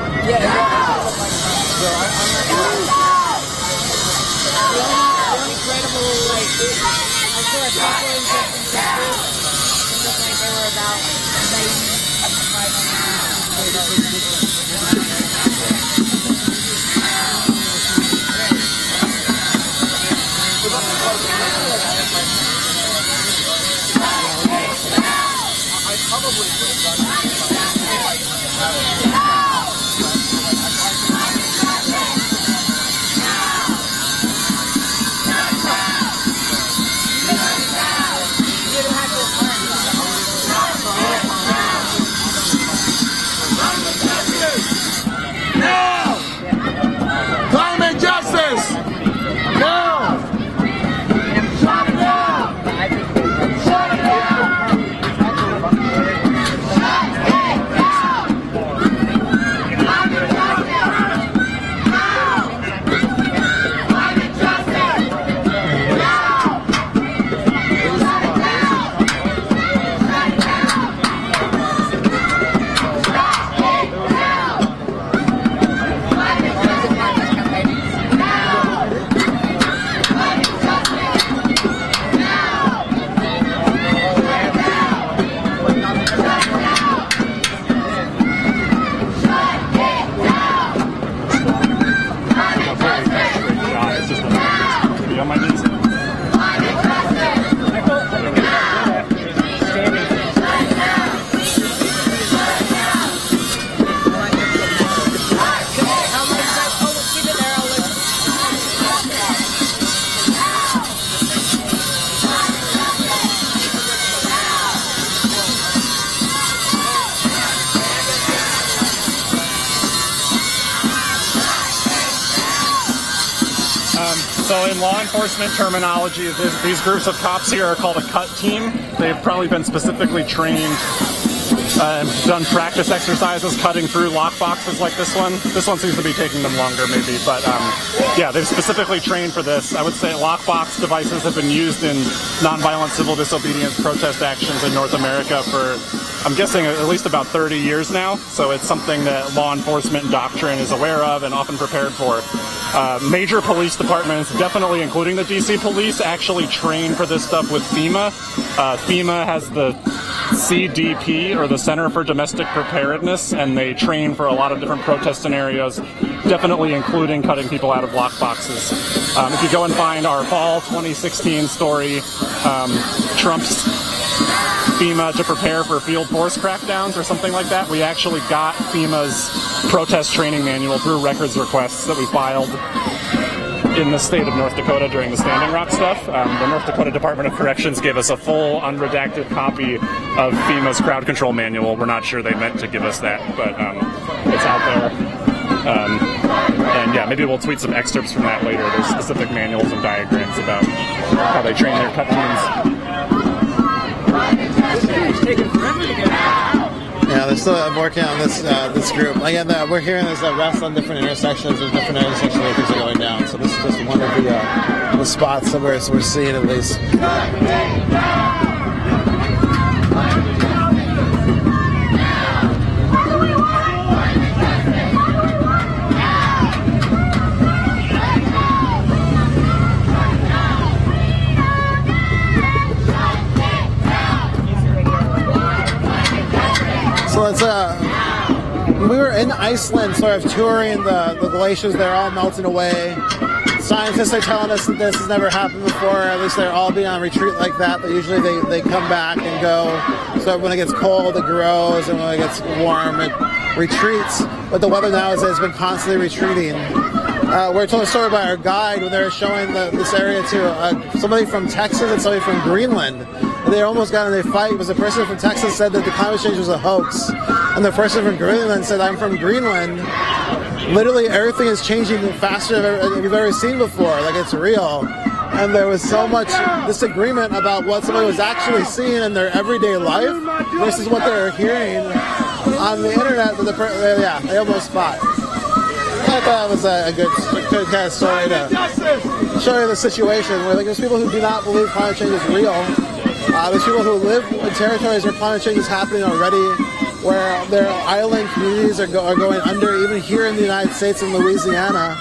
So in law enforcement terminology, these groups of cops here are called a cut team. They've probably been specifically trained done practice exercises cutting through lockboxes like this one. This one seems to be taking them longer maybe, but yeah, they've specifically trained for this. I would say lockbox devices have been used in nonviolent civil disobedience protest actions in North America for, I'm guessing, at least about 30 years now, so it's something that law enforcement doctrine is aware of and often prepared for. Major police departments, definitely including the DC police, actually train for this stuff with FEMA. FEMA has the CDP, or the Center for Domestic Preparedness, and they train for a lot of different protest scenarios, definitely including cutting people out of lockboxes. If you go and find our fall 2016 story, Trump's FEMA to prepare for field force crackdowns or something like that, we actually got FEMA's protest training manual through records requests that we filed in the state of North Dakota during the Standing Rock stuff. The North Dakota Department of Corrections gave us a full unredacted copy of FEMA's crowd control manual. We're not sure they meant to give us that, but it's out there. And yeah, maybe we'll tweet some excerpts from that later. There's specific manuals and diagrams about how they train their cut teams. Yeah, they're still working on this this group. Again, we're hearing this rest on different intersections. There's different intersections where things are going down. So this is just one of the spots that we're seeing at least. So it's we were in Iceland sort of touring the glaciers. They're all melting away. Scientists are telling us that this has never happened before. At least they're all being on retreat like that. But usually they come back and go. So when it gets cold, it grows, and when it gets warm, it retreats. But the weather now is that it's been constantly retreating. We're told a story by our guide when they were showing this area to somebody from Texas and somebody from Greenland. They almost got in a fight because the person from Texas said that the climate change was a hoax, and the person from Greenland said, "I'm from Greenland. Literally everything is changing faster than you've ever seen before. Like, it's real." And there was so much disagreement about what somebody was actually seeing in their everyday life versus what they were hearing on the internet. That they almost fought. I thought it was a good kind of story to show you the situation where there's people who do not believe climate change is real. There's people who live in territories where climate change is happening already, where their island communities are going under. Even here in the United States, in Louisiana,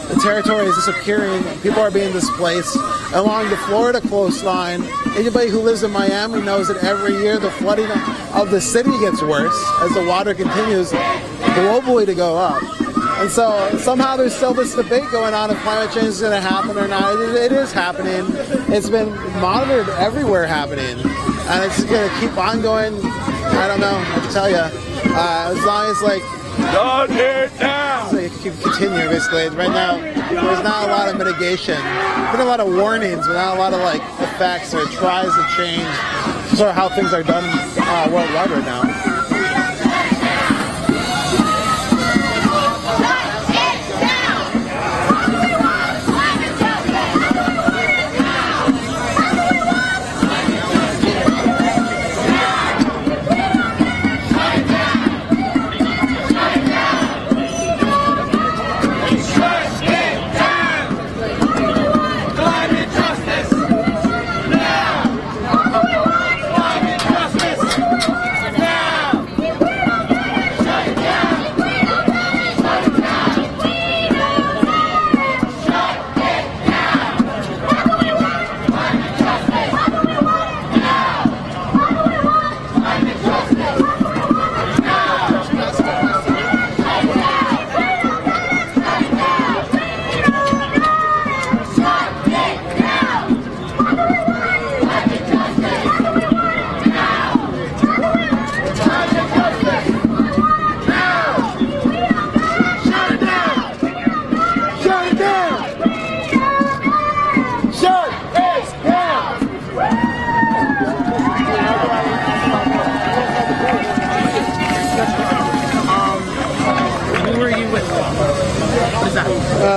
the territory is disappearing. People are being displaced. Along the Florida coastline, anybody who lives in Miami knows that every year the flooding of the city gets worse as the water continues globally to go up. And so somehow there's still this debate going on if climate change is going to happen or not. It is happening. It's been monitored everywhere happening. And it's going to keep on going. I don't know what to tell you. As long as, like, don't tear it down. So you can continue, basically. Right now, there's not a lot of mitigation. There's been a lot of warnings, but not a lot of, like, effects or tries to change sort of how things are done worldwide right now.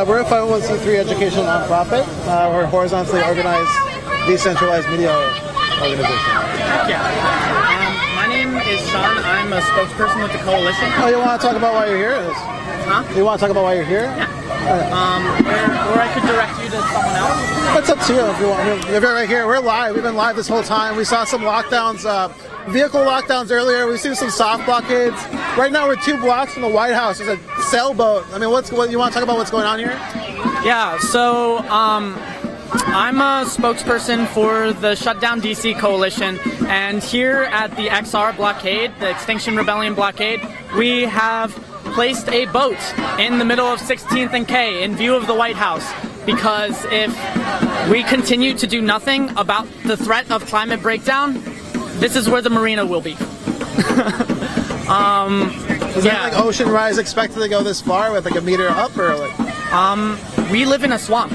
We're a 501c3 educational nonprofit. We're a horizontally organized, decentralized media organization. Yeah. My name is Sean. I'm a spokesperson with the coalition. Oh, you want to talk about why you're here? Huh? You want to talk about why you're here? Yeah. Or I could direct you to someone else. It's up to you if you want. If you're right here, we're live. We've been live this whole time. We saw some lockdowns, vehicle lockdowns earlier. We've seen some soft blockades. Right now, we're 2 blocks from the White House. There's a sailboat. I mean, what you want to talk about? What's going on here? Yeah. So I'm a spokesperson for the Shutdown DC coalition, and here at the XR blockade, the Extinction Rebellion blockade, we have placed a boat in the middle of 16th and K in view of the White House, because if we continue to do nothing about the threat of climate breakdown, this is where the marina will be. Is that like ocean rise expected to go this far with like a meter up, or like? We live in a swamp.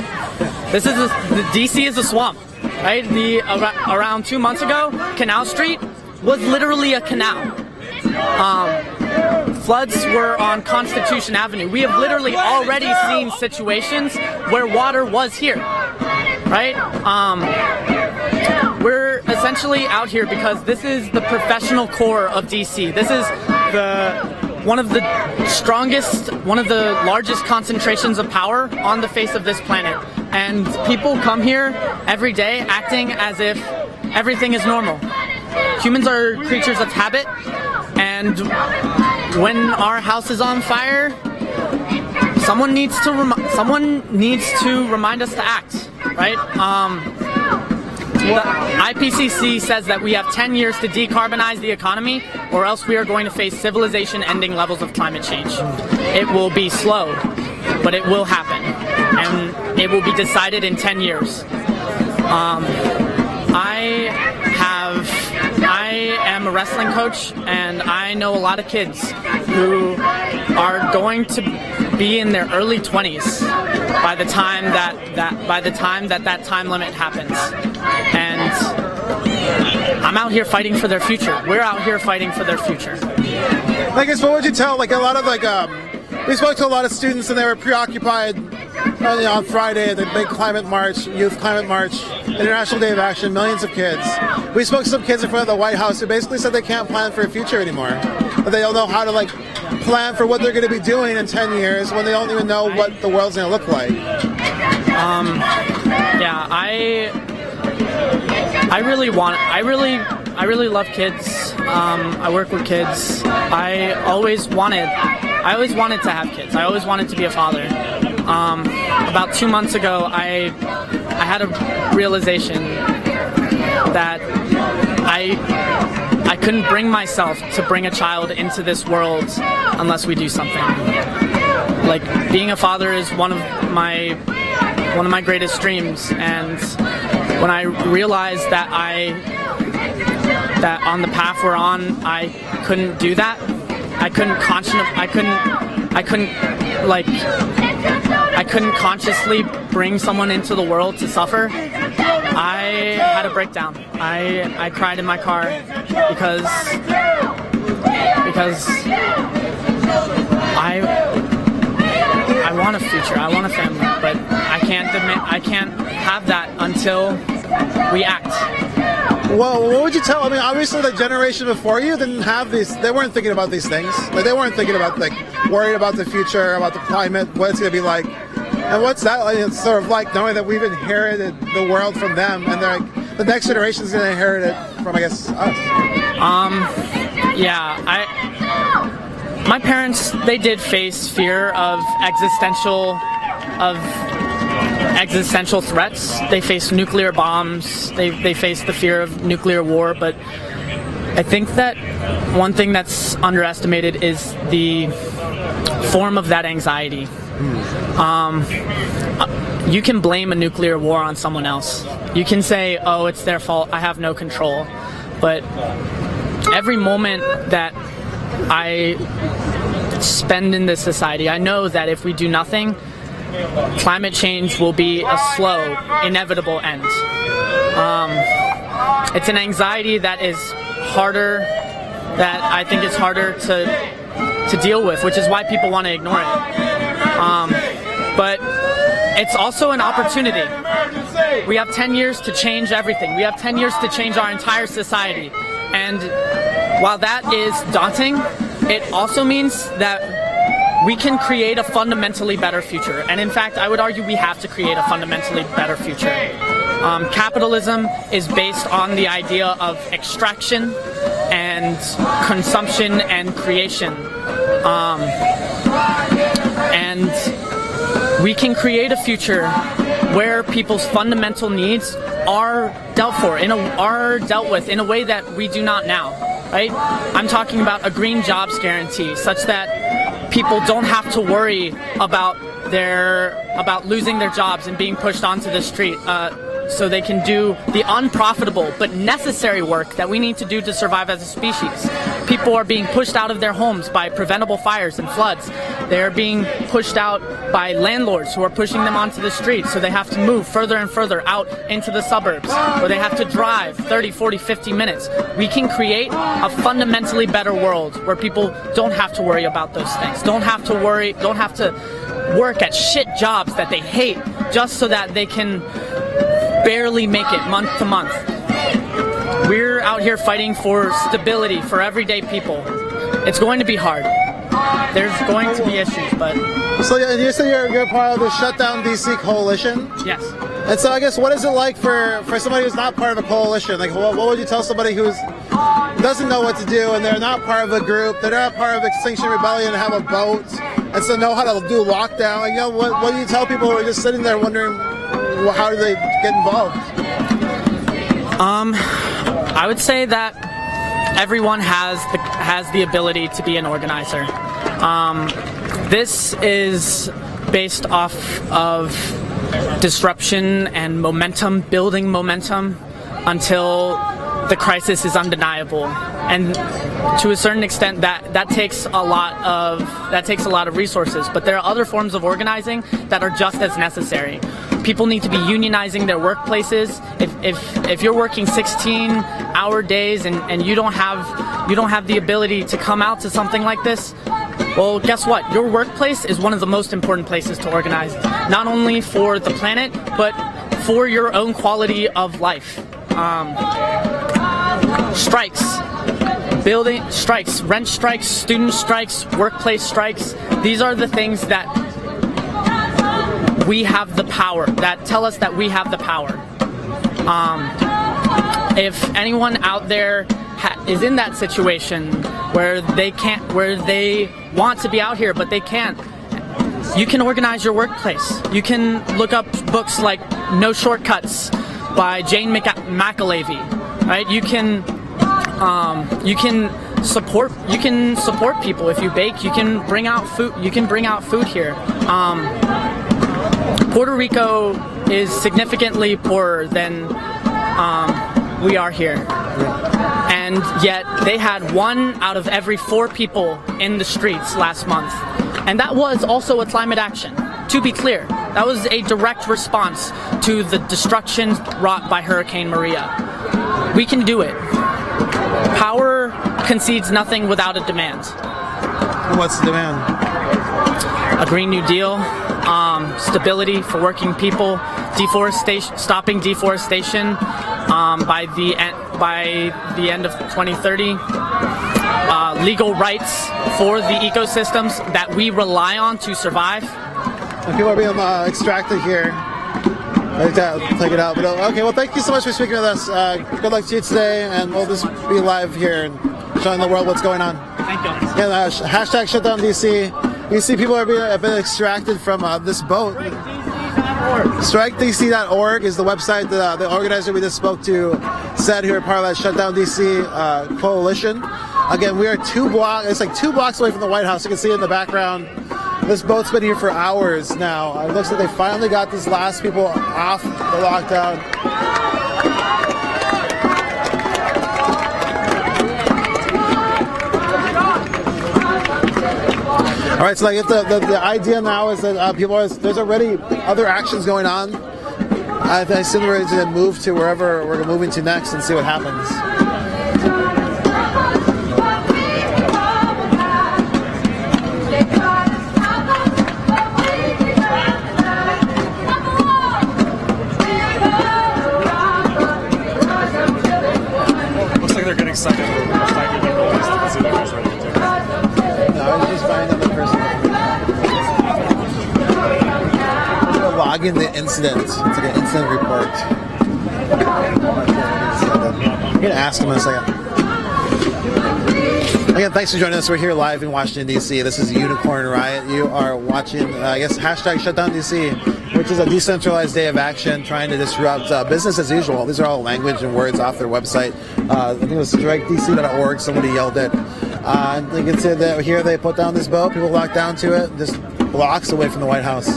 This is the DC is a swamp, right? Around 2 months ago, Canal Street was literally a canal. Floods were on Constitution Avenue. We have literally already seen situations where water was here, right? We're essentially out here because this is the professional core of DC. This is one of the strongest, one of the largest concentrations of power on the face of this planet. And people come here every day acting as if everything is normal. Humans are creatures of habit, and when our house is on fire, someone needs to remind us to act, right? The IPCC says that we have 10 years to decarbonize the economy, or else we are going to face civilization-ending levels of climate change. It will be slow, but it will happen, and it will be decided in 10 years. I am a wrestling coach, and I know a lot of kids who are going to be in their early 20s by the time that time limit happens. And I'm out here fighting for their future. We're out here fighting for their future. I guess, what would you tell, like, a lot of, like, we spoke to a lot of students, and they were preoccupied on Friday at the big climate march, youth climate march, International Day of Action, millions of kids. We spoke to some kids in front of the White House who basically said they can't plan for a future anymore. That they don't know how to, like, plan for what they're going to be doing in 10 years when they don't even know what the world's going to look like. Yeah, I really love kids. I work with kids. I always wanted to have kids. I always wanted to be a father. About 2 months ago, I had a realization that I couldn't bring myself to bring a child into this world unless we do something. Like, being a father is one of my greatest dreams, and when I realized that on the path we're on, I couldn't do that. I couldn't consciously bring someone into the world to suffer. I had a breakdown. I cried in my car because I want a future. I want a family, but I can't have that until we act. Well, what would you tell? I mean, obviously the generation before you didn't have these, they weren't thinking about these things. Like, they weren't thinking about, like, worried about the future, about the climate, what it's going to be like. And what's that like? It's sort of like knowing that we've inherited the world from them, and they're like, the next generation is going to inherit it from, I guess, us. Yeah, my parents, they did face fear of existential threats. They faced nuclear bombs. They faced the fear of nuclear war. But I think that one thing that's underestimated is the form of that anxiety. You can blame a nuclear war on someone else. You can say, oh, it's their fault, I have no control. But every moment that I spend in this society, I know that if we do nothing, climate change will be a slow, inevitable end. It's an anxiety that is harder, that I think is harder to deal with, which is why people want to ignore it. But it's also an opportunity. We have 10 years to change everything. We have 10 years to change our entire society. And while that is daunting, it also means that we can create a fundamentally better future. And in fact, I would argue we have to create a fundamentally better future. Capitalism is based on the idea of extraction and consumption and creation. And we can create a future where people's fundamental needs are dealt with in a way that we do not now, right? I'm talking about a green jobs guarantee such that people don't have to worry about losing their jobs and being pushed onto the street, so they can do the unprofitable but necessary work that we need to do to survive as a species. People are being pushed out of their homes by preventable fires and floods. They're being pushed out by landlords who are pushing them onto the streets, so they have to move further and further out into the suburbs, where they have to drive 30, 40, 50 minutes. We can create a fundamentally better world where people don't have to worry about those things, don't have to work at shit jobs that they hate just so that they can barely make it month to month. We're out here fighting for stability for everyday people. It's going to be hard. There's going to be issues, but... So you say you're part of the Shutdown DC coalition? Yes. And so I guess what is it like for somebody who's not part of a coalition? Like what would you tell somebody who doesn't know what to do and they're not part of a group, they're not part of Extinction Rebellion and have a boat, and so know how to do lockdown? You know, what do you tell people who are just sitting there wondering, well, how do they get involved? I would say that everyone has the ability to be an organizer. This is based off of disruption and momentum, building momentum until the crisis is undeniable. And to a certain extent, that takes a lot of resources. But there are other forms of organizing that are just as necessary. People need to be unionizing their workplaces. If you're working 16-hour days and you don't have the ability to come out to something like this, well, guess what? Your workplace is one of the most important places to organize, not only for the planet, but for your own quality of life. Strikes, building strikes, rent strikes, student strikes, workplace strikes. These are the things that we have the power, that tell us that we have the power. If anyone out there is in that situation where they want to be out here but they can't, you can organize your workplace. You can look up books like No Shortcuts by Jane McAlevey, right? You can support people. If you bake, you can bring out food here. Puerto Rico is significantly poorer than we are here. And yet they had 1 out of every 4 people in the streets last month. And that was also a climate action, to be clear. That was a direct response to the destruction wrought by Hurricane Maria. We can do it. Power concedes nothing without a demand. What's the demand? A Green New Deal, stability for working people, deforestation, stopping deforestation by the end of 2030, legal rights for the ecosystems that we rely on to survive. People are being extracted here. Take it out. But okay, well, thank you so much for speaking with us. Good luck to you today, and we'll just be live here and showing the world what's going on. Thank you. Yeah, hashtag Shutdown DC. You see people have been extracted from this boat. StrikeDC.org is the website that the organizer we just spoke to said who are part of that Shutdown DC coalition. Again, we are 2 blocks. It's like 2 blocks away from the White House. You can see it in the background. This boat's been here for hours now. It looks like they finally got these last people off the lockdown. All right, so like if the idea now is that there's already other actions going on. I assume we're ready to move to wherever we're moving to next and see what happens. Looks like they're getting stuck in a fight with their building. just find another person. I'm gonna log in the incident. It's like an incident report. I'm gonna ask him in a second. Again, thanks for joining us. We're here live in Washington, D.C. This is Unicorn Riot. You are watching, I guess, hashtag Shutdown DC, which is a decentralized day of action trying to disrupt business as usual. These are all language and words off their website. I think it was strikedc.org. Somebody yelled it. You can see that here they put down this boat. People walk down to it, just blocks away from the White House.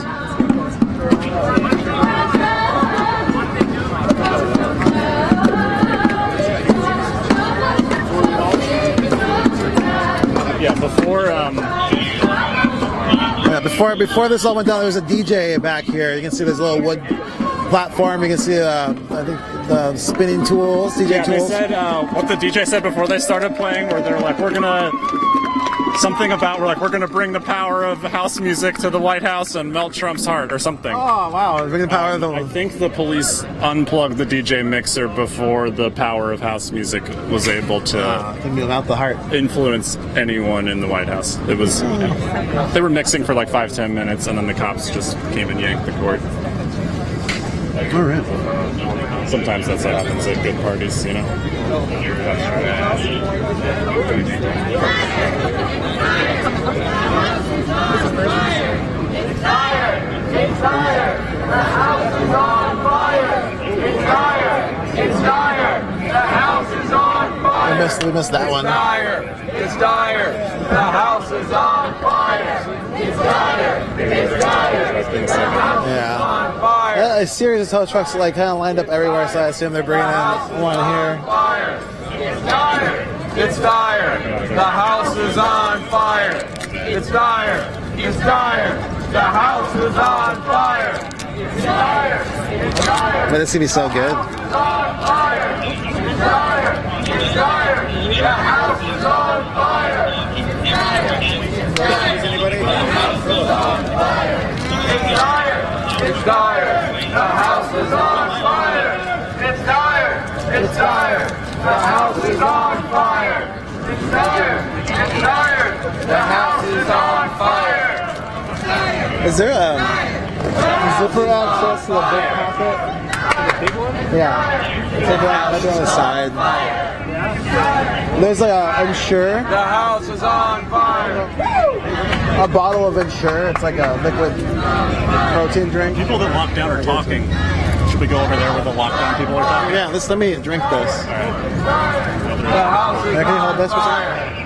Yeah, before this all went down, there was a DJ back here. You can see this little wood platform. You can see, I think, the spinning tools, DJ tools. They said what the DJ said before they started playing, where they're like, we're gonna bring the power of house music to the White House and melt Trump's heart or something. Oh wow, bring the power of the. I think the police unplugged the DJ mixer before the power of house music was able to melt the heart, influence anyone in the White House. It was they were mixing for like 5-10 minutes, and then the cops just came and yanked the cord. All right. Sometimes that's what happens at good parties, you know. It's fire! It's fire! The house is on fire! It's fire! It's fire! The house is on fire! We missed that one. It's dire! The house is on fire! It's dire! It's dire! The house is on fire! Yeah, a series of tow trucks like kind of lined up everywhere, so I assume they're bringing in one here. It's dire! It's dire! The house is on fire! It's dire! It's dire! The house is on fire! It's dire! It's dire! But it's gonna be so good. It's on fire! It's dire! It's dire! The house is on fire! It's dire! It's dire! The house is on fire! It's dire! It's dire! The house is on fire! It's dire! It's dire! The house is on fire! It's dire! It's dire! The house is on fire! Is there a zipper access to the big pocket? The big one? Yeah. Maybe on the side. There's like a Ensure. The house is on fire. A bottle of Ensure. It's like a liquid protein drink. People that lock down are talking. Should we go over there where the lockdown people are talking? Yeah, let me drink this. The house is Can you hold this for a second?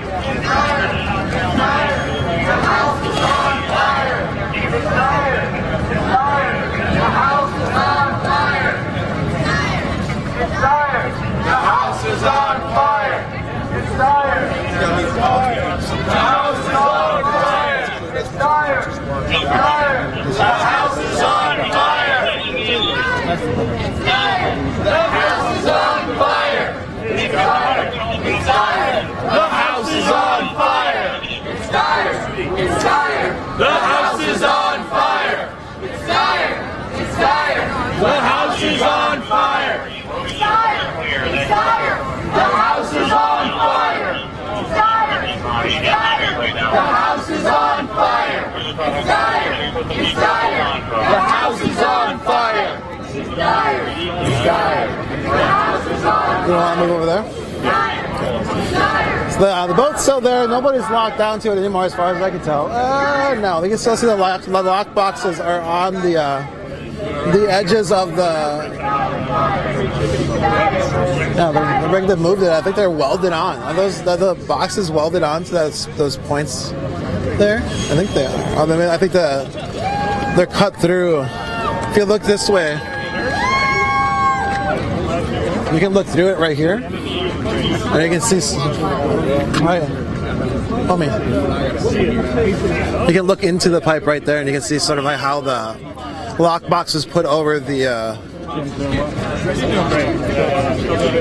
The house is on fire. It's fire. It's fire. The house is on fire. It's fire. The house is on fire. It's fire. It's fire. The house is on fire. It's fire. It's fire. The house is on fire. It's fire. The house is on fire. It's fire. It's fire. The house is on fire. It's fire. It's fire. The house is on fire. It's fire. It's fire. The house is on fire. It's fire. It's fire. The house is on fire. It's fire. It's fire. The house is on fire. It's fire. It's fire. The house is on fire. It's fire. It's fire. The house is on fire. You want to move over there? So the boat's still there. Nobody's locked down to it anymore, as far as I can tell. No, you can still see the lock boxes are on the edges of the. No, they're moved it. I think they're welded on. Are the boxes welded on to those points there? I think they are. I think they're cut through. If you look this way, you can look through it right here. And you can see, you can look into the pipe right there, and you can see sort of like how the lockbox was put over the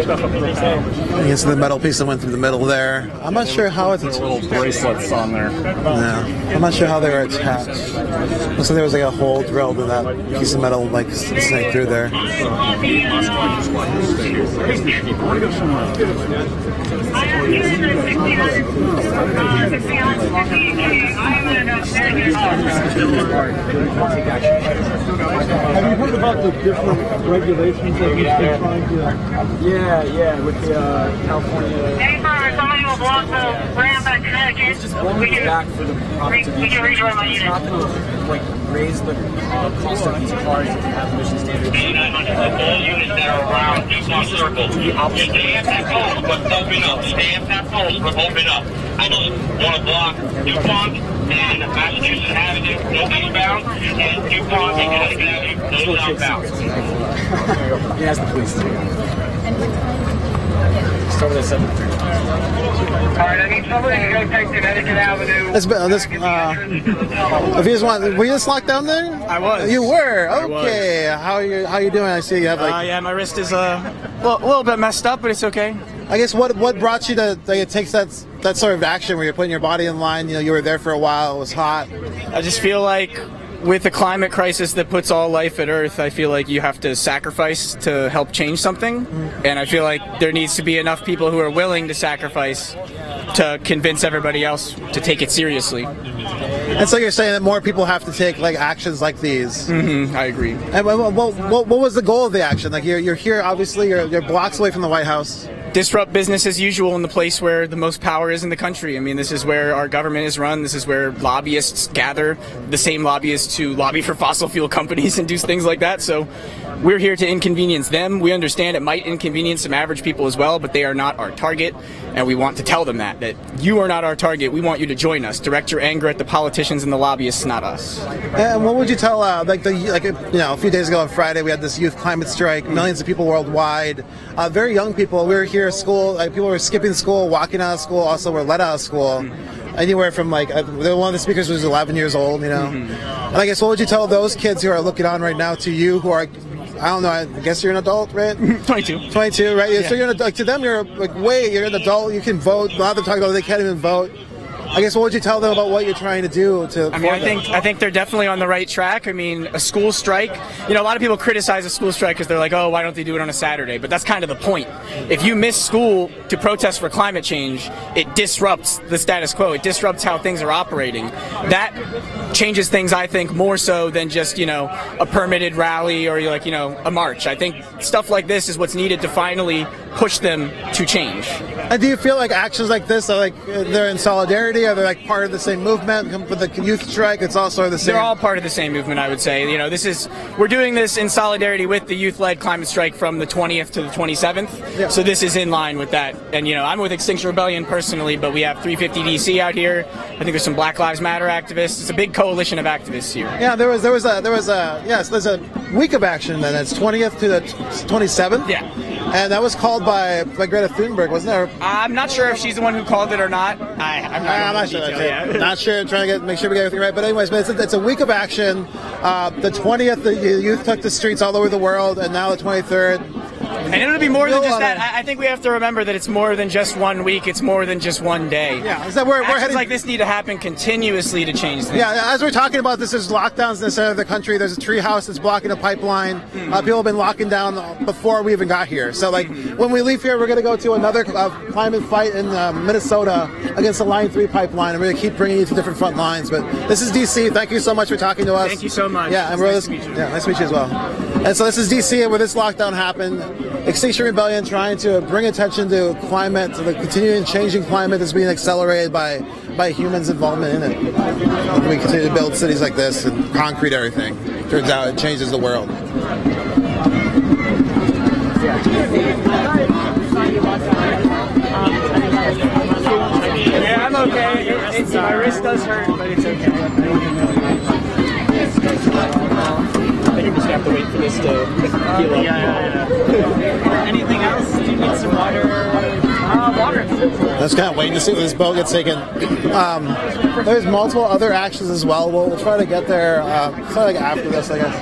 stuff up real fast. You can see the metal piece that went through the middle there. I'm not sure how it's little bracelets on there. Yeah, I'm not sure how they were attached. Looks like there was like a hole drilled in that piece of metal, like snake through there. Have you heard about the different regulations that he's been trying to? Yeah, with the California. Somebody will block the ramp at Connecticut. Just going back for the we can rejoin my unit. not going to like raise the cost of these cars if they have emission standards. All units that are around DuPont Circle. Stay at that post, but open up. Stay at that post, but open up. I just want to block DuPont and Massachusetts Avenue, no eastbound, and DuPont and Connecticut Avenue, no southbound. He has the police. Start with a 7-3. Alright, I need somebody to go take Connecticut Avenue. If you just want, were you just locked down there? I was. You were. I Okay. How are you doing? I see you have like. Yeah, my wrist is a little bit messed up, but it's okay. I guess what brought you to take that sort of action where you're putting your body in line? You know, you were there for a while. It was hot. I just feel like with the climate crisis that puts all life at Earth, I feel like you have to sacrifice to help change something. And I feel like there needs to be enough people who are willing to sacrifice to convince everybody else to take it seriously. And so you're saying that more people have to take like actions like these. Mm-hmm, I agree. And what was the goal of the action? Like you're here, obviously, you're blocks away from the White House. Disrupt business as usual in the place where the most power is in the country. I mean, this is where our government is run. This is where lobbyists gather, the same lobbyists who lobby for fossil fuel companies and do things like that. So we're here to inconvenience them. We understand it might inconvenience some average people as well, but they are not our target. And we want to tell them that you are not our target. We want you to join us. Direct your anger at the politicians and the lobbyists, not us. And what would you tell, a few days ago on Friday, we had this youth climate strike, millions of people worldwide, very young people. We were here at school, people were skipping school, walking out of school, also were let out of school. Anywhere from one of the speakers was 11 years old, you know. And I guess what would you tell those kids who are looking on right now to you who are, I don't know, I guess you're an adult, right? 22. 22, right? Yeah. Yeah. So you're to them, you're you're an adult, you can vote. A lot of them talk about they can't even vote. I guess what would you tell them about what you're trying to do to? I mean, I think they're definitely on the right track. I mean, a school strike. You know, a lot of people criticize a school strike because they're like, oh, why don't they do it on a Saturday? But that's kind of the point. If you miss school to protest for climate change, it disrupts the status quo. It disrupts how things are operating. That changes things, I think, more so than just a permitted rally or a march. I think stuff like this is what's needed to finally push them to change. And do you feel like actions like this are they're in solidarity? Are they like part of the same movement? For the youth strike, it's also the same. They're all part of the same movement, I would say. We're doing this in solidarity with the youth-led climate strike from the 20th to the 27th. Yeah. So this is in line with that. And I'm with Extinction Rebellion personally, but we have 350 DC out here. I think there's some Black Lives Matter activists. It's a big coalition of activists here. Yeah, there's a week of action then. It's 20th to the 27th. Yeah. And that was called by Greta Thunberg, wasn't it? I'm not sure if she's the one who called it or not. I'm not sure. Not sure. Trying to make sure we get everything right. But anyways, it's a week of action. The 20th, the youth took the streets all over the world, and now the 23rd. And it'll be more than just that. I think we have to remember that it's more than just 1 week. It's more than just one day. Yeah, is that we're heading like this need to happen continuously to change things. Yeah, as we're talking about this, there's lockdowns in the center of the country. There's a tree house that's blocking a pipeline. People have been locking down before we even got here. So when we leave here, we're going to go to another climate fight in Minnesota against the Line 3 pipeline, and we're going to keep bringing you to different front lines. But this is DC. Thank you so much for talking to us. Thank you so much. Yeah, and nice to meet you. Yeah, nice to meet you as well. And so this is DC, where this lockdown happened. Extinction Rebellion trying to bring attention to climate, to the continuing changing climate that's being accelerated by humans' involvement in it. And we continue to build cities like this and concrete everything. Turns out it changes the world. Yeah, I'm okay. My wrist does hurt, but it's okay. I think we just have to wait for this to heal up. Yeah. Anything else? Do you need some water? Water. Let's kind of wait to see when this boat gets taken. There's multiple other actions as well. We'll try to get there after this, I guess.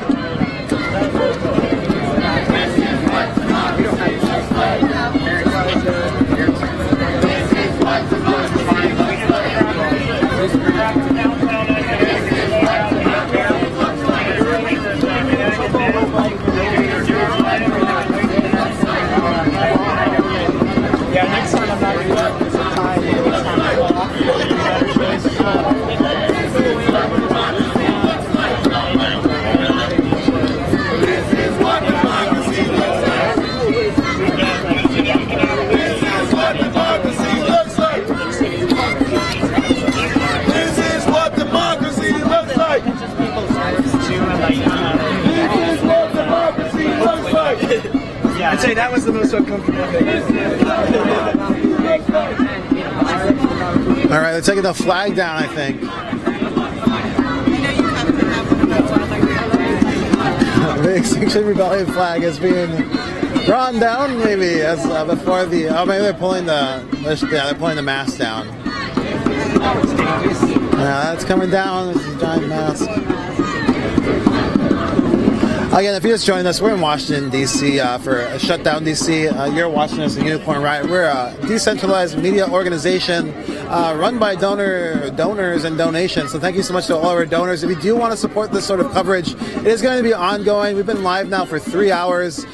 that was the most uncomfortable thing. All right, they're taking the flag down, I think. The Extinction Rebellion flag is being drawn down, maybe as before the. Oh, maybe they're pulling the. Yeah, they're pulling the mast down. Yeah, that's coming down. This is a giant mast. Again, if you're just joining us, we're in Washington, D.C. For Shutdown DC. You're watching us in Unicorn Riot. We're a decentralized media organization run by donors and donations. So thank you so much to all our donors. If you do want to support this sort of coverage, it is going to be ongoing. We've been live now for 3 hours,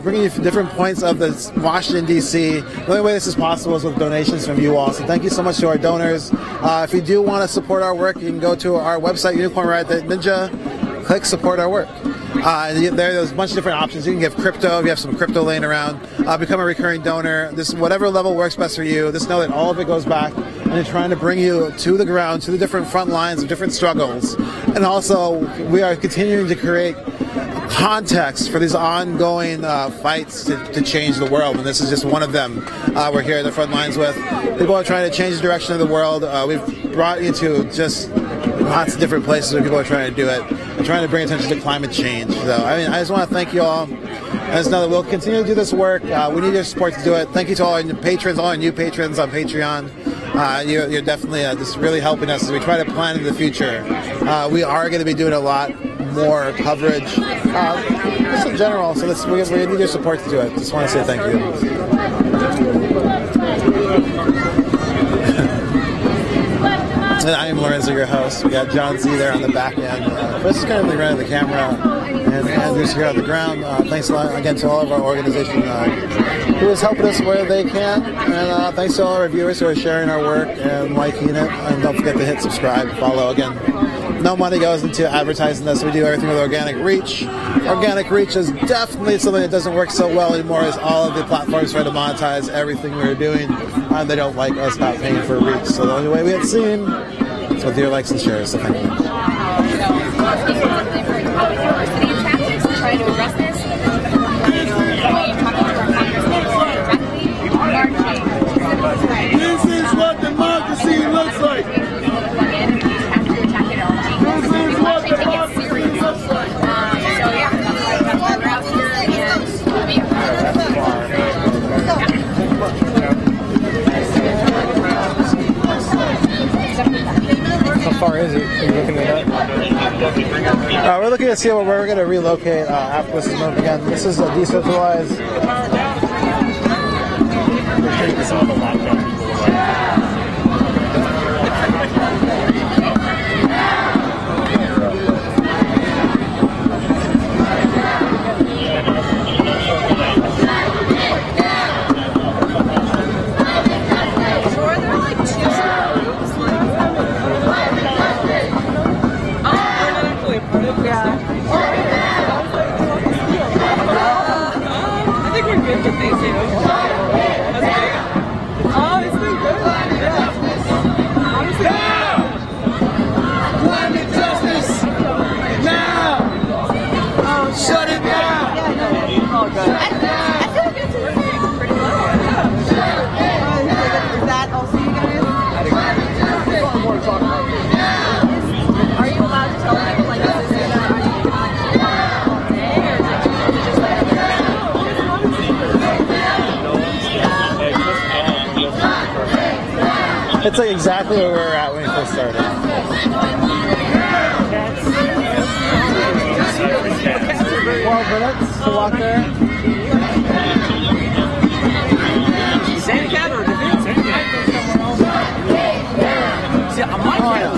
bringing you different points of the Washington, D.C. The only way this is possible is with donations from you all. So thank you so much to our donors. If you do want to support our work, you can go to our website, unicornriot.ninja, click support our work. There's a bunch of different options. You can give crypto if you have some crypto laying around. Become a recurring donor. This whatever level works best for you. Just know that all of it goes back and they're trying to bring you to the ground, to the different front lines of different struggles. And also, we are continuing to create context for these ongoing fights to change the world, and this is just one of them. We're here at the front lines with people are trying to change the direction of the world. We've brought you to just lots of different places where people are trying to do it. We're trying to bring attention to climate change. So, I just want to thank you all. And just know that we'll continue to do this work. We need your support to do it. Thank you to all our patrons, all our new patrons on Patreon. You're definitely just really helping us as we try to plan in the future. We are going to be doing a lot more coverage, just in general. So we need your support to do it. Just want to say thank you. And I am Lorenzo, your host. We got John Z there on the back end. Chris is currently running the camera, and Andrew's here on the ground. Thanks a lot again to all of our organization who is helping us where they can. And thanks to all our viewers who are sharing our work and liking it. And don't forget to hit subscribe, follow again. No money goes into advertising this. We do everything with organic reach. Organic reach is definitely something that doesn't work so well anymore, as all of the platforms try to monetize everything we're doing. They don't like us not paying for reach. So the only way we get seen is with your likes and shares. So thank you. This is what democracy looks like. How far is it? Are you looking at that? We're looking to see where we're going to relocate after this is moved again. This is a decentralized. It's like exactly where we were at when we first started. 12 minutes to walk there. Same cat or different? Same cat. See, on my cat.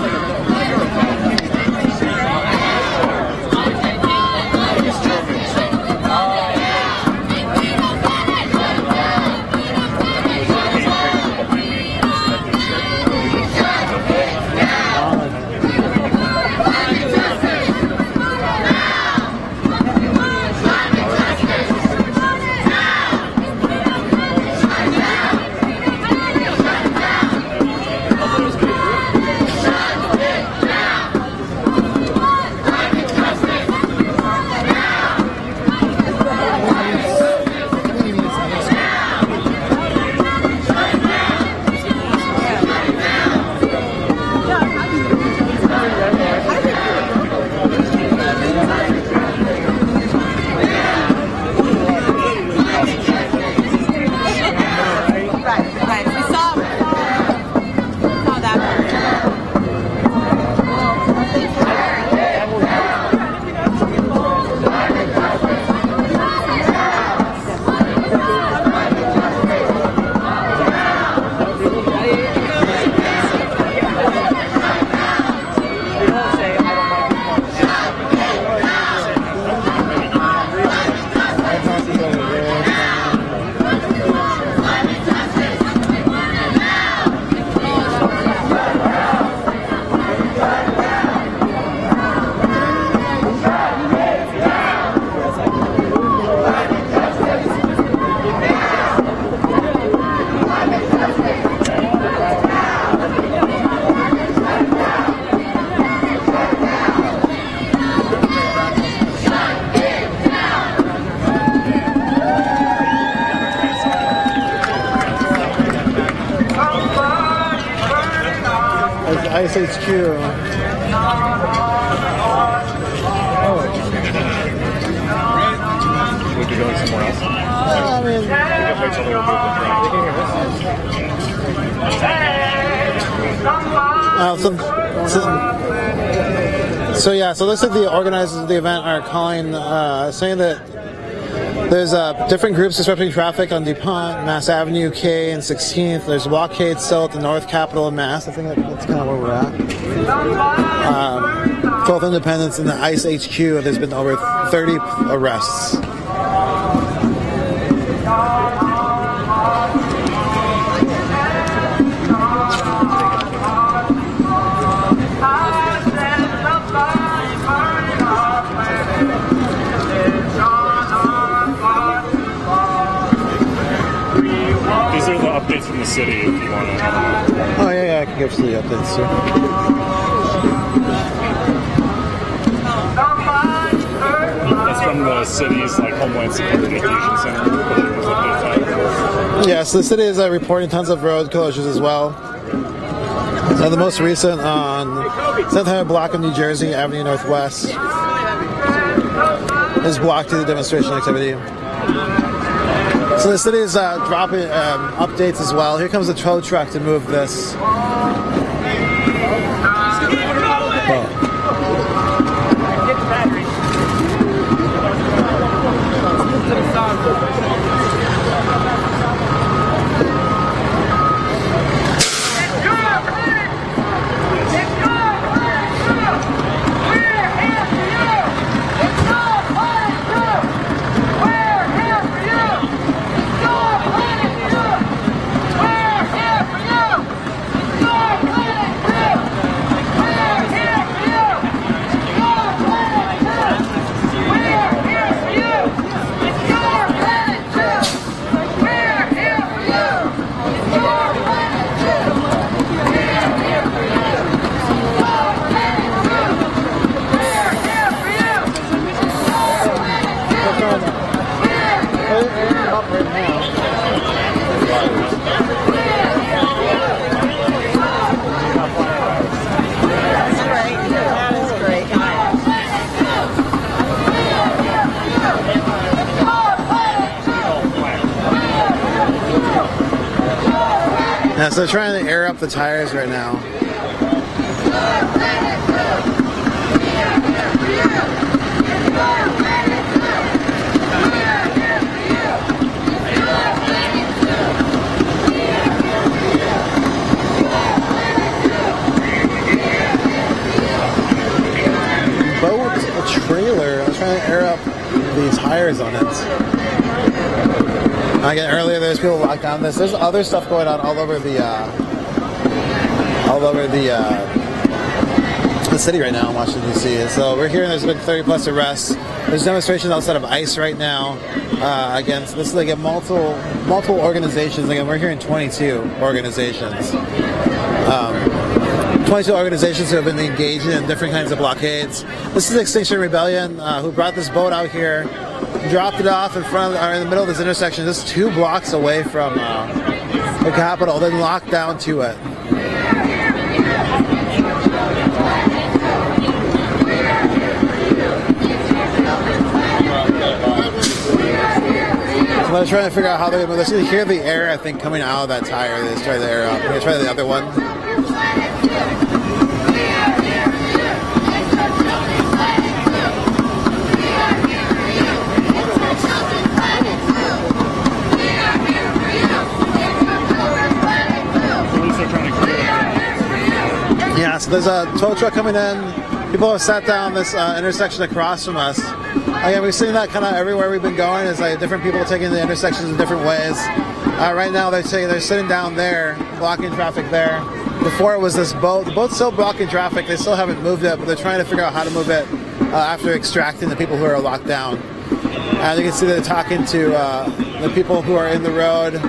Ice HQ. Would you go somewhere else? I mean, Wait till they remove So yeah, so looks like the organizers of the event are calling, saying that there's different groups disrupting traffic on DuPont, Mass Avenue, K, and 16th. There's blockades still at the North Capitol of Mass. I think that's kind of where we're at. 12th Independence in the ICE HQ. There's been over 30 arrests. These are the updates from the city if you want to. Oh yeah, I can give you the updates too. That's from the city's Homeland Security Fusion Center. Yeah, so the city is reporting tons of road closures as well. So the most recent on 7th block of New Jersey, Avenue Northwest, is blocked due to demonstration activity. So the city is dropping updates as well. Here comes a tow truck to move this. Yeah, so they're trying to air up the tires right now. Boat, a trailer, I was trying to air up the tires on it. Again, earlier there's people locked down this. There's other stuff going on all over the city right now in Washington DC. So we're hearing there's been 30 plus arrests. There's demonstrations outside of ICE right now. Again, so this is like multiple organizations. Again, we're hearing 22 organizations. 22 organizations who have been engaged in different kinds of blockades. This is Extinction Rebellion, who brought this boat out here, dropped it off in front of, or in the middle of this intersection, just 2 blocks away from the Capitol, then locked down to it. So they're trying to figure out how they're going to move this. You hear the air, I think, coming out of that tire. They just try the air up. They try the other one. Yeah, so there's a tow truck coming in. People have sat down this intersection across from us. Again, we've seen that kind of everywhere we've been going. Is like different people taking the intersections in different ways. Right now they're sitting down there, blocking traffic there. Before it was this boat. The boat's still blocking traffic. They still haven't moved it, but they're trying to figure out how to move it after extracting the people who are locked down. And you can see they're talking to the people who are in the road.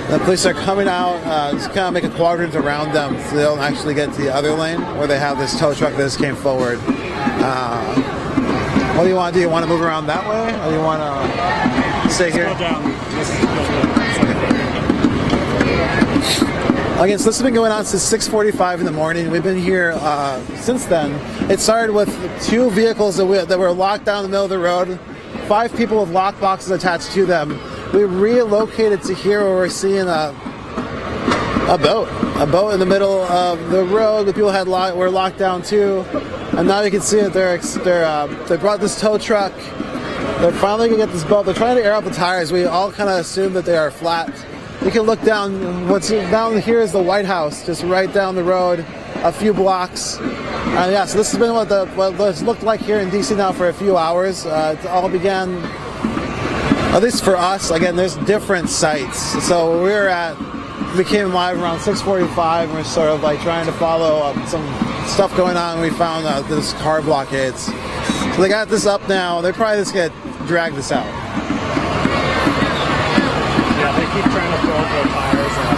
The police are coming out, just kind of make a quadrant around them so they don't actually get to the other lane where they have this tow truck that just came forward. What do you want to do? You want to move around that way? Or do you want to stay here? Again, so this has been going on since 6:45 in the morning. We've been here since then. It started with 2 vehicles that were locked down in the middle of the road, 5 people with lockboxes attached to them. We relocated to here where we're seeing a boat in the middle of the road. The people were locked down too, and now you can see that they brought this tow truck. They're finally gonna get this boat. They're trying to air out the tires. We all kind of assume that they are flat. You can look down. What's down here is the White House, just right down the road, a few blocks. Yeah, so this has been what it's looked like here in DC now for a few hours. It all began, at least for us. Again, there's different sites. So we came live around 6:45, and we're sort of like trying to follow some stuff going on. We found this car blockades. So they got this up now. They're probably just gonna drag this out. Yeah, they keep trying to throw the tires out.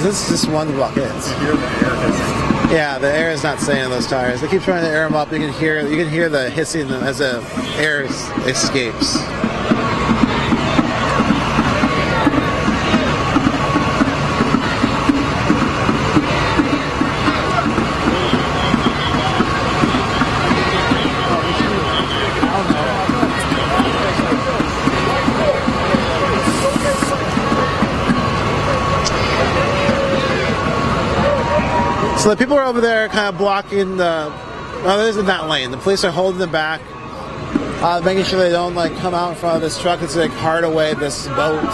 This is just one of the blockades. Yeah, the air is not staying in those tires. They keep trying to air them up. You can hear the hissing as the air escapes. So the people are over there kind of blocking there's in that lane. The police are holding them back, making sure they don't like come out in front of this truck that's like cart away this boat.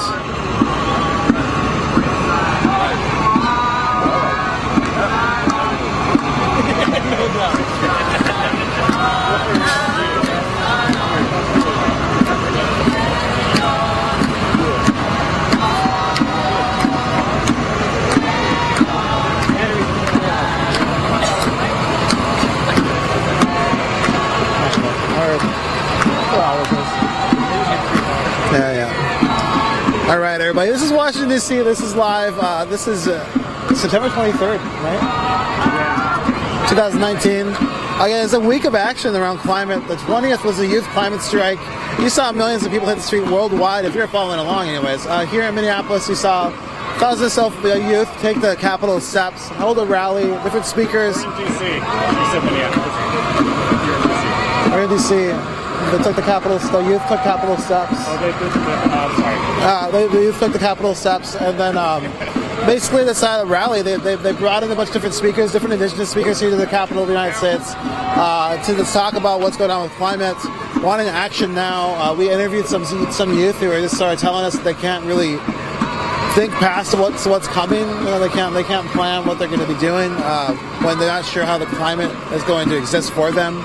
Yeah. All right, everybody. This is Washington, D.C. This is live. This is September 23rd, right? Yeah. 2019. Again, it's a week of action around climate. The 20th was a youth climate strike. You saw millions of people hit the street worldwide, if you're following along anyways. Here in Minneapolis, you saw thousands of youth take the Capitol steps, hold a rally, different speakers. We're in D.C. You said Minneapolis. We're in D.C. They took the youth took Capitol steps. Oh, they did. Sorry. The youth took the Capitol steps, and then basically the side of the rally, they brought in a bunch of different speakers, different indigenous speakers here to the Capitol of the United States to talk about what's going on with climate, wanting action now. We interviewed some youth who are just started telling us that they can't really think past what's coming. You know, they can't plan what they're going to be doing when they're not sure how the climate is going to exist for them.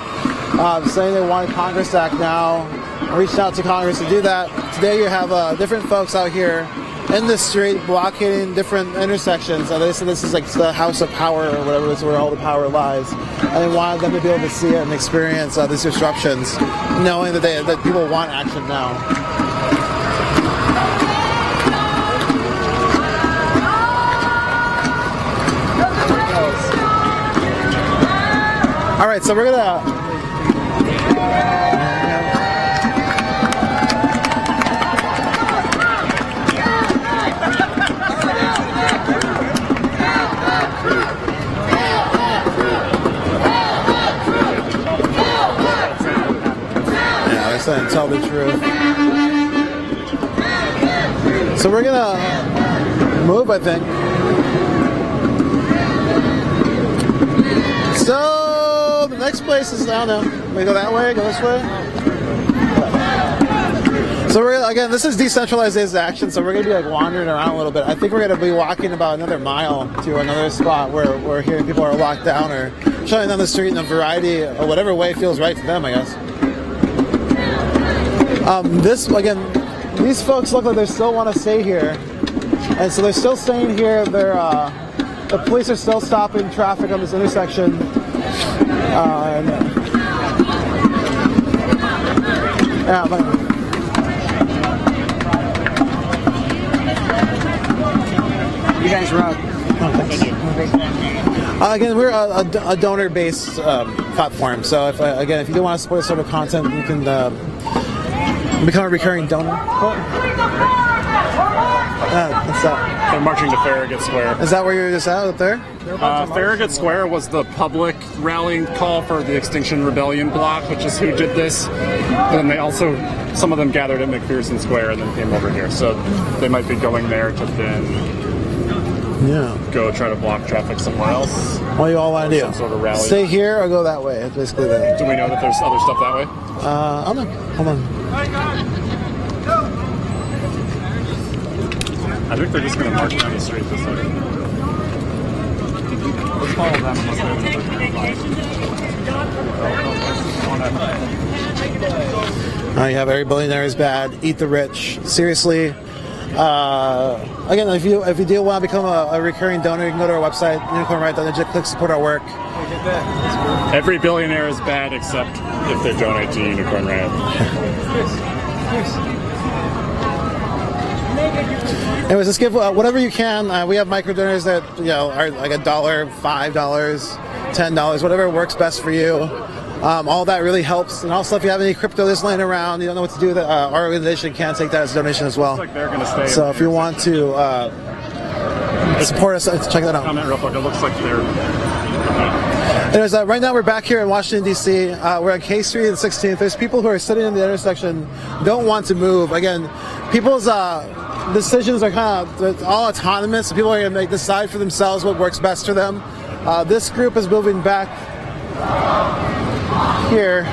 Saying they wanted Congress to act now. I reached out to Congress to do that. Today you have different folks out here in the street blockading different intersections. They said this is like the house of power or whatever, it's where all the power lies. And they wanted them to be able to see it and experience these disruptions, knowing that people want action now. All right, so we're gonna. And tell the truth. So we're gonna move, I think. So the next place is, I don't know, we go that way, go this way. So again, this is decentralized action, so we're gonna be like wandering around a little bit. I think we're gonna be walking about another mile to another spot where we're hearing people are locked down or shutting down the street in a variety or whatever way feels right to them, I guess. These folks look like they still want to stay here, and so they're still staying here. The police are still stopping traffic on this intersection. guys rock. Again, we're a donor-based platform, so if you do want to support this sort of content, you can become a recurring donor. What's that? They're marching to Farragut Square. Is that where you're just at, up there? Farragut Square was the public rallying call for the Extinction Rebellion block, which is who did this. And they also, some of them gathered at McPherson Square and then came over here. So they might be going there to then go try to block traffic somewhere else. What do you all want to do? Some sort of rally. Stay here or go that way? It's basically that. Do we know that there's other stuff that way? I don't know. Hold on. I think they're just going to march down the street this way. Let's follow them unless you have every billionaire is bad. Eat the rich. Seriously. Again, if you do want to become a recurring donor, you can go to our website, unicornriot.net, click support our work. Every billionaire is bad except if they donate to Unicorn Riot. Anyways, let's give whatever you can. We have micro donors that are like $1, $5, $10, whatever works best for you. All that really helps. And also, if you have any crypto that's laying around, you don't know what to do with it, our organization can take that as a donation as well. Looks like they're going to stay. So if you want to support us, check that out. Comment real quick. It looks like they're. Anyways, right now we're back here in Washington, D.C. We're on K Street and 16th. There's people who are sitting in the intersection, don't want to move. Again, people's decisions are kind of all autonomous. So people are going to decide for themselves what works best for them. This group is moving back here.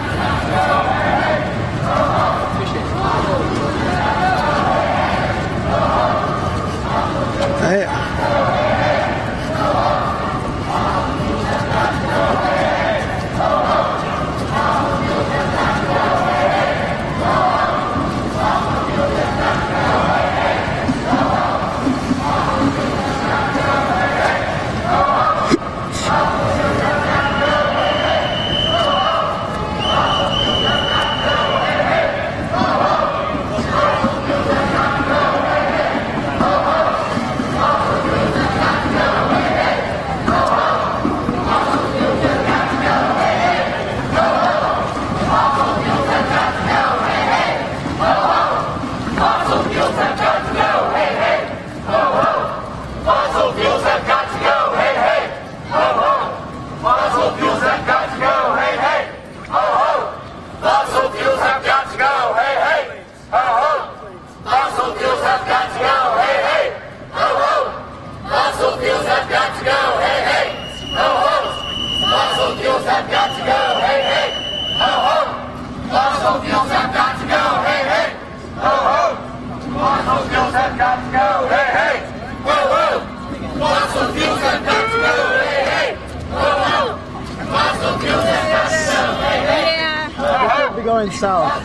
Going south. I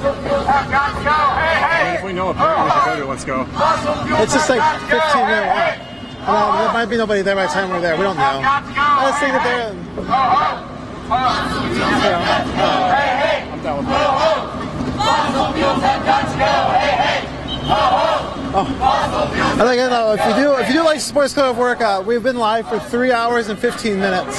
mean, if we know a park we should go to, let's go. It's just like 15-minute walk. There might be nobody there by the time we're there. We don't know. Let's see that they're. I'm down with that. And again, if you do like Sports Club work, we've been live for 3 hours and 15 minutes,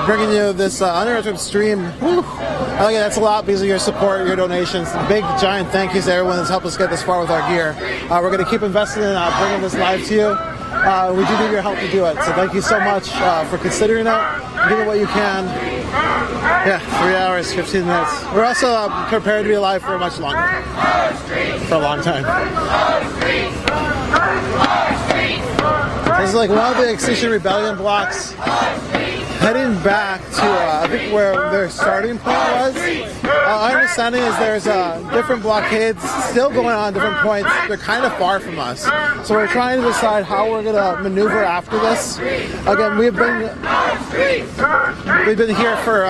bringing you this uninterrupted stream. Whew. And again, that's a lot because of your support, your donations. Big, giant thank yous to everyone that's helped us get this far with our gear. We're going to keep investing in bringing this live to you. We do need your help to do it. So thank you so much for considering that. Give it what you can. Yeah, 3 hours, 15 minutes. We're also prepared to be alive for much longer. For a long time. This is like one of the Extinction Rebellion blocks. Heading back to, I think, where their starting point was. Our understanding is there's different blockades still going on at different points. They're kind of far from us. So we're trying to decide how we're going to maneuver after this. Again, we've been here for,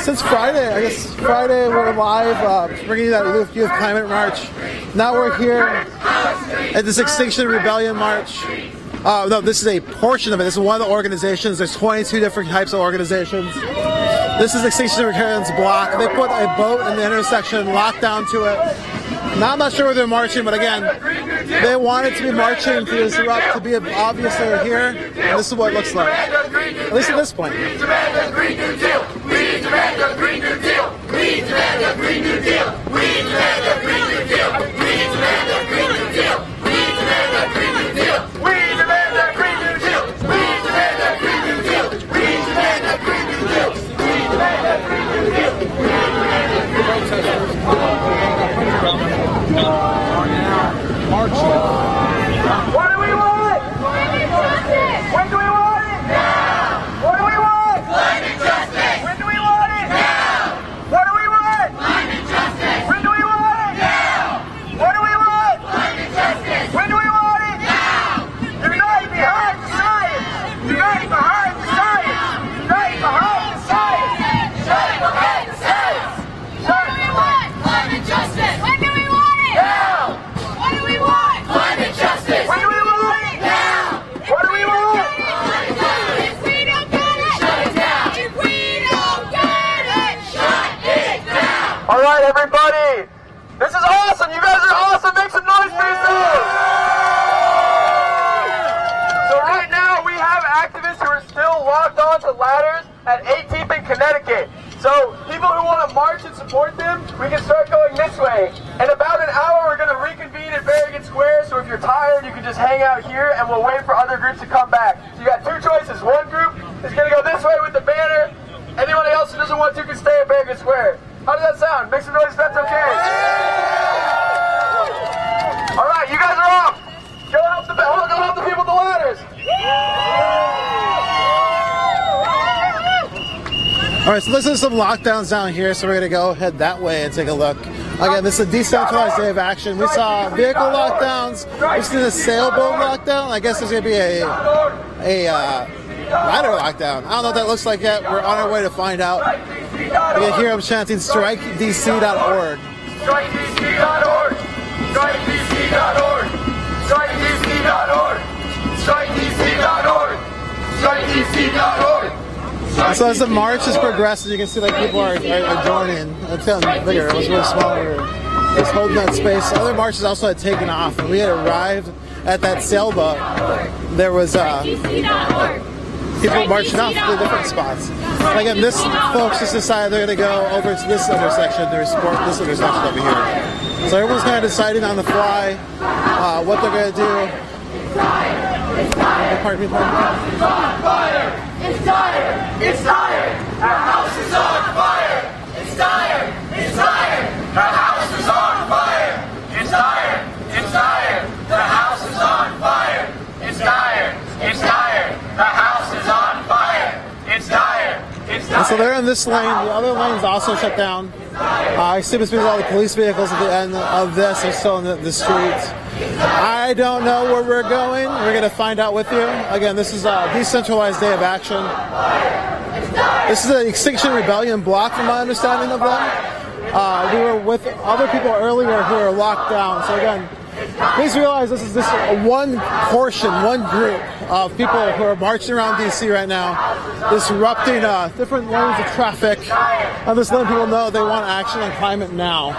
since Friday. I guess Friday we're live, bringing you that Youth Climate March. Now we're here at this Extinction Rebellion March. No, this is a portion of it. This is one of the organizations. There's 22 different types of organizations. This is Extinction Rebellion's block. They put a boat in the intersection, locked down to it. Now I'm not sure where they're marching, but again, they wanted to be marching to disrupt, to be obvious they're here, and this is what it looks like. At least at this point. We demand a Green New Deal. We demand a Green New Deal. We demand a Green New Deal. We demand a Green New Deal. We demand a Green New Deal. We demand a Green New Deal. We demand a Green New Deal. We demand a Green New Deal. We demand a Green New Deal. We demand a Green New Deal. What do we want? When do we want it? Now. What do we want? Climate justice. When do we want it? Now. What do we want? Climate justice. When do we want it? Now. What do we want? Climate justice. When do we want it? Now. Unite behind the science. Unite behind the science. Unite behind the science. Unite behind the science. What do we want? Climate justice. When do we want it? Now. What do we want? Climate justice. When do we want it? Now. What do we want? Climate justice. If we don't get it, shut it down. If we don't get it, shut it down. All right, everybody. This is awesome. You guys are awesome. Make some noise for yourselves. So right now we have activists who are still locked onto ladders at 18th and Connecticut. So people who want to march and support them, we can start going this way. In about an hour, we're going to reconvene at Farragut Square. So if you're tired, you can just hang out here, and we'll wait for other groups to come back. So you got two choices. One group is going to go this way with the banner. Anybody else who doesn't want to can stay at Farragut Square. How does that sound? Make some noise if that's okay. All right, you guys are off. Go help the people with the ladders. All right, so this is some lockdowns down here, so we're going to go head that way and take a look. Again, this is a decentralized day of action. We saw vehicle lockdowns. We've seen a sailboat lockdown. I guess there's going to be a rider lockdown. I don't know what that looks like yet. We're on our way to find out. You can hear them chanting strikedc.org. StrikeDC.org. StrikeDC.org. StrikeDC.org. StrikeDC.org. StrikeDC.org. So as the march has progressed, you can see like people are joining. It's gotten bigger. It was really small. We were just holding that space. Other marches also had taken off. When we had arrived at that sailboat, there was people marching off to different spots. And again, this folks just decided they're going to go over to this intersection to support this intersection over here. So everyone's kind of deciding on the fly what they're going to do. Pardon me. It's on fire! It's dire! It's dire! Our house is on fire! It's dire! It's dire! Our house is on fire! It's dire! It's dire! The house is on fire! It's dire! It's dire! The house is on fire! It's dire! It's dire! And so they're in this lane. The other lane's also shut down. I assume it's because all the police vehicles at the end of this are still in the streets. I don't know where we're going. We're going to find out with you. Again, this is a decentralized day of action. This is an Extinction Rebellion block, from my understanding of them. We were with other people earlier who are locked down. So again, please realize this is one portion, one group of people who are marching around DC right now, disrupting different lanes of traffic. I'm just letting people know they want action on climate now.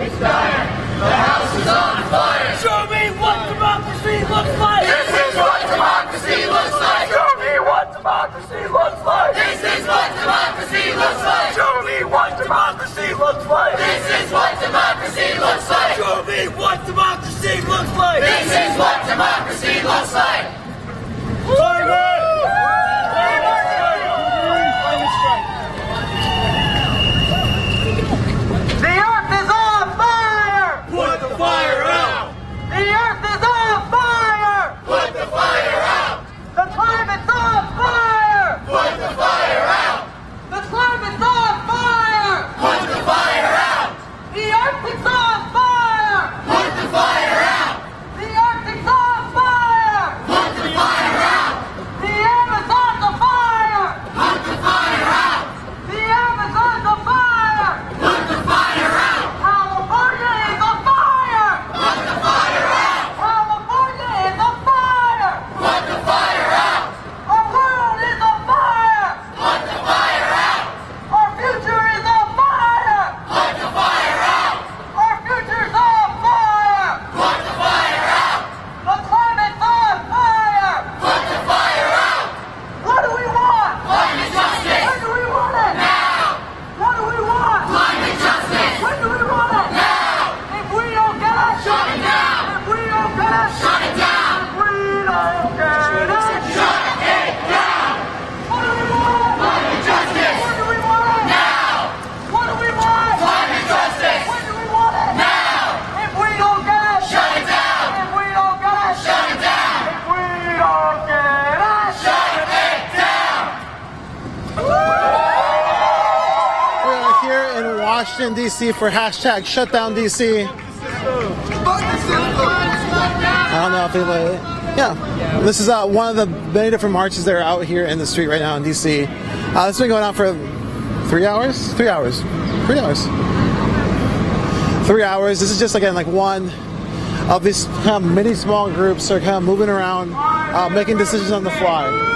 It's dire! The house is on fire! Show me what democracy looks like! This is what democracy looks like! Show me what democracy looks like! This is what democracy looks like! Show me what democracy looks like! This is what democracy looks like! Show me what democracy looks like! This is what democracy looks like! The earth is on fire! Put the fire out! The earth is on fire! Put the fire out! The climate's on fire! Put the fire out! The climate's on fire! Put the fire out! The earth is on fire! Washington, D.C. for hashtag Shutdown DC. I don't know if anybody... Yeah, this is one of the many different marches that are out here in the street right now in D.C. This has been going on for 3 hours? 3 hours. 3 hours. 3 hours. This is just, again, like one of these kind of many small groups that are kind of moving around, making decisions on the fly.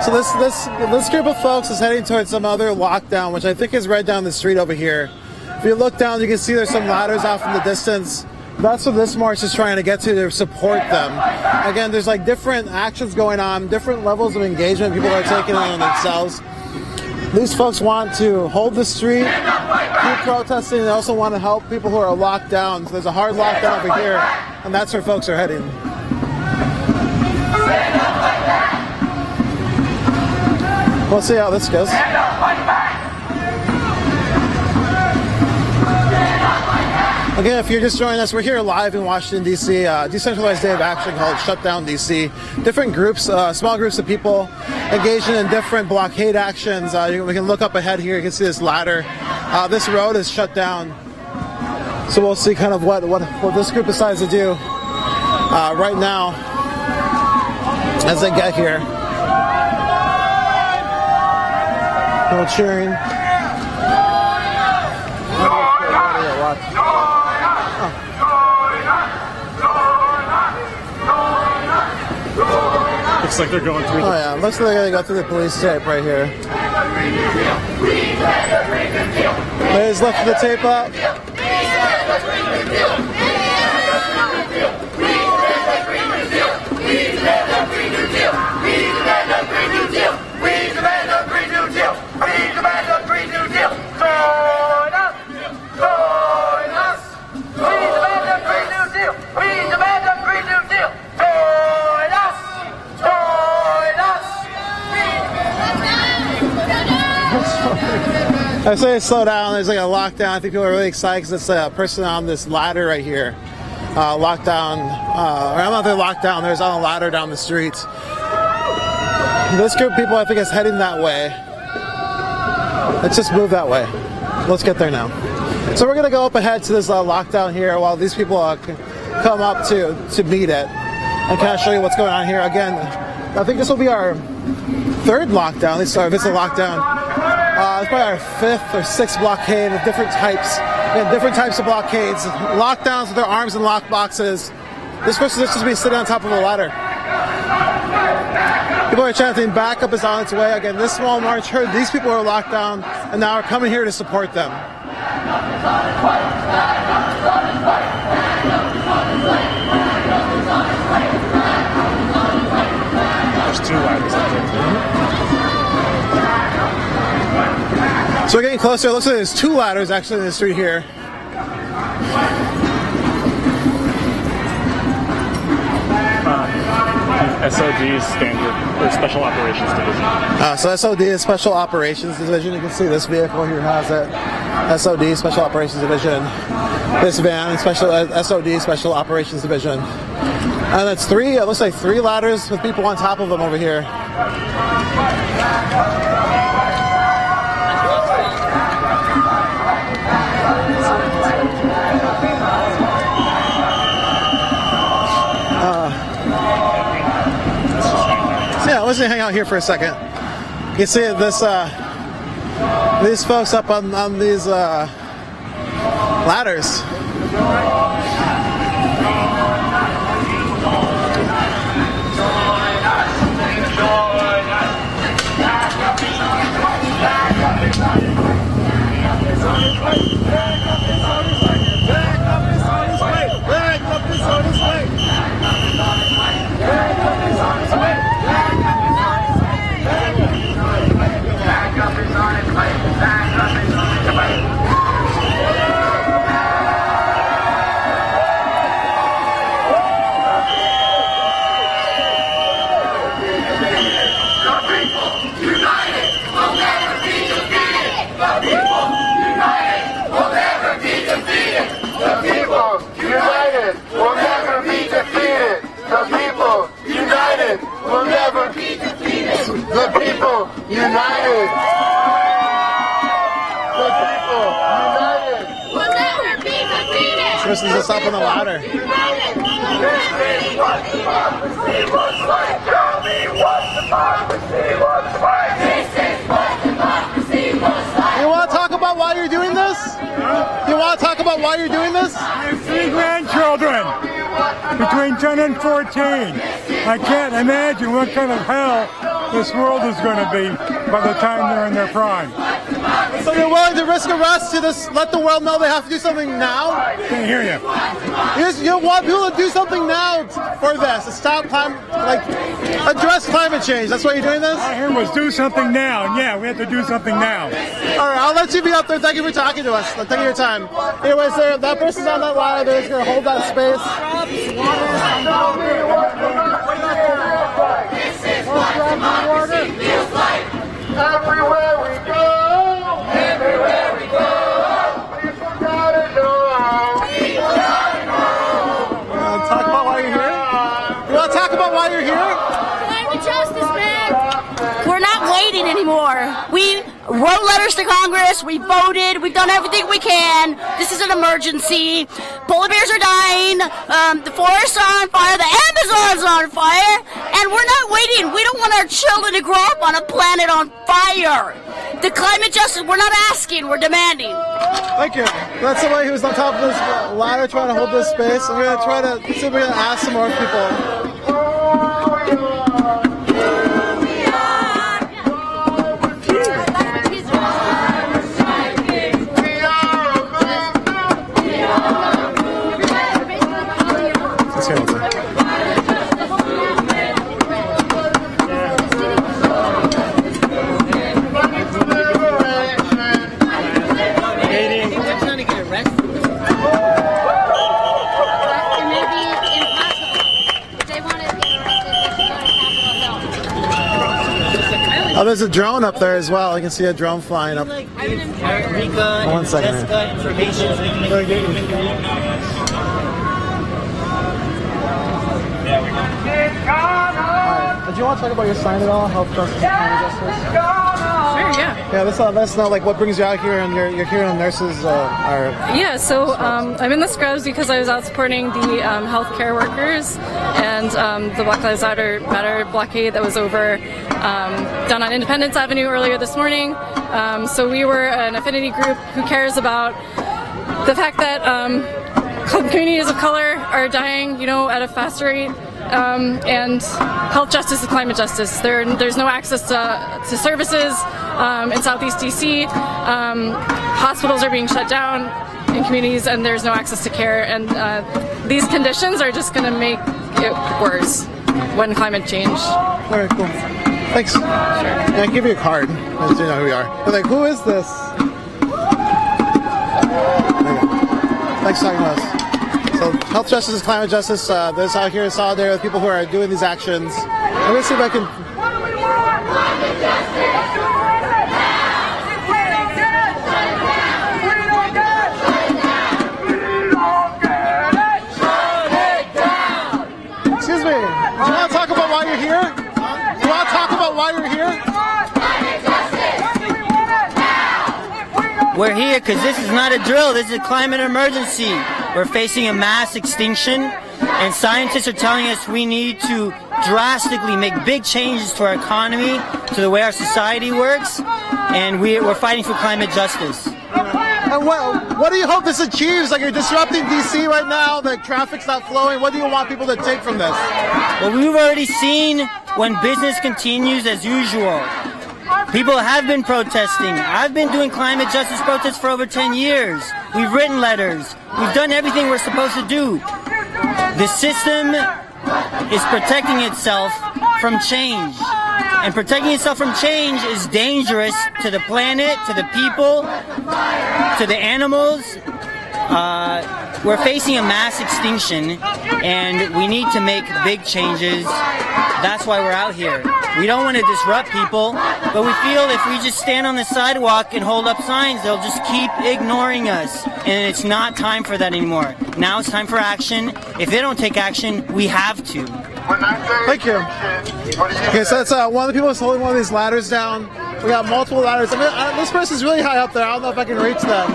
So this group of folks is heading towards some other lockdown, which I think is right down the street over here If you look down, you can see there's some ladders off in the distance. That's what this march is trying to get to support them. Again, there's like different actions going on, different levels of engagement people are taking on themselves. These folks want to hold the street, keep protesting, and they also want to help people who are locked down. So there's a hard lockdown over here, and that's where folks are heading. We'll see how this goes. Again, if you're just joining us, we're here live in Washington, D.C., decentralized day of action called Shutdown DC. Different groups, small groups of people engaging in different blockade actions. We can look up ahead here. You can see this ladder. This road is shut down. So we'll see kind of what this group decides to do right now as they get here. People cheering. Looks like they're going through. Oh yeah, looks like they go through the police tape right here. They just left the tape up. I say slow down. There's like a lockdown. I think people are really excited because it's a person on this ladder right here. Lockdown. Or I'm not there lockdown. There's on a ladder down the street. This group of people, I think, is heading that way. Let's just move that way. Let's get there now. So we're going to go up ahead to this lockdown here while these people come up to meet it and kind of show you what's going on here. Again, I think this will be our third lockdown. At least if it's a lockdown. It's probably our fifth or sixth blockade of different types. Different types of blockades. Lockdowns with their arms in lockboxes. This person is just be sitting on top of a ladder. People are chanting, backup is on its way. Again, this small march heard these people are locked down and now are coming here to support them. There's two ladders. So we're getting closer. It looks like there's two ladders actually in the street here. SOD is standard, or Special Operations Division. So SOD is Special Operations Division. You can see this vehicle here has it. SOD, Special Operations Division. This van, SOD, Special Operations Division. And it's three, it looks like three ladders with people on top of them over here. Let's hang out here for a second. You see this, these folks up on these ladders. The people united. The people united. We'll never be defeated. This is us up on the ladder. This is what democracy looks like. Tell me what democracy looks like. This is what democracy looks like. You want to talk about why you're doing this? You want to talk about why you're doing this? I have 3 grandchildren between 10 and 14. I can't imagine what kind of hell this world is going to be by the time they're in their prime. So you're willing to risk arrest to just let the world know they have to do something now? Can't hear you. You want people to do something now for this, to stop address climate change. That's why you're doing this? All I heard was do something now. And yeah, we have to do something now. All right, I'll let you be up there. Thank you for talking to us. Thank you for your time. Anyways, that person's on that ladder. They're just going to hold that space. Everywhere we go, people gotta know. Talk about why you're here? You want to talk about why you're here? Climate justice, man. We're not waiting anymore. We wrote letters to Congress. We voted. We've done everything we can. This is an emergency. Polar bears are dying. The forests are on fire. The Amazon's on fire. And we're not waiting. We don't want our children to grow up on a planet on fire. The climate justice, we're not asking. We're demanding. Thank you. That's somebody who's on top of this ladder trying to hold this space. I'm going to try to see if we're going to ask some more people. Oh, there's a drone up there as well. I can see a drone flying up. Rika, One second. Jessica, information. Did you want to talk about your sign at all? Health justice, climate justice? Sure, yeah. Yeah, let's know like what brings you out here, and you're here and nurses are. Yeah, so I'm in the scrubs because I was out supporting the healthcare workers and the Black Lives Matter blockade that was over down on Independence Avenue earlier this morning. So we were an affinity group who cares about the fact that communities of color are dying, at a faster rate. And health justice and climate justice. There's no access to services in Southeast DC. Hospitals are being shut down in communities, and there's no access to care. And these conditions are just going to make it worse when climate change. All right, cool. Thanks. Sure. Yeah, I'll give you a card, so you know who we are. But like, who is this? Thanks for talking to us. So health justice and climate justice, this out here in solidarity with people who are doing these actions. I'm going to see if I can... Excuse me, do you want to talk about why you're here? Do you want to talk about why you're here? We're here because this is not a drill, this is a climate emergency. We're facing a mass extinction, and scientists are telling us we need to drastically make big changes to our economy, to the way our society works, and we're fighting for climate justice. And what do you hope this achieves? Like, you're disrupting DC right now, the traffic's not flowing. What do you want people to take from this? Well, we've already seen when business continues as usual. People have been protesting. I've been doing climate justice protests for over 10 years. We've written letters. We've done everything we're supposed to do. The system is protecting itself from change. And protecting itself from change is dangerous to the planet, to the people, to the animals. We're facing a mass extinction, and we need to make big changes. That's why we're out here. We don't want to disrupt people, but we feel if we just stand on the sidewalk and hold up signs, they'll just keep ignoring us. And it's not time for that anymore. Now it's time for action. If they don't take action, we have to. Thank you. Okay, so that's one of the people who's holding one of these ladders down. We got multiple ladders. I mean, this person's really high up there. I don't know if I can reach them.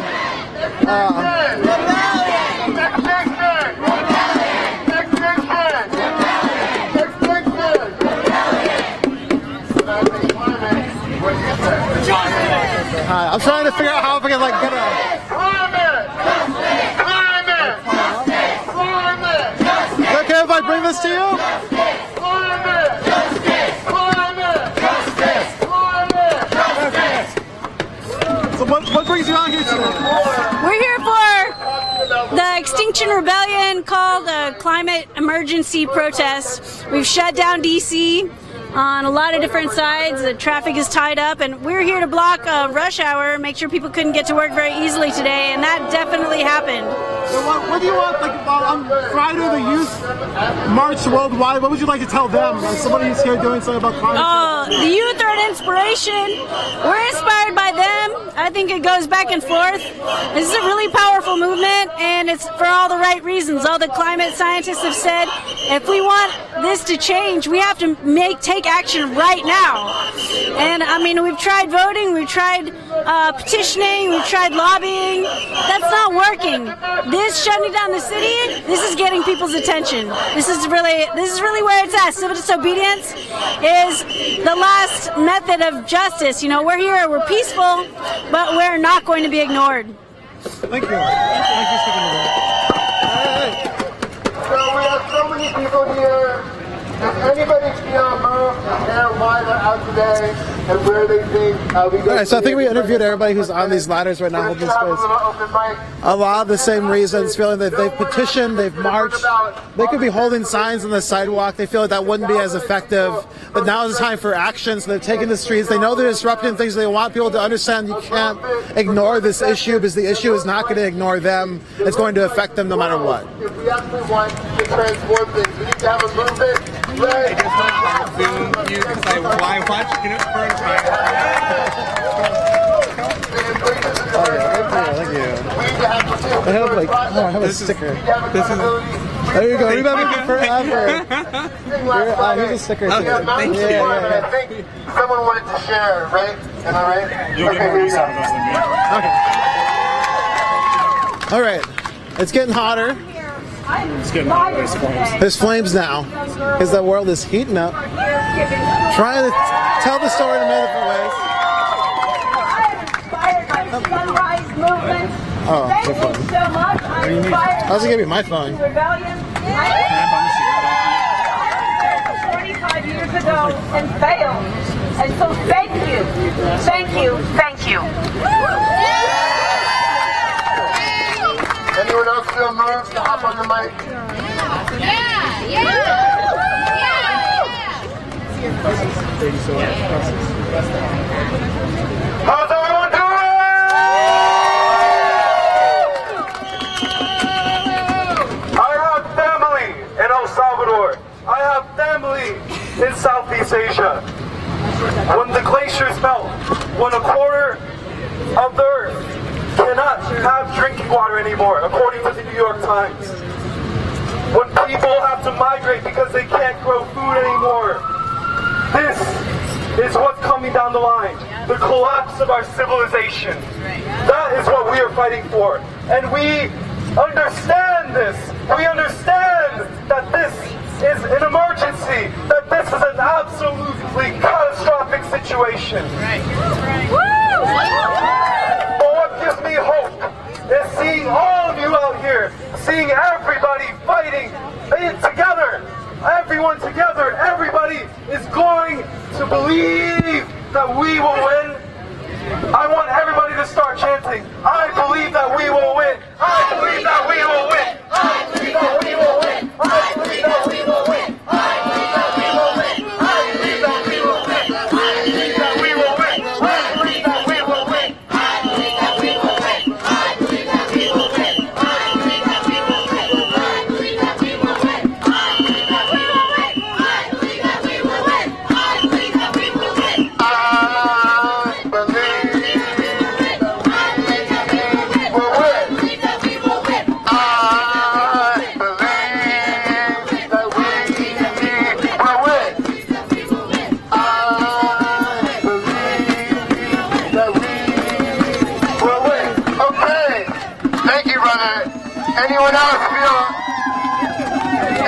I'm trying to figure out how I can like get a. Is it okay if I bring this to you? what brings you out here today? We're here for the Extinction Rebellion, called a climate emergency protest. We've shut down DC on a lot of different sides. The traffic is tied up, and we're here to block rush hour, make sure people couldn't get to work very easily today, and that definitely happened. So what do you want, like, on Friday the youth march worldwide, what would you like to tell them, as somebody who's here doing something about climate change? The youth are an inspiration. We're inspired by them. I think it goes back and forth. This is a really powerful movement, and it's for all the right reasons. All the climate scientists have said, if we want this to change, we have to take action right now. And I mean, we've tried voting, we've tried petitioning, we've tried lobbying. That's not working. This shutting down the city, this is getting people's attention. This is really where it's at. Civil disobedience is the last method of justice. You know, we're here, we're peaceful, but we're not going to be ignored. Thank you. Thank you, So we have so many people here. Does anybody feel moved to share why they're out today and where they think we go? All right, so I think we interviewed everybody who's on these ladders right now holding space. A lot of the same reasons, feeling that they've petitioned, they've marched. They could be holding signs on the sidewalk. They feel like that wouldn't be as effective. But now is the time for action, so they've taken the streets. They know they're disrupting things. They want people to understand you can't ignore this issue, because the issue is not going to ignore them. It's going to affect them no matter what. If we actually want to transform things, we need to have a movement. Right. Thank you. I have like, I have a sticker. There you go. Remember me forever. Here's a sticker. Thank you. I think someone wanted to share, right? Am I right? You'll get more use out of us than me. Okay. All right. It's getting hotter. It's getting hotter. There's flames. There's flames now, because the world is heating up. Trying to tell the story in a million different ways. Sunrise movement. Oh, Thank you so much. I'm inspired. I was gonna give you my phone. Rebellion. 25 years ago and failed. And so thank you. Thank you. Thank you. Anyone else feel moved to hop on the mic? How's everyone doing? I have family in El Salvador. I have family in Southeast Asia. When the glaciers melt, when a quarter of the earth cannot have drinking water anymore, according to the New York Times. When people have to migrate because they can't grow food anymore. This is what's coming down the line. The collapse of our civilization. That is what we are fighting for. And we understand this. We understand that this is an emergency. That this is an absolutely catastrophic situation. Gives me hope is seeing all of you out here, seeing everybody fighting together, everyone together. Everybody is going to believe that we will win. I want everybody to start chanting, I believe that we will win. I believe that we will win. I believe that we will win. I believe that we will win. I believe that we will win. I believe that we will win. I believe that we will win. I believe that we will win.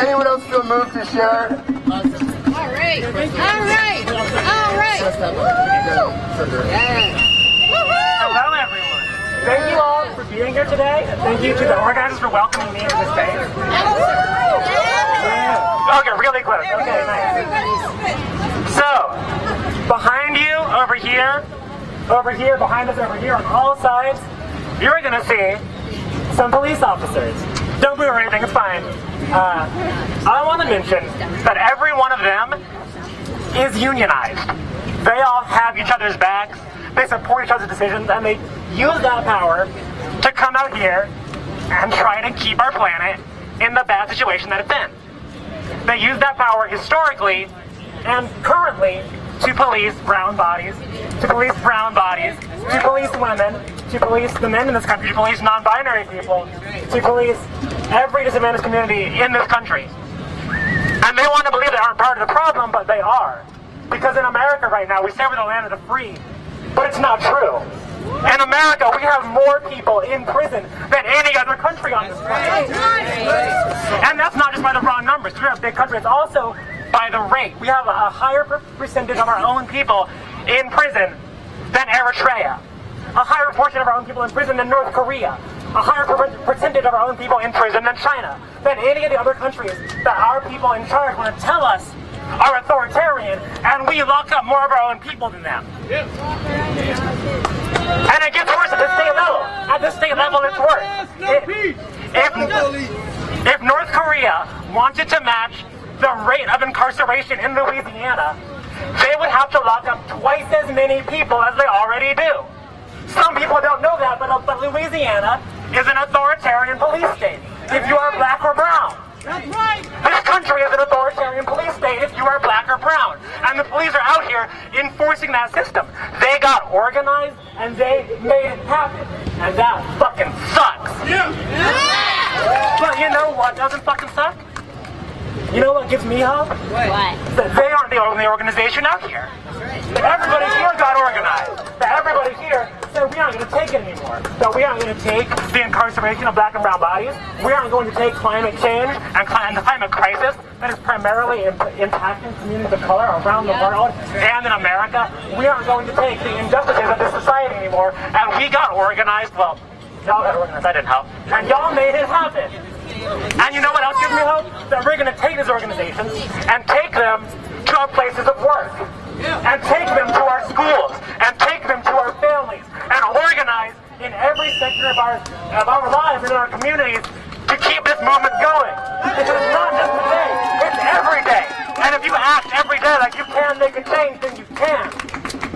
Anyone else feel moved to share? All right. Hello, everyone. Thank you all for being here today. And thank you to the organizers for welcoming me into this space. Okay, really close. Okay, nice. So, behind you, over here, over here, behind us, over here, on all sides, you're gonna see some police officers. Don't move or anything, it's fine. I want to mention that every one of them is unionized. They all have each other's backs, they support each other's decisions, and they use that power to come out here and try to keep our planet in the bad situation that it's in. They use that power historically and currently to police brown bodies, to police brown bodies, to police women, to police the men in this country, to police non-binary people, to police every disadvantaged community in this country. And they want to believe they aren't part of the problem, but they are. Because in America right now, we say we're the land of the free, but it's not true. In America, we have more people in prison than any other country on this planet. And that's not just by the raw numbers. We're a big country. It's also by the rate. We have a higher percentage of our own people in prison than Eritrea. A higher proportion of our own people in prison than North Korea. A higher percentage of our own people in prison than China. Than any of the other countries that our people in charge want to tell us are authoritarian, and we lock up more of our own people than them. And it gets worse at the state level. At the state level, it's worse. If North Korea wanted to match the rate of incarceration in Louisiana, they would have to lock up twice as many people as they already do. Some people don't know that, but Louisiana is an authoritarian police state if you are black or brown. That's right. This country is an authoritarian police state if you are black or brown. And the police are out here enforcing that system. They got organized and they made it happen. And that fucking sucks. Yeah. But you know what doesn't fucking suck? You know what gives me hope? What? That they aren't the only organization out here. That everybody here got organized. That everybody here said we aren't going to take it anymore. That we aren't going to take the incarceration of black and brown bodies. We aren't going to take climate change and the climate crisis that is primarily impacting communities of color around the world and in America. We aren't going to take the injustices of this society anymore. And we got organized. Well, y'all got organized. That didn't help. And y'all made it happen. And you know what else gives me hope? That we're going to take these organizations and take them to our places of work. And take them to our schools. And take them to our families. And organize in every sector of our lives and in our communities to keep this movement going. Because it's not just today, it's every day. And if you act every day like you can make a change, then you can.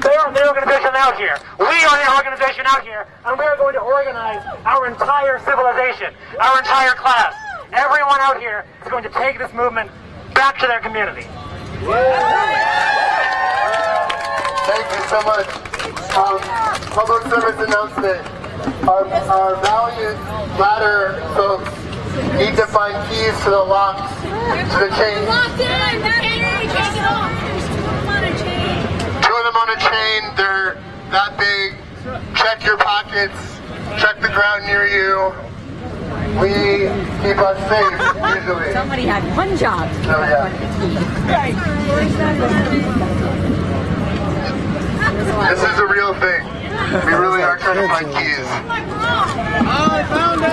They are the organization out here. We are the organization out here, and we are going to organize our entire civilization, our entire class. Everyone out here is going to take this movement back to their community. Thank you so much. Public service announcement. Our valiant ladder folks need to find keys to the locks, to the chains. Two of them on a chain. They're that big. Check your pockets. Check the ground near you. We keep us safe, usually. Somebody had one job. Oh, yeah. This is a real thing. We really are trying to find keys. I found it!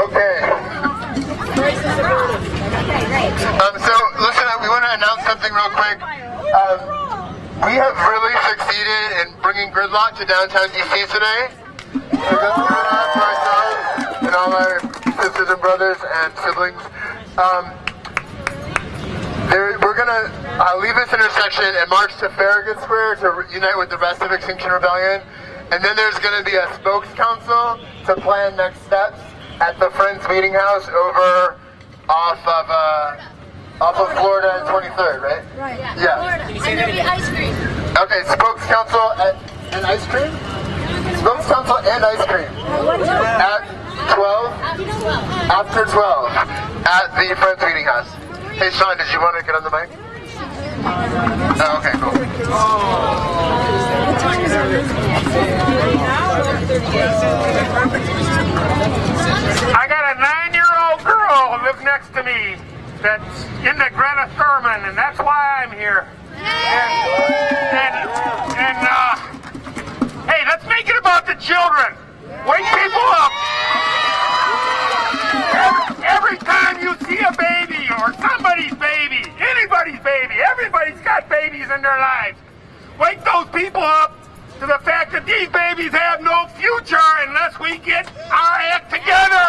Okay. So, listen, we want to announce something real quick. We have really succeeded in bringing gridlock to downtown DC today. So let's give it up for ourselves and all our sisters and brothers and siblings. We're going to leave this intersection and march to Farragut Square to unite with the rest of Extinction Rebellion. And then there's going to be a spokes council to plan next steps at the Friends Meeting House over off of Florida and 23rd, right? Right. Yeah. And there'll be ice cream. Okay, spokes council and ice cream? Spokes council and ice cream. At 12? After 12. At the Friends Meeting House. Hey, Sean, did you want to get on the mic? Oh, okay, cool. I got a 9-year-old girl who lives next to me that's into Greta Thurman, and that's why I'm here. Hey, let's make it about the children. Wake people up. Every time you see a baby or somebody's baby, anybody's baby, everybody's people up to the fact that these babies have no future unless we get our act together.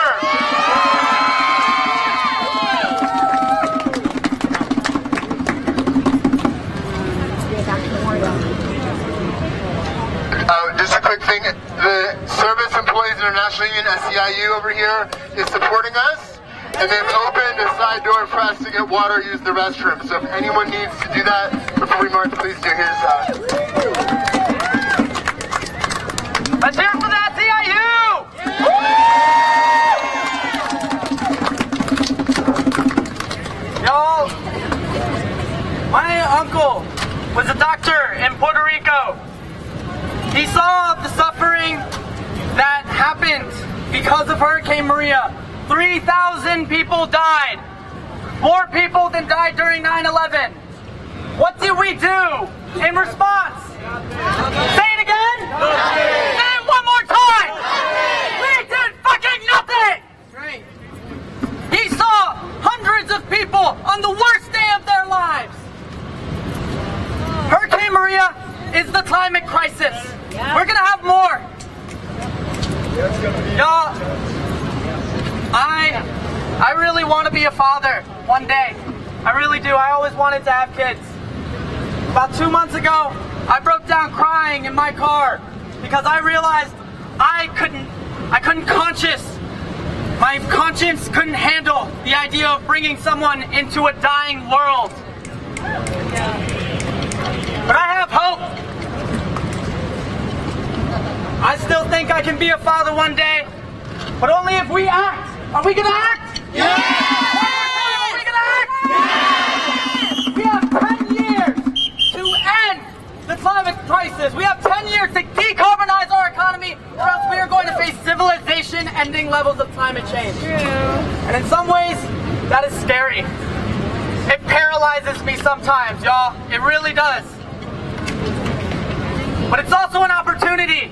Just a quick thing, the Service Employees International Union, SEIU over here, is supporting us, and they've opened a side door for us to get water or use the restroom. So if anyone needs to do that before we march, please do. Here's Let's hear it for the SEIU! Y'all, my uncle was a doctor in Puerto Rico. He saw the suffering that happened because of Hurricane Maria. 3,000 people died. More people than died during 9/11. What did we do in response? Say it again? Say it one more time! We did fucking nothing! He saw hundreds of people on the worst day of their lives. Hurricane Maria is the climate crisis. We're gonna have more. Y'all, I really want to be a father one day. I really do. I always wanted to have kids. About 2 months ago, I broke down crying in my car because I realized my conscience couldn't handle the idea of bringing someone into a dying world. But I have hope. I still think I can be a father one day, but only if we act. Are we gonna act? Yeah! Are we gonna act? Yeah! We have 10 years to end the climate crisis. We have 10 years to decarbonize our economy, or else we are going to face civilization-ending levels of climate change. Yeah. And in some ways, that is scary. It paralyzes me sometimes, y'all. It really does. But it's also an opportunity.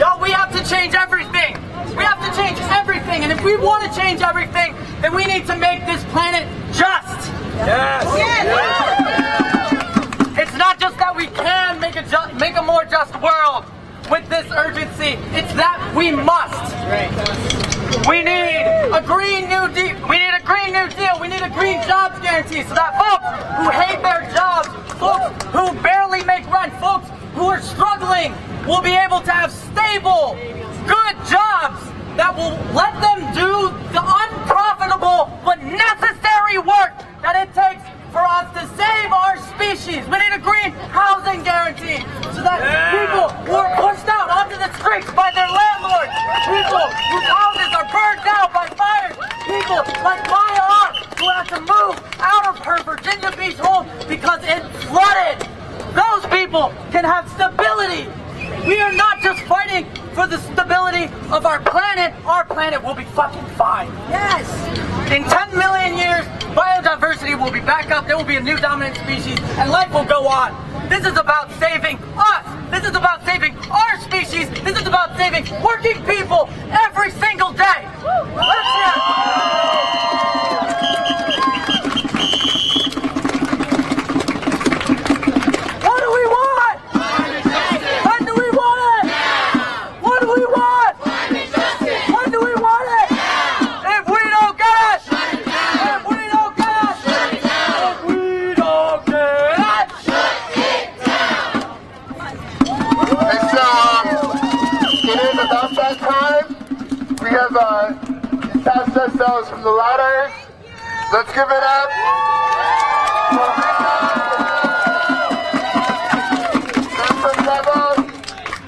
Y'all, we have to change everything. We have to change everything. And if we want to change everything, then we need to make this planet just. Yes. Yes. It's not just that we can make a more just world with this urgency. It's that we must. We need a Green New Deal. We need a Green New Deal. We need a green jobs guarantee so that folks who hate their jobs, folks who barely make rent, folks who are struggling will be able to have stable, good jobs that will let them do the unprofitable but necessary work that it takes for us to save our species. We need a green housing guarantee so that people who are pushed out onto the streets by their landlords, people whose houses are burned down by fires, people like my aunt who had to move out of her Virginia Beach home because it flooded. Those people can have stability. We are not just fighting for the stability of our planet will be fucking fine. Yes! In 10 million years, biodiversity will be back up, there will be a new dominant species, and life will go on. This is about saving us! This is about saving our species! This is about saving working people every single day! Let's hear it! What do we want? When do we want it? What do we want? When do we want it? If we don't get it! If we don't get it! If we don't get it! And so, it is about that time. We have detached ourselves from the ladders. Let's give it up.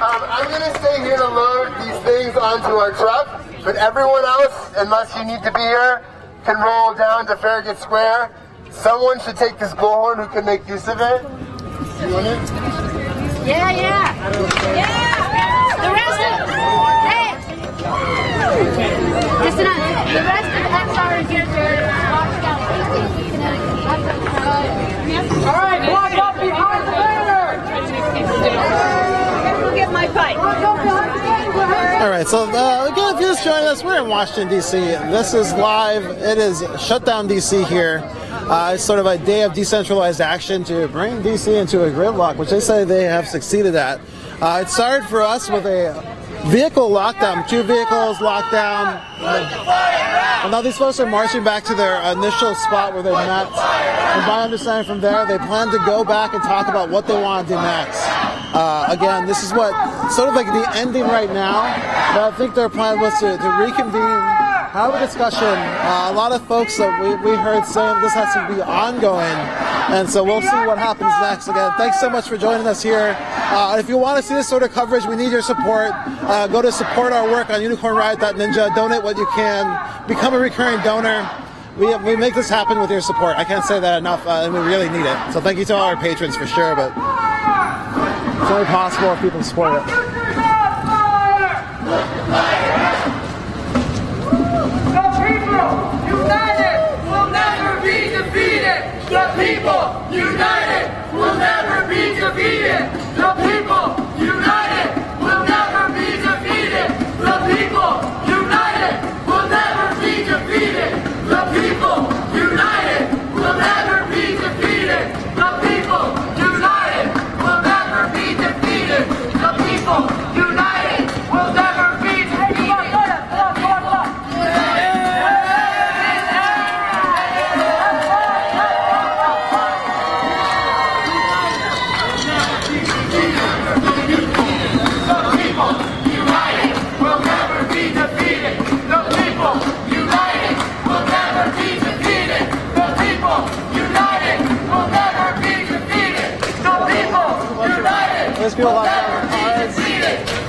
I'm going to stay here to load these things onto our truck, but everyone else, unless you need to be here, can roll down to Farragut Square. Someone should take this bullhorn who can make use of it. You want it? Yeah, yeah. Yeah. The rest of hey. Just enough. The rest of the XR is here to watch out. All right, block up behind the banner. Go get my bike. All right, so again, if you're just joining us, we're in Washington, D.C. This is live. It is Shutdown DC here. It's sort of a day of decentralized action to bring DC into a gridlock, which they say they have succeeded at. It started for us with a vehicle lockdown, 2 vehicles locked down. And now these folks are marching back to their initial spot where they met. And my understanding from there, they plan to go back and talk about what they want to do next. Again, this is what sort of like the ending right now, but I think their plan was to reconvene, have a discussion. A lot of folks that we heard saying this has to be ongoing, and so we'll see what happens next. Again, thanks so much for joining us here. If you want to see this sort of coverage, we need your support. Go to support our work on unicornriot.ninja, donate what you can, become a recurring donor. We make this happen with your support. I can't say that enough, and we really need it. So thank you to all our patrons for sure, but it's only possible if people support it. The people united will never be defeated. The people united will never be defeated. The people united will never be defeated. The people united will never be defeated. The people united will never be defeated. The people united will never be defeated. The people united will never be defeated. There's people like that.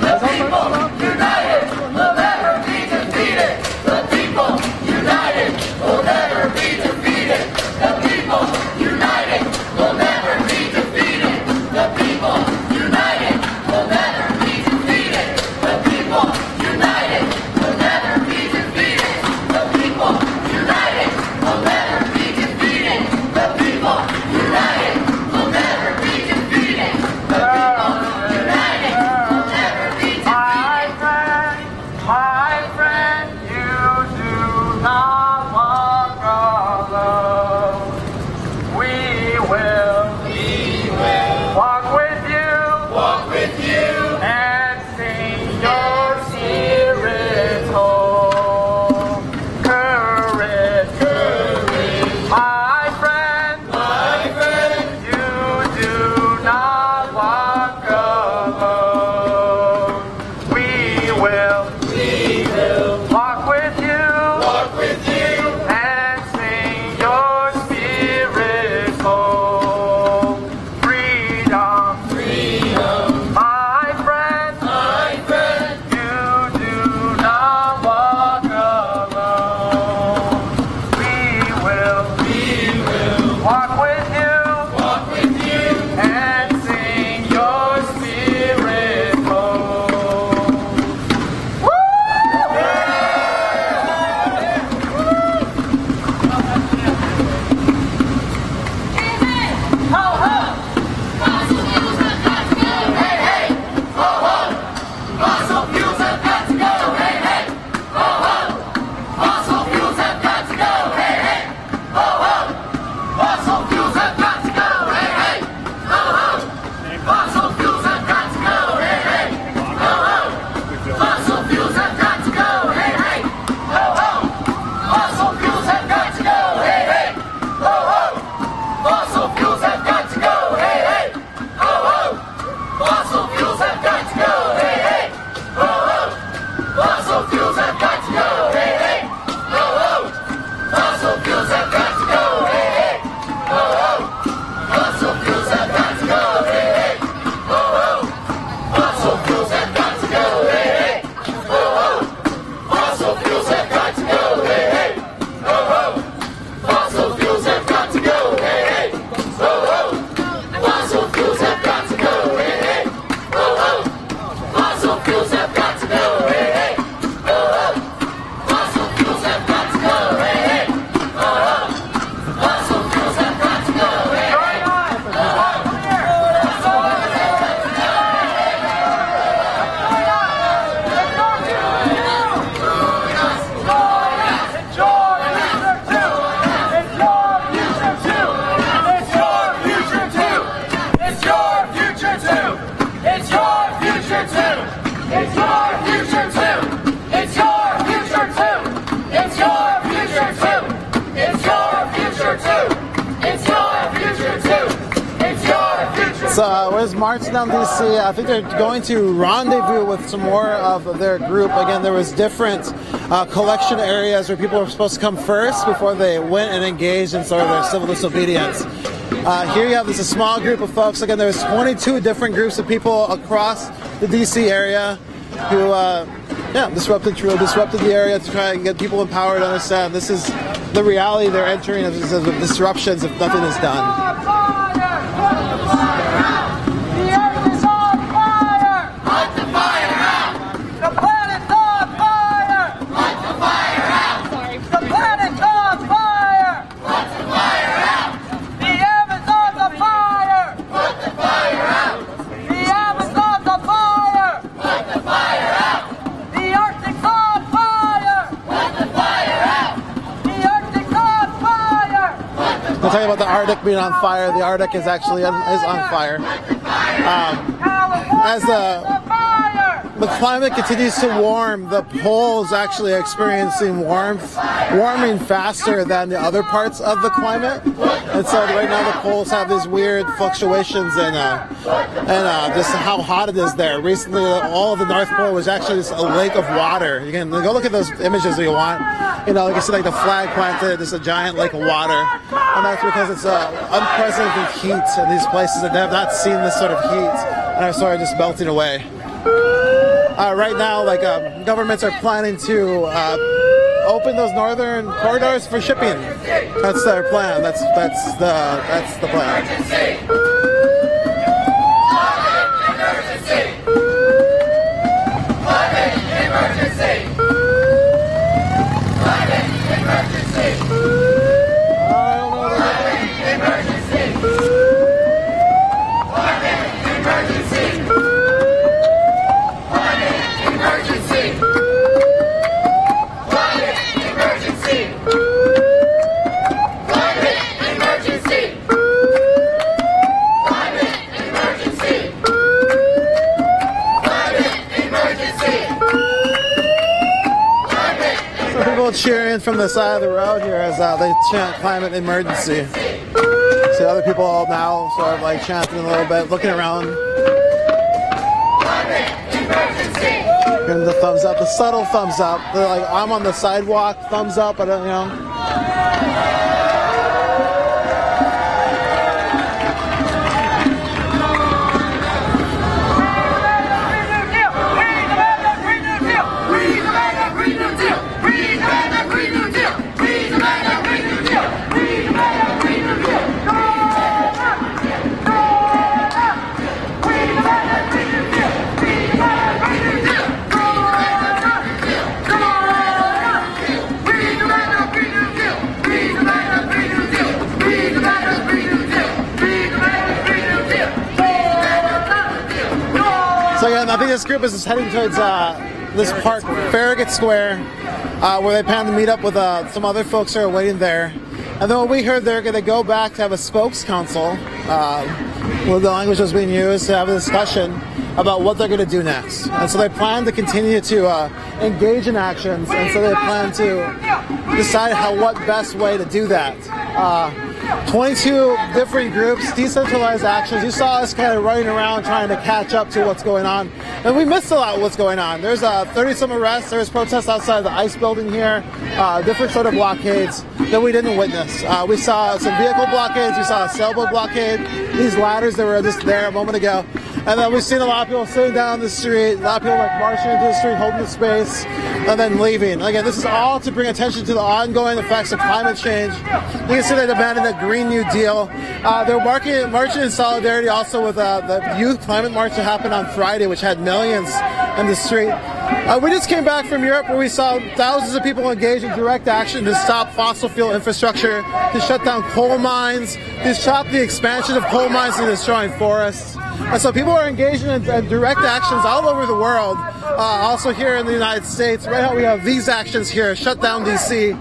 The people united will never be defeated. The people united will never be defeated. The people united will never be defeated. The people united will never be defeated. The people united will never be defeated. The people united will never be defeated. The people united will never be defeated. My friend, you do not walk alone. We will walk with you, and sing your spirit home. Courage, my friend, you do not walk alone. We will walk with you. So where's Marchdown DC? I think they're going to rendezvous with some more of their group. Again, there was different collection areas where people were supposed to come first before they went and engaged in sort of their civil disobedience. Here you have a small group of folks. Again, there's 22 different groups of people across the DC area who disrupted the area to try and get people empowered to understand this is the reality they're entering of disruptions if nothing is done. I'll tell you about the Arctic being on fire. The Arctic is actually on fire. As the climate continues to warm, the poles actually are experiencing warming faster than the other parts of the climate. And so right now the poles have these weird fluctuations in just how hot it is there. Recently, all of the North Pole was actually just a lake of water. You can go look at those images if you want. You know, you can see like the flag planted, just a giant lake of water. And that's because it's unprecedented heat in these places that they have not seen this sort of heat and are sort of just melting away. Right now, governments are planning to open those northern corridors for shipping. That's their plan. That's the plan. Cheering from the side of the road here as they chant climate emergency. See other people now sort of like chanting a little bit, looking around. Giving the thumbs up, the subtle thumbs up. They're like, I'm on the sidewalk, thumbs up, I don't know. I think this group is heading towards this park, Farragut Square, where they plan to meet up with some other folks who are waiting there. And then what we heard, they're going to go back to have a spokes council, where the language was being used, to have a discussion about what they're going to do next. And so they plan to continue to engage in actions, and so they plan to decide what best way to do that. 22 different groups, decentralized actions. You saw us kind of running around trying to catch up to what's going on. And we missed a lot of what's going on. There's 30-some arrests. There's protests outside the ICE building here. Different sort of blockades that we didn't witness. We saw some vehicle blockades. We saw a sailboat blockade. These ladders that were just there a moment ago. And then we've seen a lot of people sitting down the street, a lot of people marching into the street, holding the space, and then leaving. Again, this is all to bring attention to the ongoing effects of climate change. You can see they're demanding a Green New Deal. They're marching in solidarity also with the Youth Climate March that happened on Friday, which had millions in the street. We just came back from Europe where we saw thousands of people engage in direct action to stop fossil fuel infrastructure, to shut down coal mines, to stop the expansion of coal mines and destroying forests. And so people are engaging in direct actions all over the world, also here in the United States. Right now we have these actions here, Shutdown DC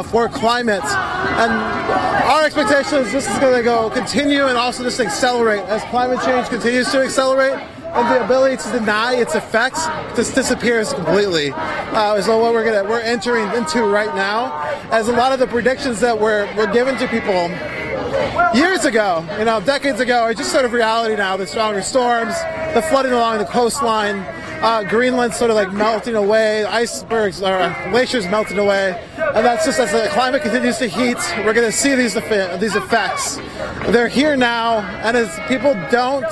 for climate. And our expectation is this is going to continue and also just accelerate as climate change continues to accelerate. And the ability to deny its effects just disappears completely. So what we're entering into right now, as a lot of the predictions that were given to people years ago, you know, decades ago, are just sort of reality now. The stronger storms, the flooding along the coastline, Greenland sort of like melting away, icebergs or glaciers melting away, and that's just as the climate continues to heat, we're going to see these effects. They're here now, and as people don't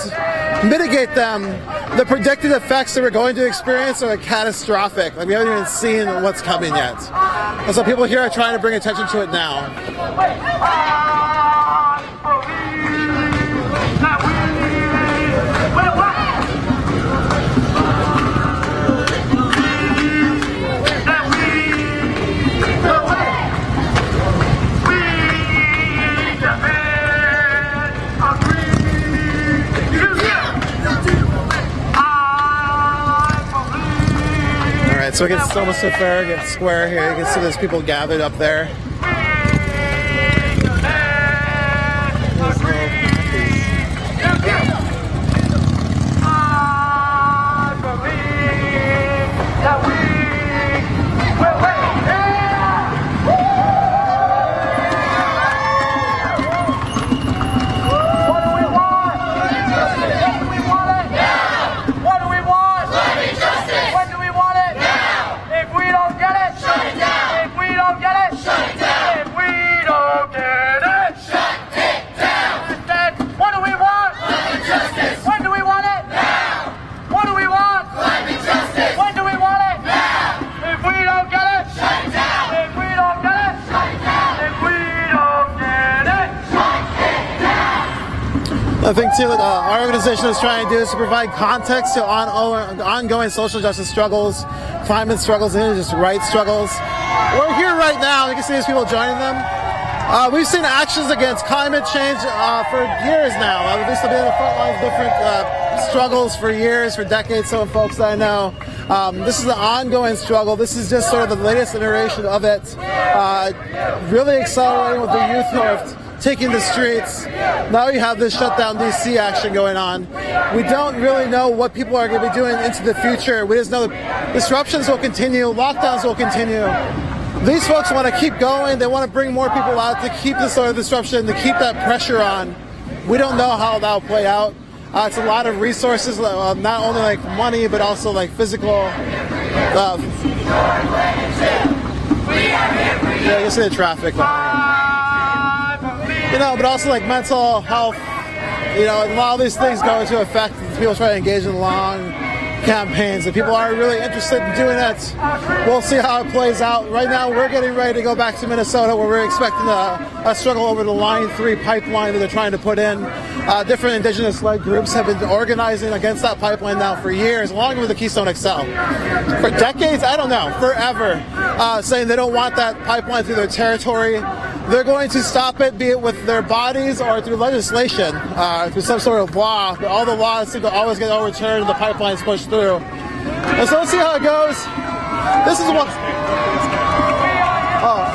mitigate them, the predicted effects that we're going to experience are catastrophic. Like, we haven't even seen what's coming yet. And so people here are trying to bring attention to it now. So we get almost to Farragut Square here. You can see there's people gathered up there. I think too, our organization is trying to do is to provide context to ongoing social justice struggles, climate struggles, and just rights struggles. We're here right now. You can see these people joining them. We've seen actions against climate change for years now. We've been on the front lines of different struggles for years, for decades. Some folks that I know. This is an ongoing struggle. This is just sort of the latest iteration of it. Really accelerating with the youth who are taking the streets. Now you have this Shutdown DC action going on. We don't really know what people are going to be doing into the future. We just know that disruptions will continue, lockdowns will continue. These folks want to keep going. They want to bring more people out to keep this sort of disruption, to keep that pressure on. We don't know how that will play out. It's a lot of resources, not only like money, but also like physical. Yeah, you see the traffic. You know, but also like mental health, you know, a lot of these things go into effect as people try to engage in long campaigns. If people are really interested in doing that, we'll see how it plays out. Right now, we're getting ready to go back to Minnesota, where we're expecting a struggle over the Line 3 pipeline that they're trying to put in. Different indigenous-led groups have been organizing against that pipeline now for years, along with the Keystone XL. For decades, I don't know, forever, saying they don't want that pipeline through their territory. They're going to stop it, be it with their bodies or through legislation, through some sort of law. But all the laws seem to always get overturned and the pipelines pushed through. And so let's see how it goes. This is what...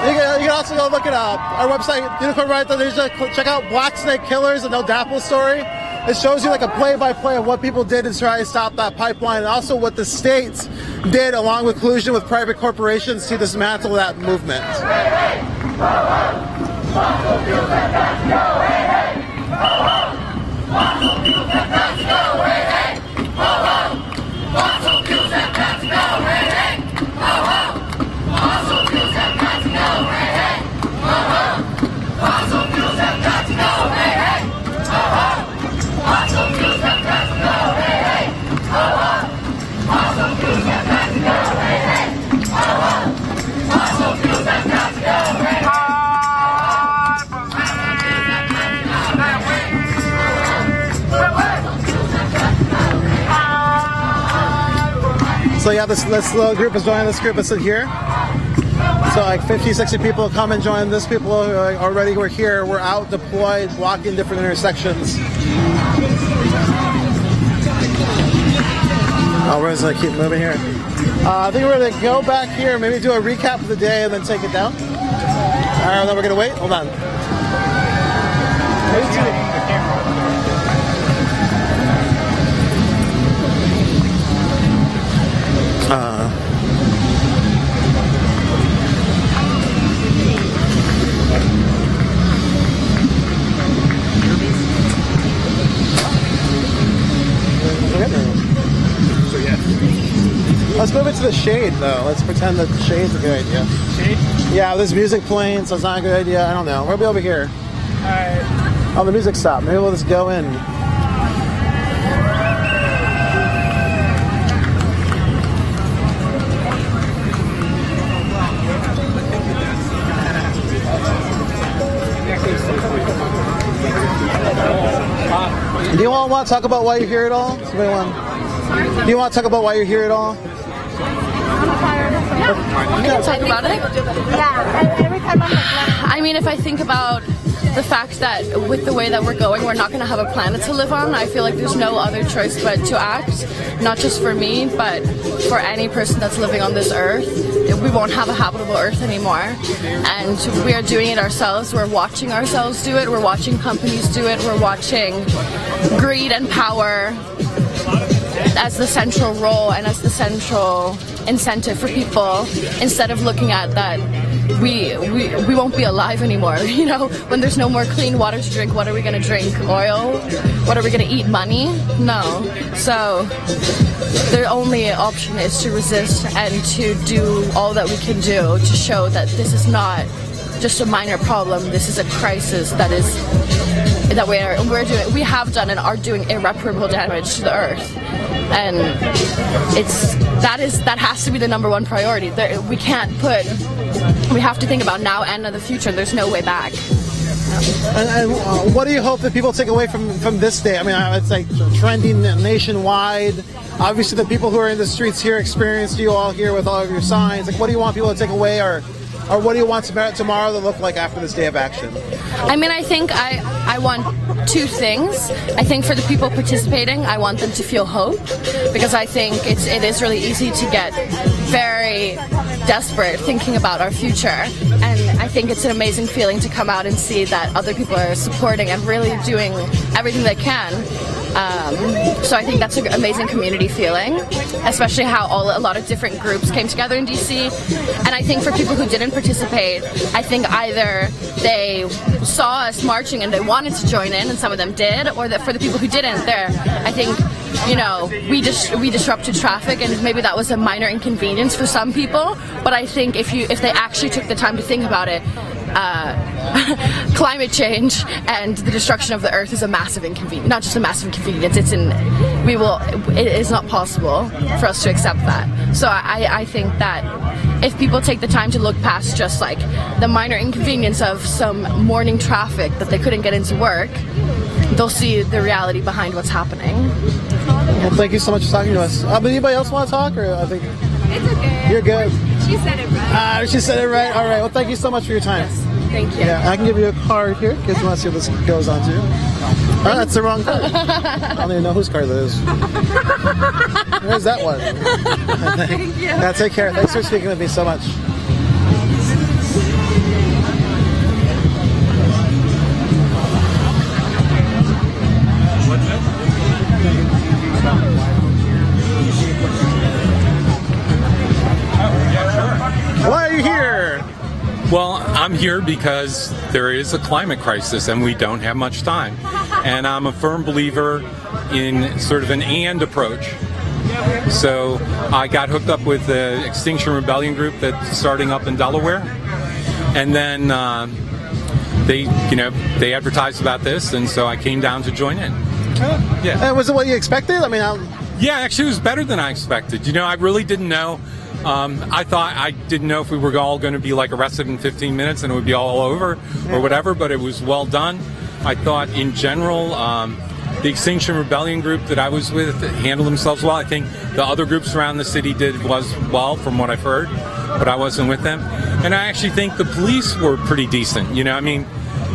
You can also go look at our website, unicornriot.org. Check out Black Snake Killers, the No Dapple story. It shows you like a play-by-play of what people did to try to stop that pipeline, and also what the states did, along with collusion with private corporations, to dismantle that movement. So yeah, this little group is joining this group that's in here. So like 50, 60 people come and join this. People who already were here, we're out deployed, blocking different intersections. Oh, we're just gonna keep moving here. I think we're gonna go back here, maybe do a recap of the day and then take it down. Alright, then we're gonna wait. Hold on. to the shade, though. Let's pretend that the shade's a good idea. Shade? Yeah, there's music playing, so it's not a good idea. I don't know. We'll be over here. Alright. Oh, the music stopped. Maybe we'll just go in. Do you all want to talk about why you're here at all? Somebody want? Do you want to talk about why you're here at all? We can talk about it. Yeah, every time I'm like, I mean, if I think about the fact that with the way that we're going, we're not going to have a planet to live on, I feel like there's no other choice but to act, not just for me, but for any person that's living on this earth. We won't have a habitable earth anymore, and we are doing it ourselves. We're watching ourselves do it. We're watching companies do it. We're watching greed and power as the central role and as the central incentive for people, instead of looking at that we won't be alive anymore. You know, when there's no more clean water to drink, what are we going to drink? Oil? What are we going to eat? Money? No. So the only option is to resist and to do all that we can do to show that this is not just a minor problem. This is a crisis that we have done and are doing irreparable damage to the earth. And that has to be the number one priority. We have to think about now and in the future. There's no way back. And what do you hope that people take away from this day? I mean, it's like trending nationwide. Obviously, the people who are in the streets here experienced you all here with all of your signs. Like, what do you want people to take away, or what do you want tomorrow to look like after this day of action? I mean, I think I want two things. I think for the people participating, I want them to feel hope, because I think it is really easy to get very desperate thinking about our future, and I think it's an amazing feeling to come out and see that other people are supporting and really doing everything they can. So I think that's an amazing community feeling, especially how a lot of different groups came together in DC. And I think for people who didn't participate, I think either they saw us marching and they wanted to join in, and some of them did, or that for the people who didn't, I think, you know, we disrupted traffic, and maybe that was a minor inconvenience for some people. But I think if they actually took the time to think about it, climate change and the destruction of the earth is a massive inconvenience. Not just a massive inconvenience, it is not possible for us to accept that. So I think that if people take the time to look past just like the minor inconvenience of some morning traffic that they couldn't get into work, they'll see the reality behind what's happening. Well, thank you so much for talking to us. Anybody else want to talk? Or I think it's okay. You're good. She said it right. She said it right. All right. Well, thank you so much for your time. Yes. Thank you. Yeah, I can give you a card here in case you want to see what this goes on to. Oh, that's the wrong card. I don't even know whose card that is. Where's that one? Thank you. Yeah, take care. Thanks for speaking with me so much. Why are you here? Well, I'm here because there is a climate crisis and we don't have much time. And I'm a firm believer in sort of an and approach. So I got hooked up with the Extinction Rebellion group that's starting up in Delaware. And then they advertised about this, and so I came down to join in. Yeah. And was it what you expected? I mean, yeah, actually it was better than I expected. You know, I really didn't know. I didn't know if we were all going to be like arrested in 15 minutes and it would be all over or whatever, but it was well done. I thought in general, the Extinction Rebellion group that I was with handled themselves well. I think the other groups around the city did well from what I've heard, but I wasn't with them. And I actually think the police were pretty decent. You know, I mean,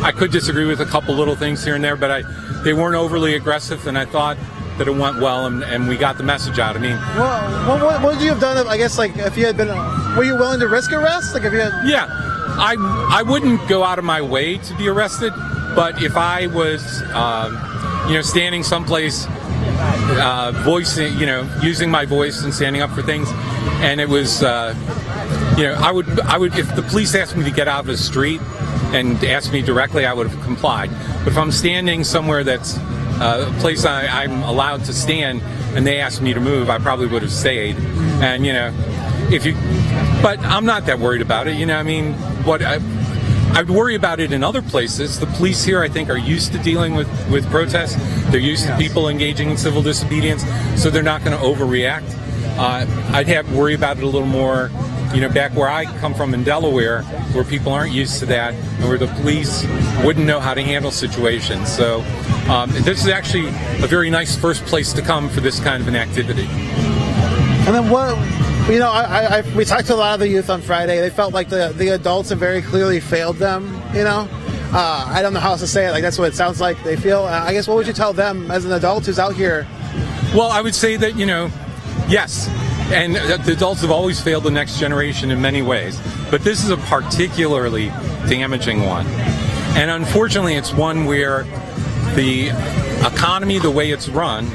I could disagree with a couple little things here and there, but they weren't overly aggressive, and I thought that it went well, and we got the message out. I mean, well, what would you have done? I guess, like, if you had been, were you willing to risk arrest? Like, if you had, yeah, I wouldn't go out of my way to be arrested, but if I was, standing someplace, voicing, using my voice and standing up for things, and it was, I would, if the police asked me to get out of the street and asked me directly, I would have complied. But if I'm standing somewhere that's a place I'm allowed to stand, and they asked me to move, I probably would have stayed. And but I'm not that worried about it. You know, I mean, I'd worry about it in other places. The police here, I think, are used to dealing with protests. They're used to people engaging in civil disobedience, so they're not going to overreact. I'd worry about it a little more, you know, back where I come from in Delaware, where people aren't used to that, and where the police wouldn't know how to handle situations. So this is actually a very nice first place to come for this kind of an activity. And then what, you know, we talked to a lot of the youth on Friday. They felt like the adults have very clearly failed them, you know. I don't know how else to say it. Like, that's what it sounds like they feel. I guess, what would you tell them as an adult who's out here? Well, I would say that, you know, yes, and the adults have always failed the next generation in many ways, but this is a particularly damaging one. And unfortunately, it's one where the economy, the way it's run,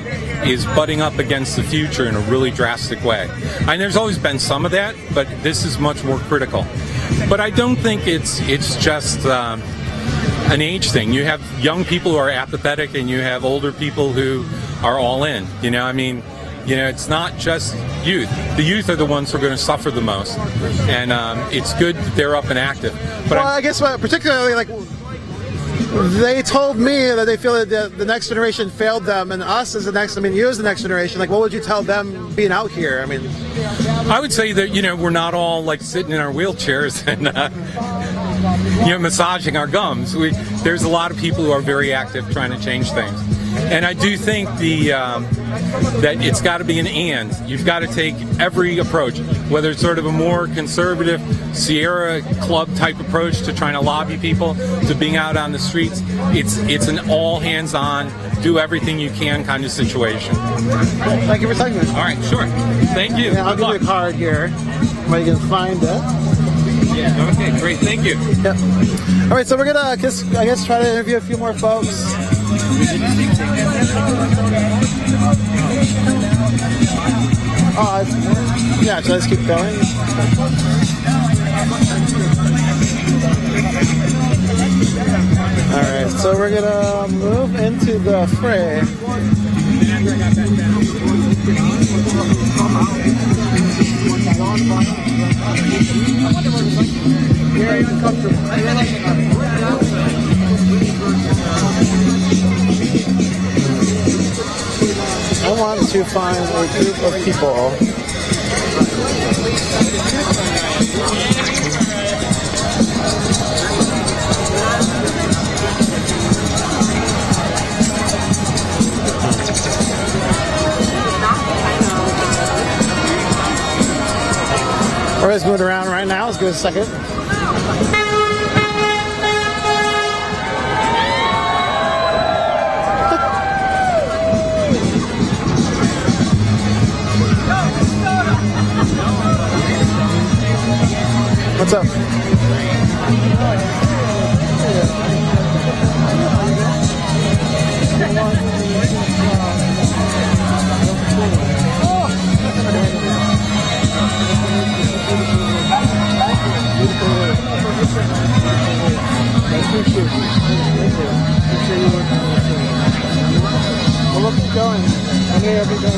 is butting up against the future in a really drastic way. And there's always been some of that, but this is much more critical. But I don't think it's just an age thing. You have young people who are apathetic, and you have older people who are all in. You know, I mean, you know, it's not just youth. The youth are the ones who are going to suffer the most, and it's good that they're up and active. But well, I guess particularly, like, they told me that they feel that the next generation failed them, and us as the next, I mean, you as the next generation, like, what would you tell them being out here? I mean, I would say that, you know, we're not all like sitting in our wheelchairs and you know, massaging our gums. There's a lot of people who are very active trying to change things. And I do think that it's got to be an and. You've got to take every approach, whether it's sort of a more conservative Sierra Club type approach to trying to lobby people, to being out on the streets. It's an all hands on, do everything you can kind of situation. Thank you for taking this. All right, sure. Thank you. Yeah, I'll give you a card here where you can find it. Yeah. Okay, great. Thank you. Yep. All right, so we're gonna, I guess, try to interview a few more folks. Yeah, so let's keep going. All right, so we're gonna move into the fray. Very uncomfortable. I want to find a group of people Everybody's moving around right now. Let's give it a second. What's up? Well, let's keep going. I'm here every day.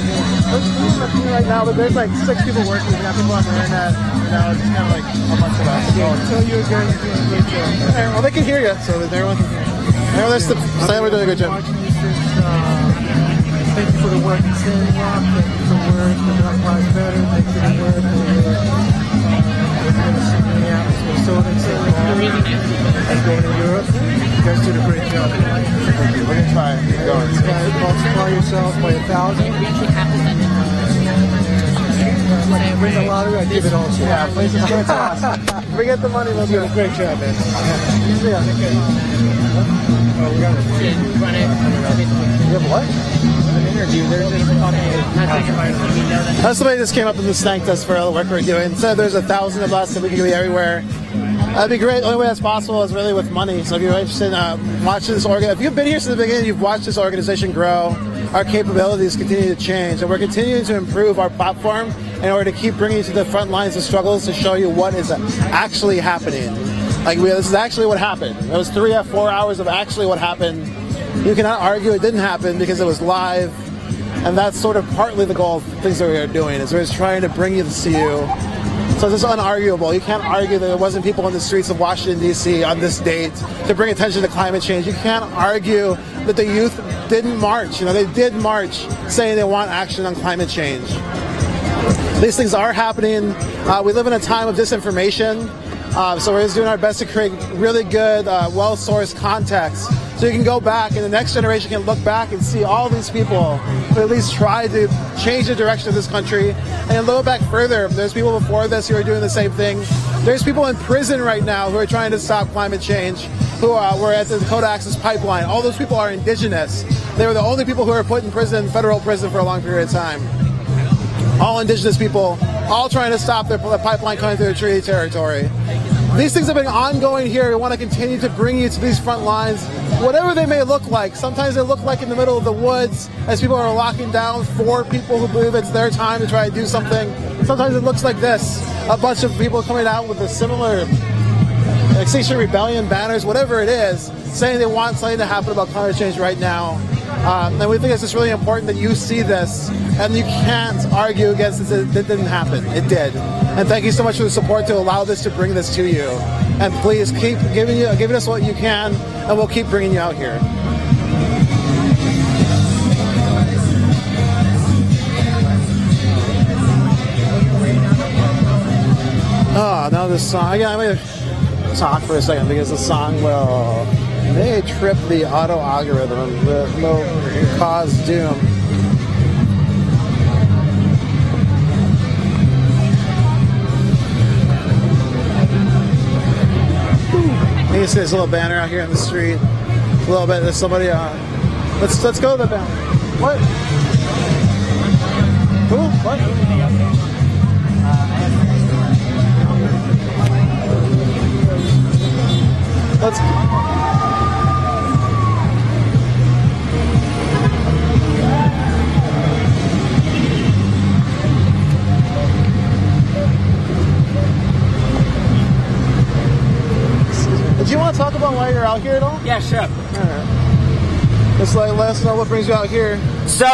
Right now, but there's like 6 people working. We got people on the internet. You know, it's kind of like a bunch of us. Tell you again, you're doing a great job. Well, they can hear you, so everyone can hear you. That's the sign we're doing a good job. Thank you for the work in Standing Rock. Thank you for the work in Black Lives Matter. Thank you for the work in going to Europe. You guys did a great job. Thank you. We're going to try and keep going. You guys multiply yourselves by 1,000. When I win the lottery, I give it all to you. Yeah, please just give it to us. If we get the money, we'll do it. Great job, man. You have what? An interview. They're just somebody just came up and just thanked us for all the work we're doing. Said there's 1,000 of us and we can be everywhere. That'd be great. The only way that's possible is really with money. So if you're interested in watching this if you've been here since the beginning, you've watched this organization grow. Our capabilities continue to change, and we're continuing to improve our platform in order to keep bringing you to the front lines of struggles to show you what is actually happening. This is actually what happened. It was 3 or 4 hours of actually what happened. You cannot argue it didn't happen because it was live, and that's sort of partly the goal of things that we are doing. Is we're just trying to bring this to you So it's just unarguable. You can't argue that there wasn't people in the streets of Washington, D.C. on this date to bring attention to climate change. You can't argue that the youth didn't march. You know, they did march saying they want action on climate change. These things are happening. We live in a time of disinformation. So we're just doing our best to create really good, well-sourced context. So you can go back and the next generation can look back and see all these people who at least tried to change the direction of this country. And look back further, there's people before this who are doing the same thing. There's people in prison right now who are trying to stop climate change, who were at the Dakota Access Pipeline. All those people are indigenous. They were the only people who were put in prison, federal prison, for a long period of time. All indigenous people, all trying to stop the pipeline coming through the treaty territory. These things have been ongoing here. We want to continue to bring you to these front lines, whatever they may look like. Sometimes they look like in the middle of the woods as people are locking down for people who believe it's their time to try to do something. Sometimes it looks like this, a bunch of people coming out with a similar Extinction Rebellion banners, whatever it is, saying they want something to happen about climate change right now. And we think it's just really important that you see this, and you can't argue against this. It didn't happen. It did. And thank you so much for the support to allow this to bring this to you. And please keep giving us what you can, and we'll keep bringing you out here. Oh, now this song. Again, I'm going to talk for a second because the song may trip the auto algorithm that will cause doom. You see this little banner out here in the street. A little bit. There's somebody. Let's go to the banner. What? Who? What? Let's. Do you want to talk about why you're out here at all? Yeah, sure. All right. Just let us know what brings you out here. So,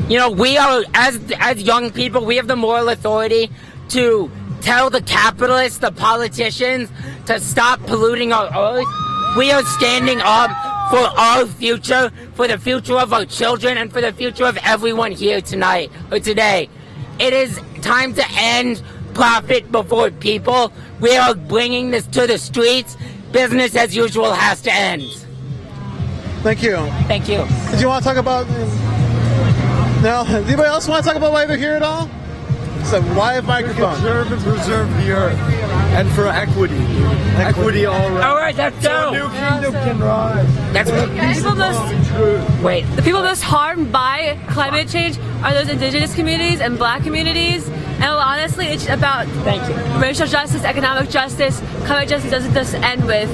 you know, we are, as young people, we have the moral authority to tell the capitalists, the politicians, to stop polluting our earth. We are standing up for our future, for the future of our children, and for the future of everyone here tonight, or today. It is time to end profit before people. We are bringing this to the streets. Business as usual has to end. Thank you. Thank you. Did you want to talk about... No? Anybody else want to talk about why they're here at all? It's a live microphone. Conserve and preserve the earth. And for equity. Equity all around. All right, that's so a new kingdom can rise. That's what the people most harmed by climate change are those indigenous communities and black communities. And honestly, it's about racial justice, economic justice. Climate justice doesn't just end with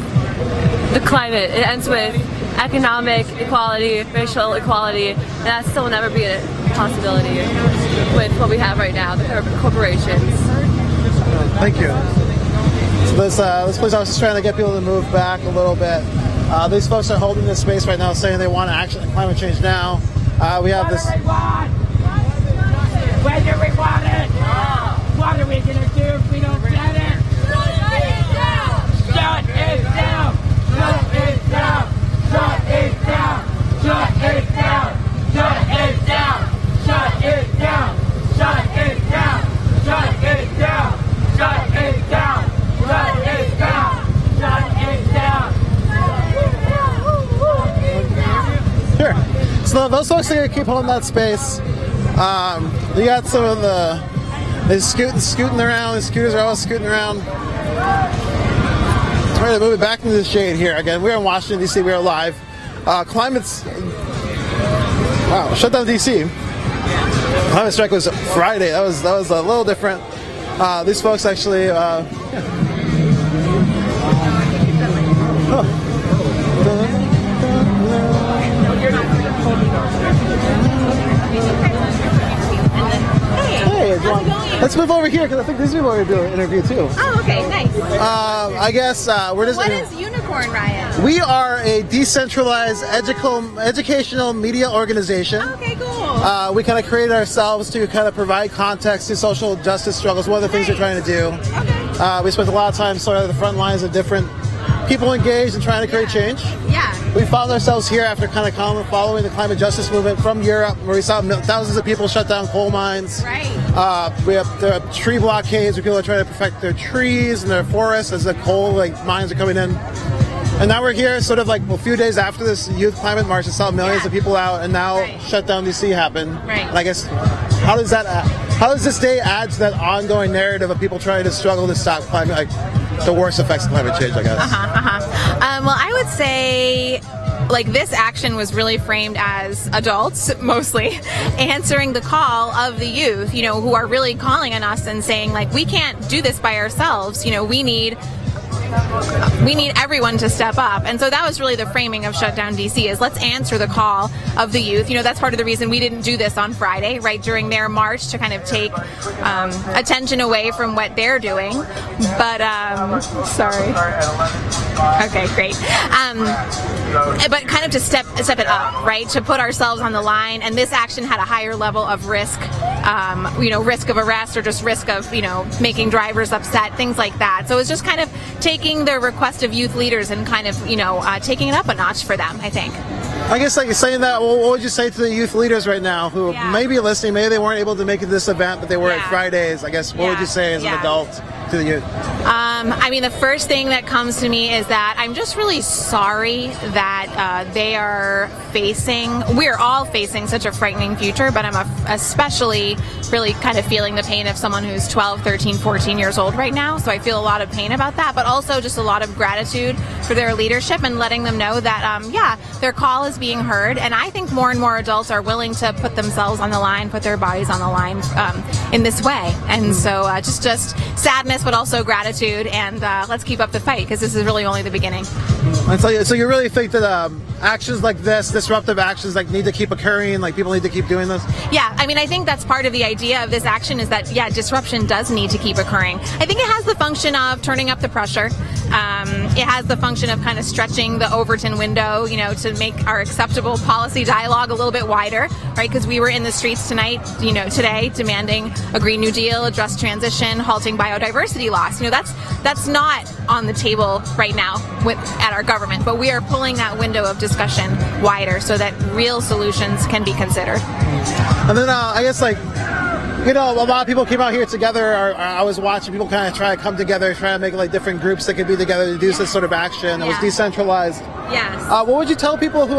the climate. It ends with economic equality, racial equality, and that still will never be a possibility with what we have right now, the corporations. Thank you. So this place, I was just trying to get people to move back a little bit. These folks are holding this space right now, saying they want action on climate change now. We have this. When do we want it? What are we going to do if we don't get it? Shut it down! Shut it down! Shut it down! Shut it down! Shut it down! Shut it down! Shut it down! Shut it down! Shut it down! Shut it down! Shut it down! Shut it down! Sure. So those folks are going to keep holding that space. You got some of they're scooting around. The scooters are all scooting around. Trying to move it back into the shade here. Again, we're in Washington, D.C. We are live. Climate's... Wow, Shutdown DC. Climate strike was Friday. That was a little different. These folks actually... Hey, let's move over here because I think these people are doing an interview too. Oh, okay, nice. I guess we're just. What is Unicorn Riot? We are a decentralized educational media organization. Okay, cool. we kind of created ourselves to kind of provide context to social justice struggles. One of the things we're trying to do. We spent a lot of time sort of the front lines of different people engaged in trying to create change. We found ourselves here after kind of following the climate justice movement from Europe, where we saw thousands of people shut down coal mines. There are tree blockades where people are trying to protect their trees and their forests as the coal mines are coming in. And now we're here sort of like a few days after this youth climate march that saw millions of people out, and now Shutdown DC happened. And I guess, how does this day add to that ongoing narrative of people trying to struggle to stop climate, the worst effects of climate change, I guess? Well, I would say this action was really framed as adults, mostly, answering the call of the youth, who are really calling on us and saying, we can't do this by ourselves. We need everyone to step up. And so that was really the framing of Shutdown DC, is let's answer the call of the youth. That's part of the reason we didn't do this on Friday, right, during their march, to kind of take attention away from what they're doing. But, sorry. Okay, great. But kind of to step it up, right, to put ourselves on the line. And this action had a higher level of risk, risk of arrest, or just risk of, making drivers upset, things like that. So it was just kind of taking the request of youth leaders and kind of, taking it up a notch for them, I think. I guess, you're saying that, what would you say to the youth leaders right now who may be listening, maybe they weren't able to make it to this event, but they were at Fridays? I guess, what would you say as an adult to the youth? The first thing that comes to me is that I'm just really sorry that we're all facing such a frightening future, but I'm especially really kind of feeling the pain of someone who's 12, 13, 14 years old right now. So I feel a lot of pain about that, but also just a lot of gratitude for their leadership and letting them know that, their call is being heard. And I think more and more adults are willing to put themselves on the line, put their bodies on the line in this way. And so just sadness, but also gratitude, and let's keep up the fight, because this is really only the beginning. So you really think that actions like this, disruptive actions, need to keep occurring, people need to keep doing this? Yeah, I think that's part of the idea of this action, is that, disruption does need to keep occurring. I think it has the function of turning up the pressure. It has the function of kind of stretching the Overton window, to make our acceptable policy dialogue a little bit wider, right? Because we were in the streets tonight, today, demanding a Green New Deal, a just transition, halting biodiversity loss. That's not on the table right now at our government, but we are pulling that window of discussion wider so that real solutions can be considered. And then I guess, a lot of people came out here together. I was watching people kind of try to come together, try to make different groups that could be together to do this sort of action. It was decentralized. Yes. What would you tell people who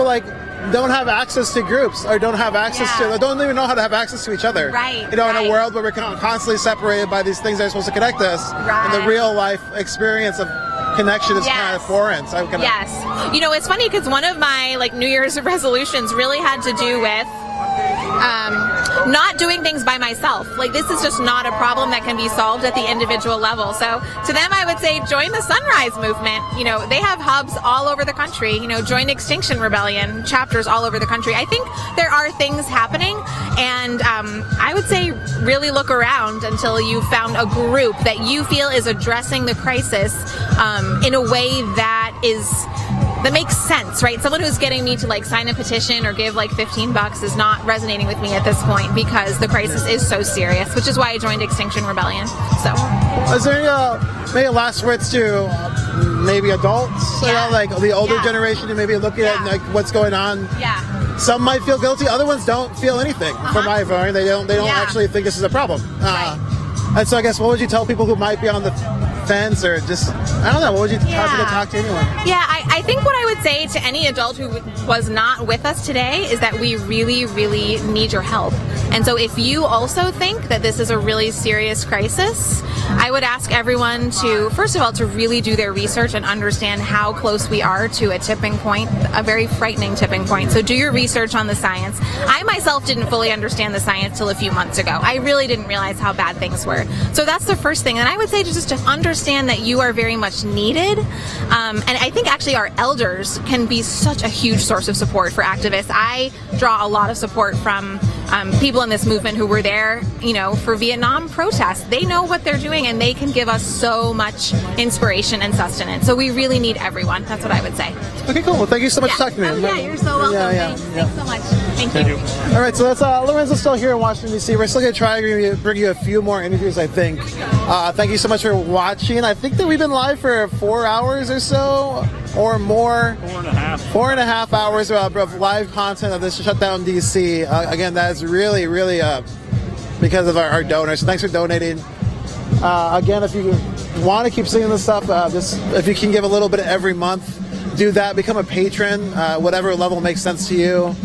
don't have access to groups, or don't have access to, don't even know how to have access to each other? Right. In a world where we're constantly separated by these things that are supposed to connect us, and the real life experience of connection is kind of foreign. So Yes. It's funny, because one of my New Year's resolutions really had to do with not doing things by myself. This is just not a problem that can be solved at the individual level. So to them, I would say, join the Sunrise Movement. They have hubs all over the country. Join Extinction Rebellion chapters all over the country. I think there are things happening, and I would say really look around until you found a group that you feel is addressing the crisis in a way that makes sense, right? Someone who's getting me to sign a petition or give $15 is not resonating with me at this point, because the crisis is so serious, which is why I joined Extinction Rebellion. So, is there maybe last words to maybe adults, the older generation, who maybe looking at what's going on? Yeah. Some might feel guilty, other ones don't feel anything. From my viewing, they don't actually think this is a problem. And so I guess, what would you tell people who might be on the fence, or just, I don't know, what would you talk to anyone? Yeah, I think what I would say to any adult who was not with us today is that we really, really need your help. And so if you also think that this is a really serious crisis, I would ask everyone to, first of all, to really do their research and understand how close we are to a tipping point, a very frightening tipping point. So do your research on the science. I myself didn't fully understand the science till a few months ago. I really didn't realize how bad things were. So that's the first thing. And I would say just to understand that you are very much needed. And I think actually our elders can be such a huge source of support for activists. I draw a lot of support from people in this movement who were there, for Vietnam protests. They know what they're doing doing, and they can give us so much inspiration and sustenance. So we really need everyone. That's what I would say. Okay, cool. Well, thank you so much for talking to me. Oh, yeah, you're so welcome. Yeah. Thanks so much. Thank you. All right, so that's Lorenzo's still here in Washington, D.C. We're still going to try to bring you a few more interviews, I think. Thank you so much for watching. I think that we've been live for 4 hours or so, or more. 4.5 hours of live content of this Shutdown DC. Again, that is really, really because of our donors. So thanks for donating. Again, if you want to keep seeing this stuff, just if you can give a little bit every month, do that. Become a patron, whatever level makes sense to you.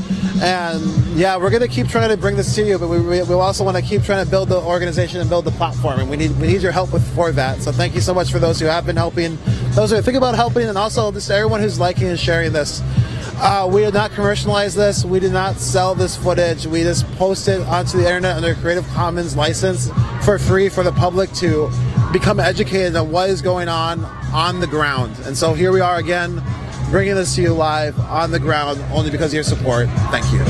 And yeah, we're going to keep trying to bring this to you, but we also want to keep trying to build the organization and build the platform, and we need your help for that. So thank you so much for those who have been helping, those who think about helping, and also just everyone who's liking and sharing this. We did not commercialize this. We did not sell this footage. We just post it onto the internet under Creative Commons license for free for the public to become educated on what is going on the ground. And so here we are again, bringing this to you live on the ground only because of your support. Thank you.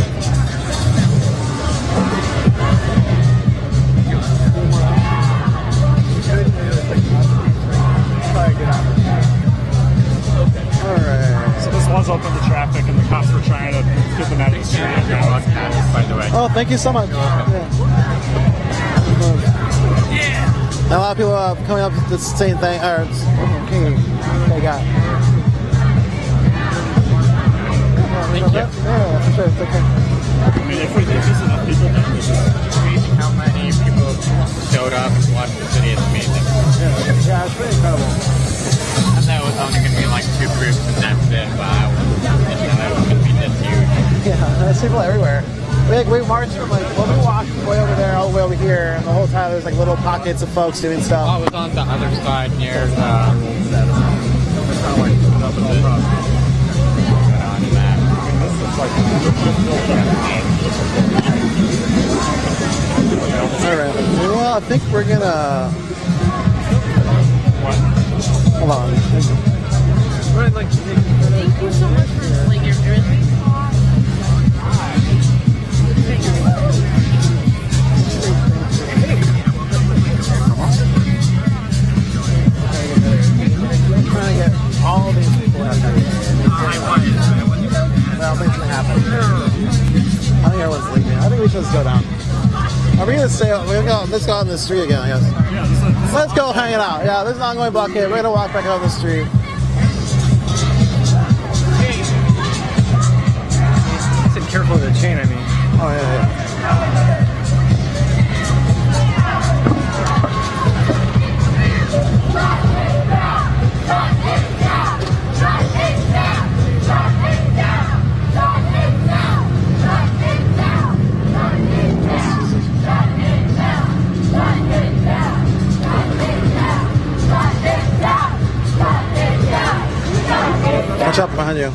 So this was open to traffic, and the cops were trying to get them out of the street. By the way. Oh, thank you so much. A lot of people coming up with the same thing. They got. Thank you. Yeah, for sure. It's okay. I mean, if there's enough people down, it's just amazing how many people showed up and watched the city. It's amazing. Yeah, it's pretty incredible. I thought it was only going to be like 2 groups and that's it, but I didn't know it was going to be this huge. Yeah, there's people everywhere. We marched from we walked way over there all the way over here, and the whole time there's like little pockets of folks doing stuff. I was on the other side near the Alright, well, I think we're gonna... Hold on. Thank you so much for like everything. Trying to get all these people out there. Well, things can happen. I think everyone's leaving. I think we should just go down. Are we gonna stay? Let's go out in the street again, I guess. Let's go hang it out. Yeah, this is an ongoing blockade. We're gonna walk back out in the street. I said careful of the chain, I mean. Oh, yeah. Watch out behind you.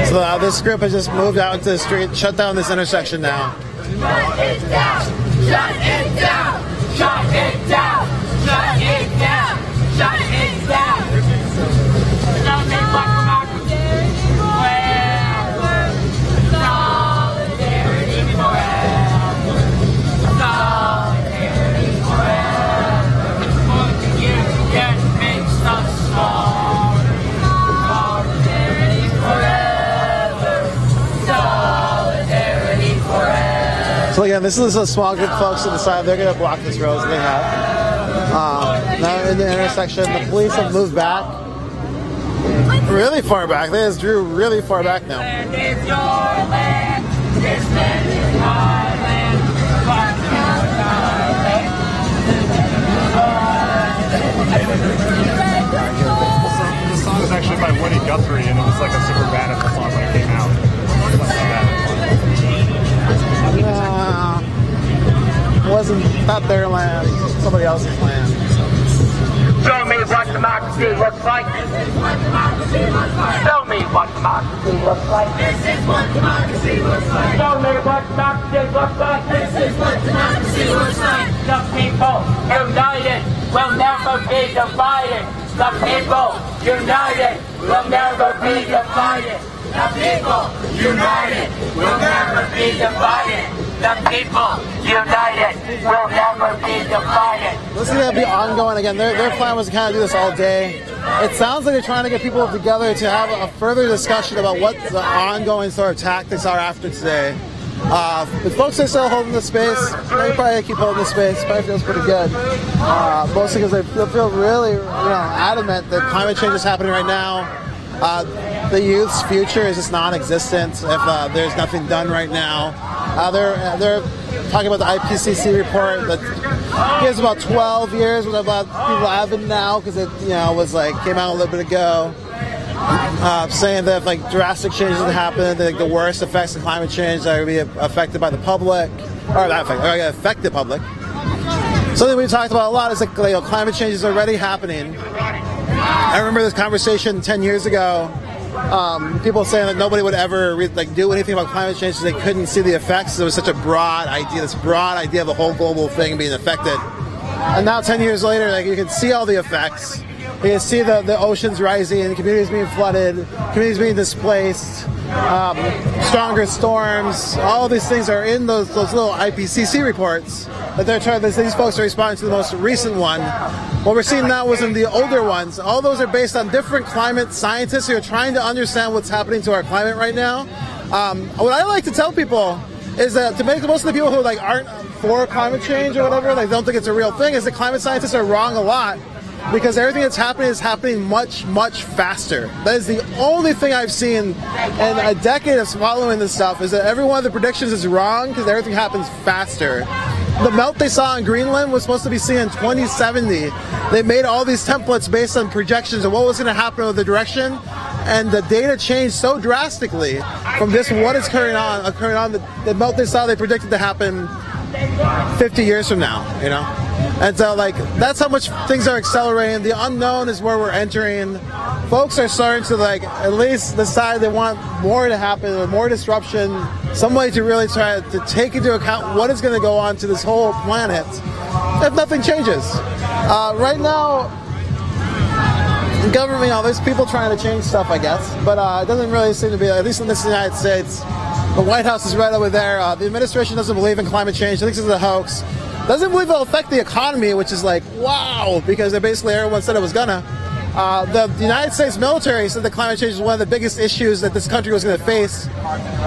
So this group has just moved out into the street, shut down this intersection now. Shut it down! Shut it down! Shut it down! Shut it down! Shut it down! Don't make black democracy forever! Solidarity forever! Solidarity forever! What you get makes us smarter! Solidarity forever! Solidarity forever! So again, this is a small group of folks who decide they're going to block this road. So they have. Now in the intersection, the police have moved back. Really far back. They just drew really far back now. Land is your land. This land is my land. My land. The song is actually by Woody Guthrie, and it was like a super bad at the song when it came out. It wasn't It wasn't not their land, somebody else's land. Show me what democracy looks like. This is what democracy looks like. Show me what democracy looks like. This is what democracy looks like. Show me what democracy looks like. This is what democracy looks like. The people united will never be divided. The people united will never be divided. The people united will never be divided. The people united will never be divided. This is going to be ongoing again. Their plan was to kind of do this all day. It sounds like they're trying to get people together to have a further discussion about what the ongoing sort of tactics are after today. But folks are still holding the space. They probably keep holding the space. Probably feels pretty good. Mostly because they feel really, adamant that climate change is happening right now. The youth's future is just non-existent if there's nothing done right now. They're talking about the IPCC report that gives about 12 years, which a lot of people have it now because it came out a little bit ago. Saying that if drastic changes happen, the worst effects of climate change are going to be affected by the public, or not affected, are going to affect the public. Something we talked about a lot is climate change is already happening. I remember this conversation 10 years ago. People saying that nobody would ever do anything about climate change because they couldn't see the effects. It was such a broad idea, this broad idea of the whole global thing being affected. And now 10 years later, you can see all the effects. You can see the oceans rising, communities being flooded, communities being displaced, stronger storms. All these things are in those little IPCC reports that they're trying. These folks are responding to the most recent one. What we're seeing now was in the older ones. All those are based on different climate scientists who are trying to understand what's happening to our climate right now. What I like to tell people is that to make most of the people who aren't for climate change or whatever, don't think it's a real thing, is that climate scientists are wrong a lot. Because everything that's happening is happening much, much faster. That is the only thing I've seen in a decade of following this stuff, is that every one of the predictions is wrong because everything happens faster. The melt they saw in Greenland was supposed to be seen in 2070. They made all these templates based on projections of what was going to happen with the direction, and the data changed so drastically from this what is occurring on. The melt they saw they predicted to happen 50 years from now, And so, that's how much things are accelerating. The unknown is where we're entering. Folks are starting to, at least decide they want more to happen, or more disruption, some way to really try to take into account what is going to go on to this whole planet if nothing changes. Right now, government, there's people trying to change stuff, I guess, but it doesn't really seem to be, at least in this United States. The White House is right over there. The administration doesn't believe in climate change. Thinks it's a hoax. Doesn't believe it'll affect the economy, which is wow, because basically everyone said it was gonna. The United States military said that climate change is one of the biggest issues that this country was going to face.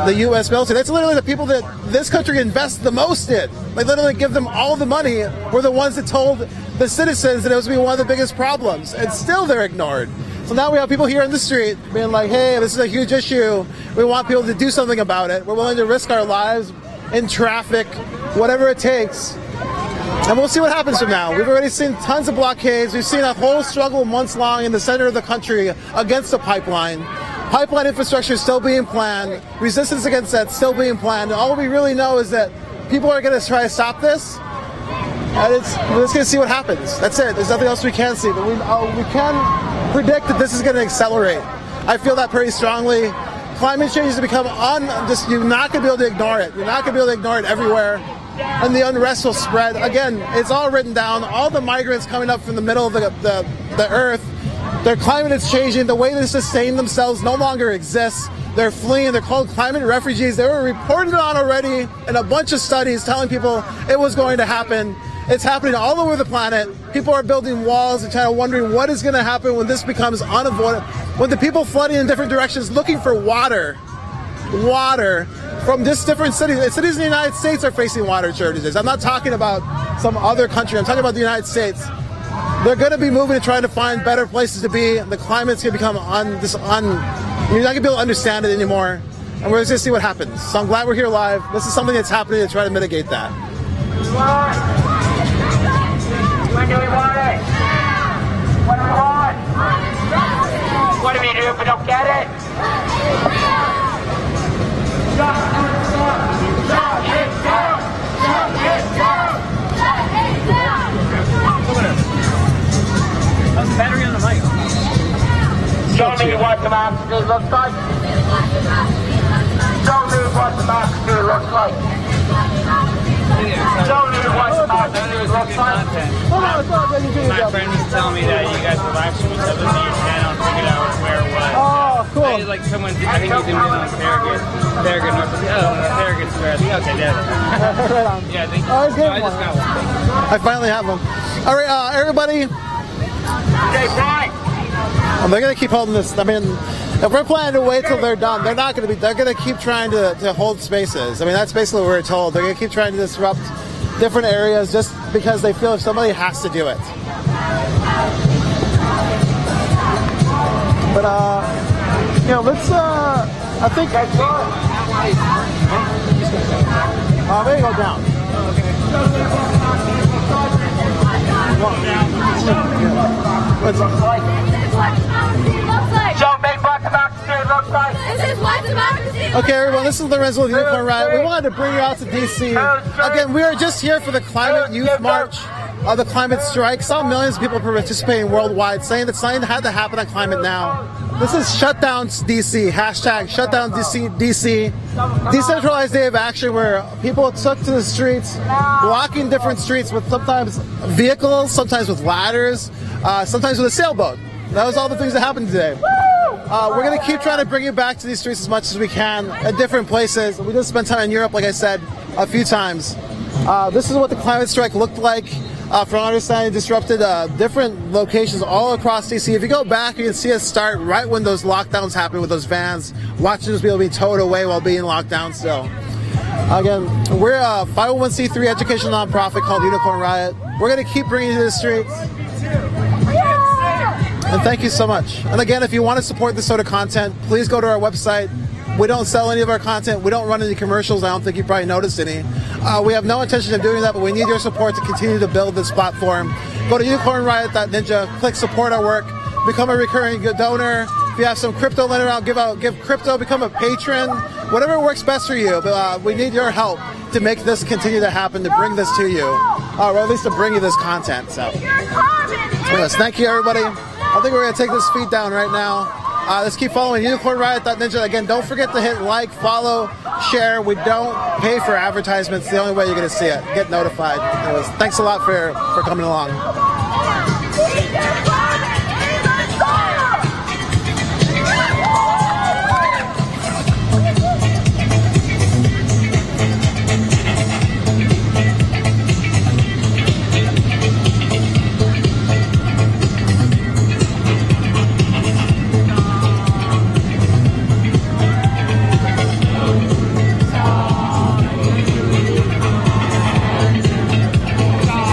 The U.S. military. That's literally the people that this country invests the most in. They literally give them all the money. Were the ones that told the citizens that it was going to be one of the biggest problems, and still they're ignored. So now we have people here in the street being like, hey, this is a huge issue. We want people to do something about it. We're willing to risk our lives in traffic, whatever it takes. And we'll see what happens from now. We've already seen tons of blockades. We've seen a whole struggle months long in the center of the country against the pipeline. Pipeline infrastructure is still being planned. Resistance against that is still being planned. And all we really know is that people are going to try to stop this. And we're just going to see what happens. That's it. There's nothing else we can see. But we can predict that this is going to accelerate. I feel that pretty strongly. Climate change has become you're not going to be able to ignore it. You're not going to be able to ignore it everywhere. And the unrest will spread. Again, it's all written down. All the migrants coming up from the middle of the earth, their climate is changing. The way they sustain themselves no longer exists. They're fleeing. They're called climate refugees. They were reported on already in a bunch of studies telling people it was going to happen. It's happening all over the planet. People are building walls and kind of wondering what is going to happen when this becomes unavoidable. When the people flooding in different directions looking for water from just different cities. Cities in the United States are facing water shortages. I'm not talking about some other country. I'm talking about the United States. They're going to be moving and trying to find better places to be. The climate's going to become you're not going to be able to understand it anymore. And we're just going to see what happens. So I'm glad we're here live. This is something that's happening to try to mitigate that. When do we want it? What do we want? What do we do if we don't get it? Shut it down! Shut it down! Shut it down! How's the battery on the mic? Show me what democracy looks like. Show me what democracy looks like. Show me what democracy looks like. My friend was telling me that you guys were live streaming stuff on your channel and figured out where it was. Oh, cool. like someone, I think he's in like Farragut, North of Farragut Square. Okay, there. Right on. Yeah, I think. Oh, it's good. I just got one. I finally have them. All right, everybody. Okay, Brian. Well, they're gonna keep holding this. I mean, if we're planning to wait till they're done, they're not gonna be. They're gonna keep trying to hold spaces. I mean, that's basically what we're told. They're gonna keep trying to disrupt different areas just because they feel if somebody has to do it. But you know, let's. I think. Maybe go down. Show big black democracy looks like. This is what democracy. Okay, everyone, this is Lorenzo with Unicorn Riot. We wanted to bring you out to DC. Again, we are just here for the Climate Youth March, the climate strike. Saw millions of people participating worldwide, saying that something had to happen on climate now. This is Shutdown DC, hashtag Shutdown DC, decentralized day of action where people took to the streets, blocking different streets with sometimes vehicles, sometimes with ladders, sometimes with a sailboat. That was all the things that happened today. We're going to keep trying to bring you back to these streets as much as we can at different places. We just spent time in Europe, like I said, a few times. This is what the climate strike looked like. From our understanding, disrupted different locations all across DC. If you go back, you can see us start right when those lockdowns happened with those vans, watching those people be towed away while being locked down still. Again, we're a 501c3 educational nonprofit called Unicorn Riot. We're going to keep bringing you to the streets. And thank you so much. And again, if you want to support this sort of content, please go to our website. We don't sell any of our content. We don't run any commercials. I don't think you probably noticed any. We have no intention of doing that, but we need your support to continue to build this platform. Go to unicornriot.ninja, click support our work, become a recurring donor. If you have some crypto laying around, give crypto, become a patron, whatever works best for you. But we need your help to make this continue to happen, to bring this to you, or at least to bring you this content. So, anyways, thank you, everybody. I think we're going to take this feed down right now. Let's keep following unicornriot.ninja. Again, don't forget to hit like, follow, share. We don't pay for advertisements. The only way you're going to see it. Get notified. Anyways, thanks a lot for coming along.